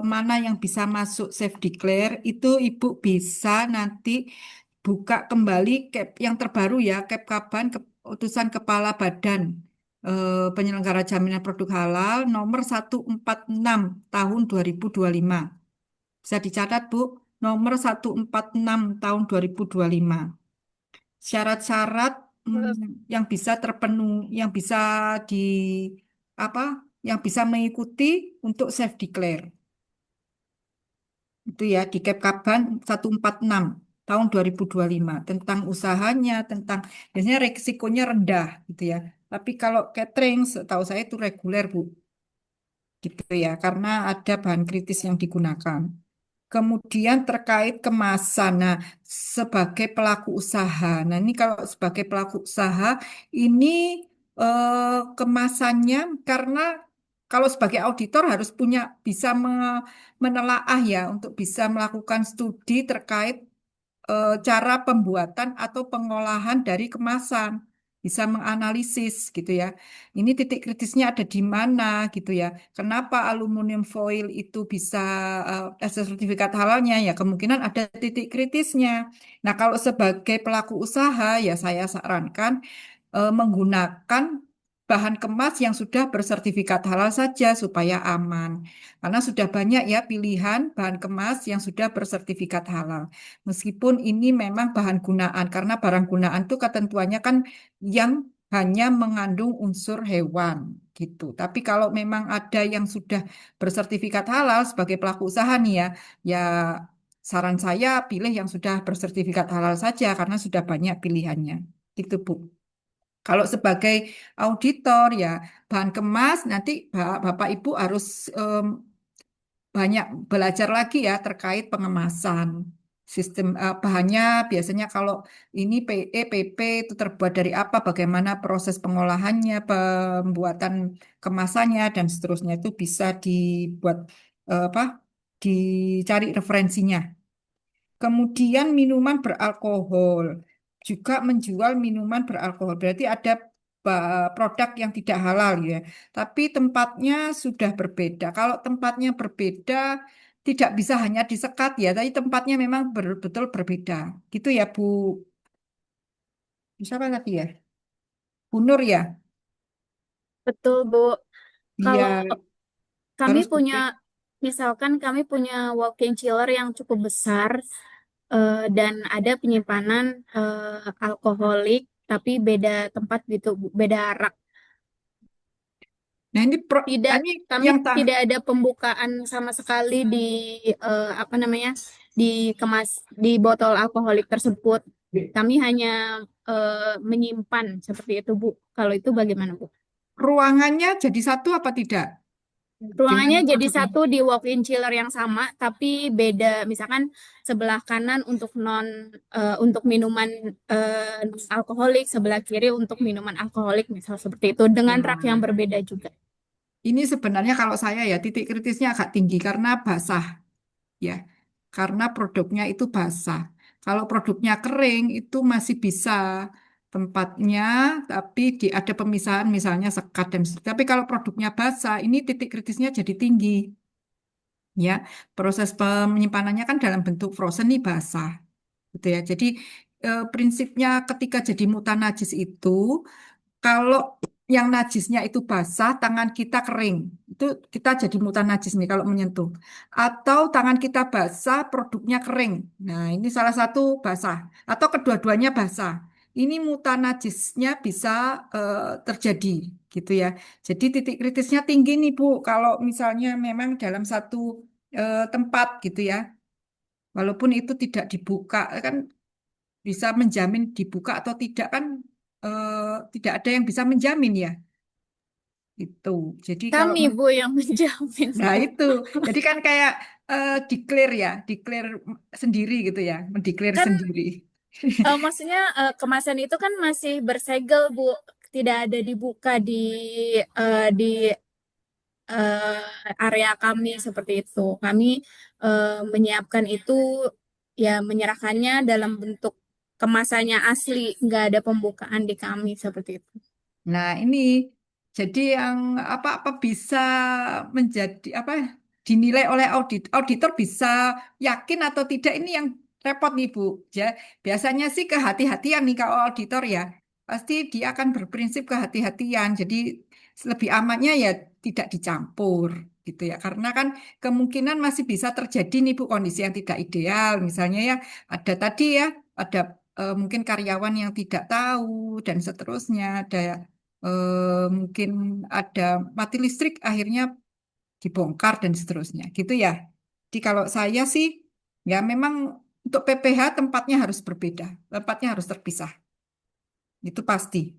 mana yang bisa masuk self declare, itu Ibu bisa nanti buka kembali cap yang terbaru ya, Kepkaban, Keputusan Kepala Badan Penyelenggara Jaminan Produk Halal nomor 146 tahun 2025. Bisa dicatat, Bu, nomor 146 tahun 2025. Syarat-syarat yang bisa terpenuhi, yang bisa di apa, yang bisa mengikuti untuk self declare. Itu ya di Kepkaban 146 tahun 2025 tentang usahanya, tentang biasanya resikonya rendah gitu ya. Tapi kalau catering setahu saya itu reguler, Bu. Gitu ya, karena ada bahan kritis yang digunakan. Kemudian terkait kemasan. Nah, sebagai pelaku usaha. Nah, ini kalau sebagai pelaku usaha ini kemasannya karena kalau sebagai auditor harus punya bisa menelaah ya untuk bisa melakukan studi terkait cara pembuatan atau pengolahan dari kemasan, bisa menganalisis gitu ya. Ini titik kritisnya ada di mana gitu ya. Kenapa aluminium foil itu bisa ada sertifikat halalnya ya kemungkinan ada titik kritisnya. Nah, kalau sebagai pelaku usaha ya saya sarankan menggunakan bahan kemas yang sudah bersertifikat halal saja supaya aman. Karena sudah banyak ya pilihan bahan kemas yang sudah bersertifikat halal. Meskipun ini memang bahan gunaan, karena barang gunaan itu ketentuannya kan yang hanya mengandung unsur hewan gitu. Tapi kalau memang ada yang sudah bersertifikat halal sebagai pelaku usaha nih ya, ya saran saya pilih yang sudah bersertifikat halal saja karena sudah banyak pilihannya. Gitu, Bu. Kalau sebagai auditor ya bahan kemas nanti Bapak Ibu harus banyak belajar lagi ya terkait pengemasan. Sistem bahannya biasanya kalau ini PE, PP itu terbuat dari apa, bagaimana proses pengolahannya, pembuatan kemasannya dan seterusnya itu bisa dibuat apa? Dicari referensinya. Kemudian minuman beralkohol. Juga menjual minuman beralkohol. Berarti ada produk yang tidak halal ya. Tapi tempatnya sudah berbeda. Kalau tempatnya berbeda, tidak bisa hanya disekat ya. Tapi tempatnya memang betul berbeda. Gitu ya Bu. Siapa tadi ya? Bu Nur ya? Betul, Bu. Iya, Kalau kami harus punya, misalkan kami punya walk-in chiller yang cukup besar dan ada penyimpanan alkoholik, tapi beda tempat gitu, Bu, beda rak. Nah, Tidak, ini kami yang tidak ada pembukaan sama sekali di apa namanya di botol alkoholik tersebut. Kami hanya menyimpan seperti itu, Bu. Kalau itu bagaimana, Bu? ruangannya jadi satu apa tidak dengan Ruangannya jadi produknya? satu di walk-in chiller yang sama, tapi beda. Misalkan sebelah kanan untuk minuman alkoholik, sebelah kiri untuk minuman alkoholik, misal seperti itu, dengan rak yang Nah, berbeda juga. ini sebenarnya kalau saya ya titik kritisnya agak tinggi karena basah ya. Karena produknya itu basah. Kalau produknya kering itu masih bisa tempatnya, tapi ada pemisahan misalnya sekat dan seterusnya. Tapi kalau produknya basah, ini titik kritisnya jadi tinggi. Ya, proses penyimpanannya kan dalam bentuk frozen nih basah, gitu ya. Jadi prinsipnya ketika jadi mutanajis itu kalau yang najisnya itu basah, tangan kita kering. Itu kita jadi mutan najis nih kalau menyentuh. Atau tangan kita basah, produknya kering. Nah, ini salah satu basah. Atau kedua-duanya basah. Ini mutan najisnya bisa terjadi gitu ya. Jadi titik kritisnya tinggi nih Bu. Kalau misalnya memang dalam satu tempat gitu ya. Walaupun itu tidak dibuka, kan bisa menjamin dibuka atau tidak kan tidak ada yang bisa menjamin ya itu. Jadi kalau Kami, Bu, yang menjamin, nah Bu. itu, jadi kan kayak declare ya, declare sendiri gitu ya, mendeklar Kan sendiri. maksudnya kemasan itu kan masih bersegel, Bu. Tidak ada dibuka di area kami seperti itu. Kami menyiapkan itu ya menyerahkannya dalam bentuk kemasannya asli, nggak ada pembukaan di kami seperti itu. Nah, ini jadi yang apa-apa bisa menjadi apa dinilai oleh auditor bisa yakin atau tidak ini yang repot nih Bu. Ya, biasanya sih kehati-hatian nih kalau auditor ya. Pasti dia akan berprinsip kehati-hatian. Jadi lebih amannya ya tidak dicampur gitu ya. Karena kan kemungkinan masih bisa terjadi nih Bu kondisi yang tidak ideal. Misalnya ya ada tadi ya ada mungkin karyawan yang tidak tahu dan seterusnya ada mungkin ada mati listrik akhirnya dibongkar dan seterusnya gitu ya. Jadi kalau saya sih ya memang untuk PPH tempatnya harus berbeda, tempatnya harus terpisah. Itu pasti.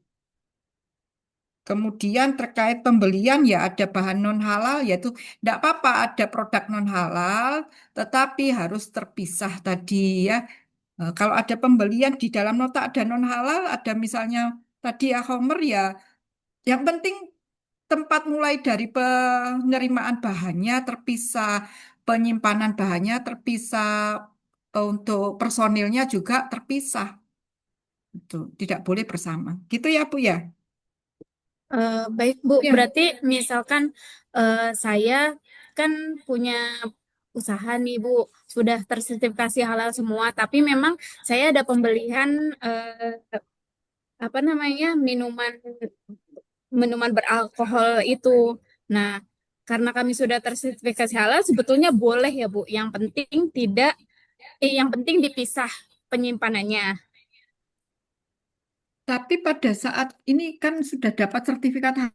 Kemudian terkait pembelian ya ada bahan non halal yaitu tidak apa-apa ada produk non halal tetapi harus terpisah tadi ya. Kalau ada pembelian di dalam nota ada non halal ada misalnya tadi ya Homer ya yang penting tempat mulai dari penerimaan bahannya terpisah, penyimpanan bahannya terpisah, untuk personilnya juga terpisah. Itu tidak boleh bersama. Gitu ya, Bu ya? Baik, Bu. Ya. Berarti misalkan saya kan punya usaha nih, Bu. Sudah tersertifikasi halal semua, tapi memang saya ada pembelian apa namanya minuman minuman beralkohol itu. Nah, karena kami sudah tersertifikasi halal, sebetulnya boleh ya, Bu. Yang penting dipisah penyimpanannya. Tapi pada saat ini kan sudah dapat sertifikat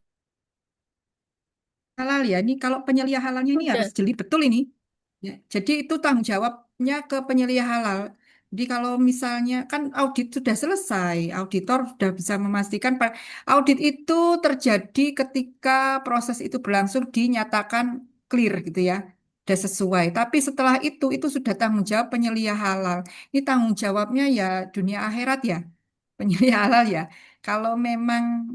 halal ya. Ini kalau penyelia halalnya ini Sudah. harus jeli betul ini. Ya, jadi itu tanggung jawabnya ke penyelia halal. Jadi kalau misalnya kan audit sudah selesai, auditor sudah bisa memastikan audit itu terjadi ketika proses itu berlangsung dinyatakan clear gitu ya, sudah sesuai. Tapi setelah itu sudah tanggung jawab penyelia halal. Ini tanggung jawabnya ya dunia akhirat ya, penyelia halal ya. Kalau memang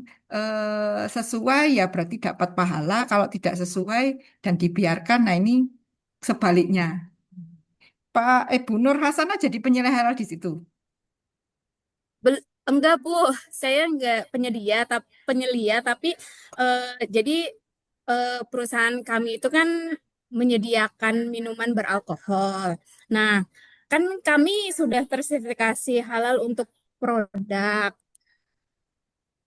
sesuai ya berarti dapat pahala. Kalau tidak sesuai dan dibiarkan, nah ini sebaliknya. Pak Ibu Nur Hasanah jadi penyelia halal di situ. Enggak, Bu. Saya enggak penyelia, tapi jadi perusahaan kami itu kan menyediakan minuman beralkohol. Nah, kan kami sudah tersertifikasi halal untuk produk.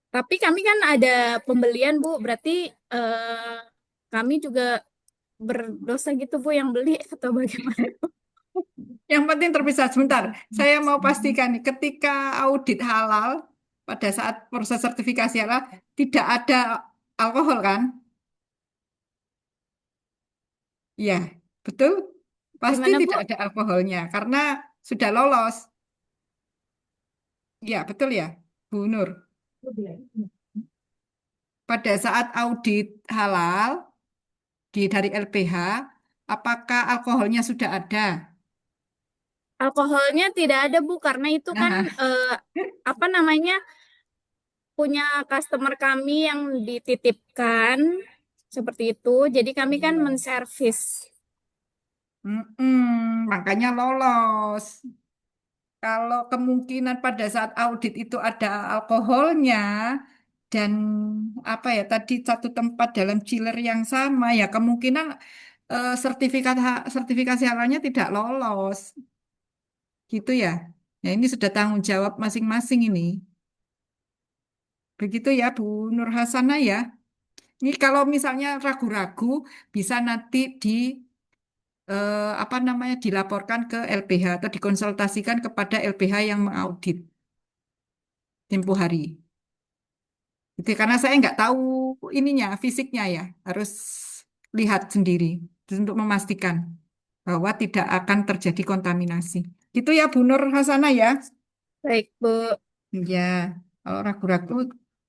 Tapi kami kan ada pembelian, Bu. Berarti kami juga berdosa gitu, Bu, yang beli atau bagaimana? Yang penting terpisah sebentar. Saya mau pastikan nih, ketika audit halal pada saat proses sertifikasi halal tidak ada alkohol kan? Iya, betul. Pasti Gimana, Bu? tidak ada alkoholnya karena sudah lolos. Iya, betul ya, Bu Nur. pada saat audit halal dari LPH, apakah alkoholnya sudah ada? Alkoholnya tidak ada, Bu, karena itu kan Nah, apa namanya punya customer kami yang dititipkan seperti itu. Jadi kami kan menservis. makanya lolos. Kalau kemungkinan pada saat audit itu ada alkoholnya dan apa ya tadi satu tempat dalam chiller yang sama ya kemungkinan sertifikasi halalnya tidak lolos gitu ya. Ya ini sudah tanggung jawab masing-masing ini. Begitu ya Bu Nur Hasanah ya. Ini kalau misalnya ragu-ragu bisa nanti apa namanya dilaporkan ke LPH atau dikonsultasikan kepada LPH yang mengaudit tempo hari. Itu karena saya nggak tahu ininya, fisiknya ya, harus lihat sendiri untuk memastikan bahwa tidak akan terjadi kontaminasi. Gitu ya Bu Nur Hasanah ya. Baik, Bu. Ya, kalau ragu-ragu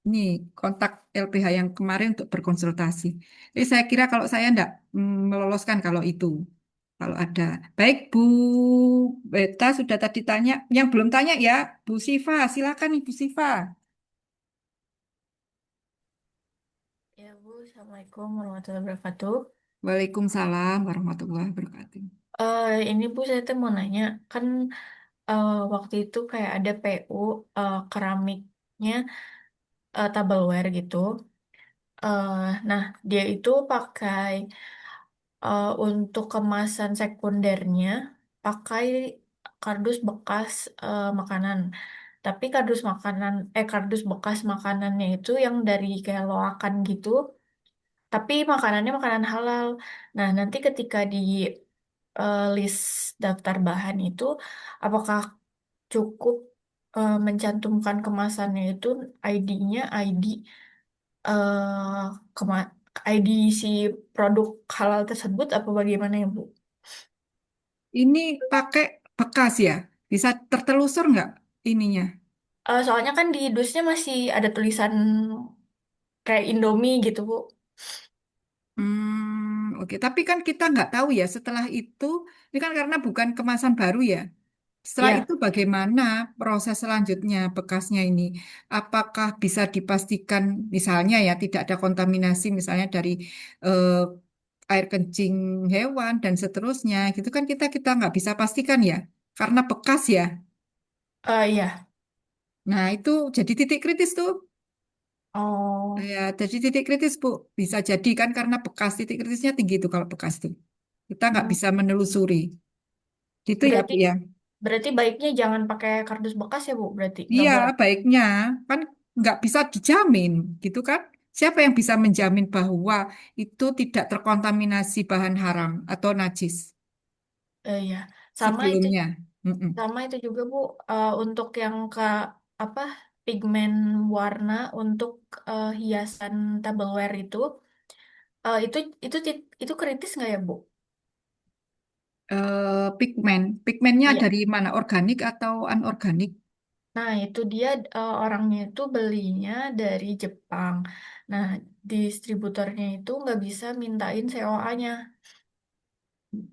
ini kontak LPH yang kemarin untuk berkonsultasi. Jadi saya kira kalau saya enggak meloloskan kalau itu. Kalau ada. Baik Bu Beta sudah tadi tanya. Yang belum tanya ya Bu Siva. Silakan Ibu Siva. Ya, Bu. Assalamualaikum warahmatullahi wabarakatuh. Waalaikumsalam warahmatullahi wabarakatuh. Ini Bu, saya tuh mau nanya, kan waktu itu kayak ada PU keramiknya tableware gitu. Nah, dia itu pakai untuk kemasan sekundernya pakai kardus bekas makanan. Tapi kardus bekas makanannya itu yang dari kayak loakan gitu. Tapi makanannya makanan halal. Nah, nanti ketika di list daftar bahan itu, apakah cukup mencantumkan kemasannya itu ID-nya ID eh kema ID si produk halal tersebut apa bagaimana ya, Bu? Ini pakai bekas ya? Bisa tertelusur nggak ininya? Soalnya kan di dusnya masih ada tulisan kayak Indomie gitu, Bu. Oke. Tapi kan kita nggak tahu ya setelah itu, ini kan karena bukan kemasan baru ya. Setelah Ya, itu bagaimana proses selanjutnya bekasnya ini? Apakah bisa dipastikan misalnya ya tidak ada kontaminasi misalnya dari eh, air kencing hewan dan seterusnya gitu kan kita nggak bisa pastikan ya karena bekas ya. iya. Nah itu jadi titik kritis tuh. Oh, Ya, jadi titik kritis Bu bisa jadi kan karena bekas titik kritisnya tinggi itu kalau bekas tuh. Kita nggak hmm. bisa menelusuri. Gitu ya Bu Berarti ya. berarti baiknya jangan pakai kardus bekas ya, Bu. Berarti nggak Iya, boleh. baiknya kan nggak bisa dijamin, gitu kan? Siapa yang bisa menjamin bahwa itu tidak terkontaminasi bahan haram atau najis Iya. Sama itu sebelumnya? Mm-mm. sama itu juga, Bu. Untuk yang ke apa pigmen warna untuk hiasan tableware itu eh, itu itu kritis nggak ya, Bu? Pigmennya Iya. dari mana? Organik atau anorganik? Nah, itu dia orangnya itu belinya dari Jepang. Nah, distributornya itu nggak bisa mintain COA-nya.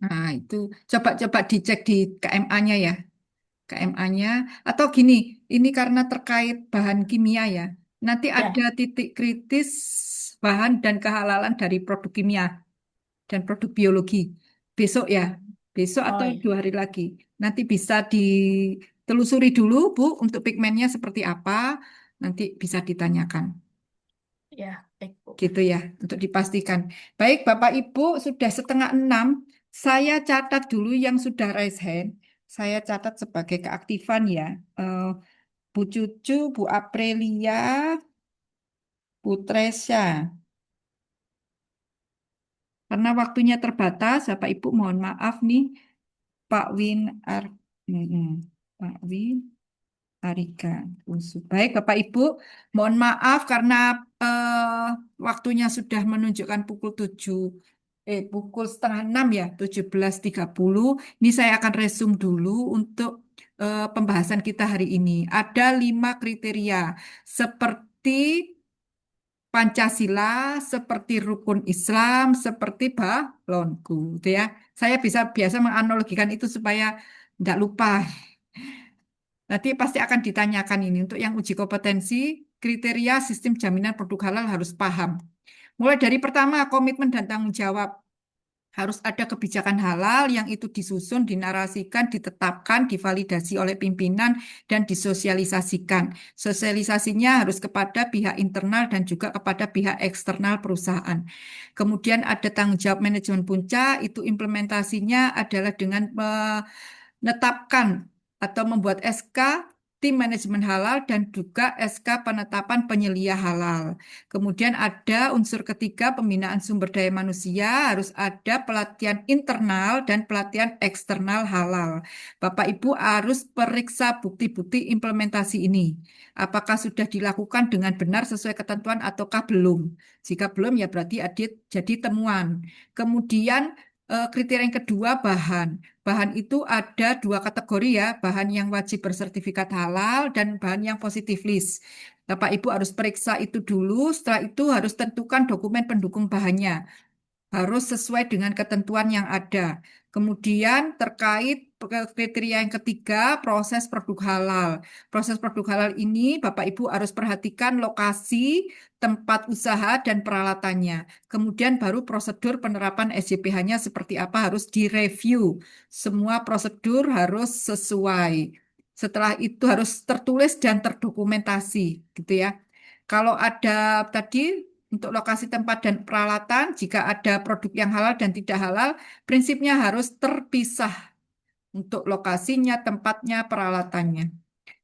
Nah, itu coba-coba dicek di KMA-nya ya. KMA-nya atau gini, ini karena terkait bahan kimia ya. Nanti ada Ya. titik kritis bahan dan kehalalan dari produk kimia dan produk biologi. Besok ya, besok Oh atau iya, 2 hari lagi. Nanti bisa ditelusuri dulu, Bu, untuk pigmennya seperti apa. Nanti bisa ditanyakan. ya, baik, Bu. Gitu ya, untuk dipastikan. Baik, Bapak Ibu, sudah 5:30. Saya catat dulu yang sudah raise hand. Saya catat sebagai keaktifan ya. Eh, Bu Cucu, Bu Aprilia, Bu Tresya. Karena waktunya terbatas, Bapak Ibu mohon maaf nih. Pak Win Ar Mm-mm. Pak Win Arika Usu. Baik, Bapak Ibu, mohon maaf karena waktunya sudah menunjukkan pukul setengah 6 ya, 17.30. Ini saya akan resume dulu untuk pembahasan kita hari ini. Ada 5 kriteria seperti Pancasila, seperti rukun Islam, seperti balonku, gitu ya. Saya biasa menganalogikan itu supaya tidak lupa. Nanti pasti akan ditanyakan ini untuk yang uji kompetensi, kriteria sistem jaminan produk halal harus paham. Mulai dari pertama, komitmen dan tanggung jawab. Harus ada kebijakan halal yang itu disusun, dinarasikan, ditetapkan, divalidasi oleh pimpinan, dan disosialisasikan. Sosialisasinya harus kepada pihak internal dan juga kepada pihak eksternal perusahaan. Kemudian ada tanggung jawab manajemen puncak, itu implementasinya adalah dengan menetapkan atau membuat SK tim manajemen halal dan juga SK penetapan penyelia halal. Kemudian ada unsur ketiga, pembinaan sumber daya manusia, harus ada pelatihan internal dan pelatihan eksternal halal. Bapak Ibu harus periksa bukti-bukti implementasi ini. Apakah sudah dilakukan dengan benar sesuai ketentuan ataukah belum? Jika belum ya berarti jadi temuan. Kemudian kriteria yang kedua, bahan. Bahan itu ada dua kategori ya, bahan yang wajib bersertifikat halal dan bahan yang positif list. Bapak Ibu harus periksa itu dulu, setelah itu harus tentukan dokumen pendukung bahannya. Harus sesuai dengan ketentuan yang ada. Kemudian terkait kriteria yang ketiga, proses produk halal. Proses produk halal ini Bapak Ibu harus perhatikan lokasi, tempat usaha, dan peralatannya. Kemudian baru prosedur penerapan SJPH-nya seperti apa harus direview. Semua prosedur harus sesuai. Setelah itu harus tertulis dan terdokumentasi, gitu ya. Kalau ada tadi untuk lokasi tempat dan peralatan, jika ada produk yang halal dan tidak halal, prinsipnya harus terpisah untuk lokasinya, tempatnya, peralatannya.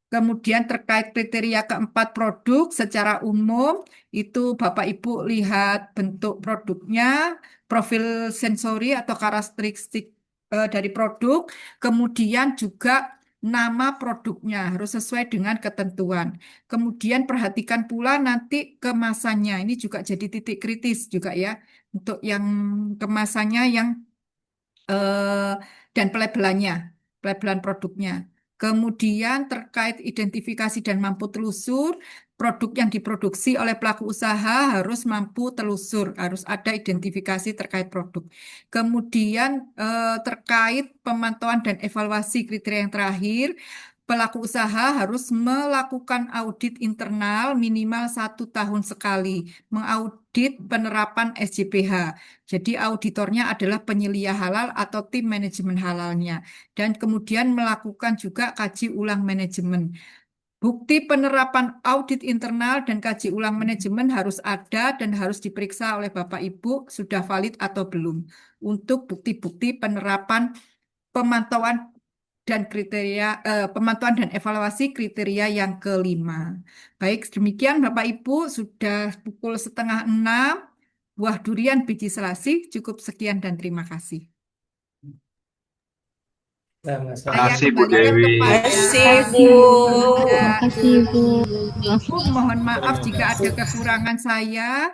Kemudian terkait kriteria keempat produk secara umum, itu Bapak Ibu lihat bentuk produknya, profil sensori atau karakteristik dari produk, kemudian juga nama produknya harus sesuai dengan ketentuan. Kemudian perhatikan pula nanti kemasannya, ini juga jadi titik kritis juga ya, untuk yang kemasannya yang dan pelabelan produknya. Kemudian terkait identifikasi dan mampu telusur, produk yang diproduksi oleh pelaku usaha harus mampu telusur, harus ada identifikasi terkait produk. Kemudian terkait pemantauan dan evaluasi kriteria yang terakhir, pelaku usaha harus melakukan audit internal minimal 1 tahun sekali, mengaudit penerapan SJPH. Jadi auditornya adalah penyelia halal atau tim manajemen halalnya. Dan kemudian melakukan juga kaji ulang manajemen. Bukti penerapan audit internal dan kaji ulang manajemen harus ada dan harus diperiksa oleh Bapak Ibu sudah valid atau belum. Untuk bukti-bukti penerapan pemantauan dan pemantauan dan evaluasi kriteria yang kelima. Baik, demikian Bapak Ibu, sudah pukul 5:30. Buah durian biji selasih, cukup sekian dan terima kasih. Sama-sama. Saya Terima kasih Bu kembalikan Dewi. Terima kepada kasih, Bu. Terima kasih, Bu. Bu, mohon maaf jika ada kekurangan saya.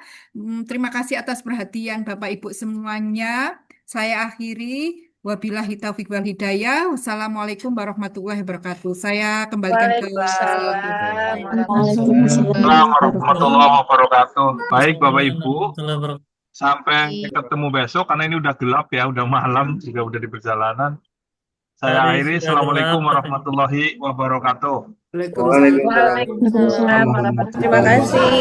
Terima kasih atas perhatian Bapak Ibu semuanya. Saya akhiri. Wabillahi taufiq wal hidayah. Wassalamualaikum warahmatullahi wabarakatuh. Saya kembalikan ke Waalaikumsalam Waalaikumsalam warahmatullahi wabarakatuh. Baik Bapak Ibu, sampai ketemu besok karena ini udah gelap ya, udah malam juga udah di perjalanan. Saya akhiri. Assalamualaikum warahmatullahi wabarakatuh. Waalaikumsalam. Waalaikumsalam warahmatullahi wabarakatuh. Terima kasih.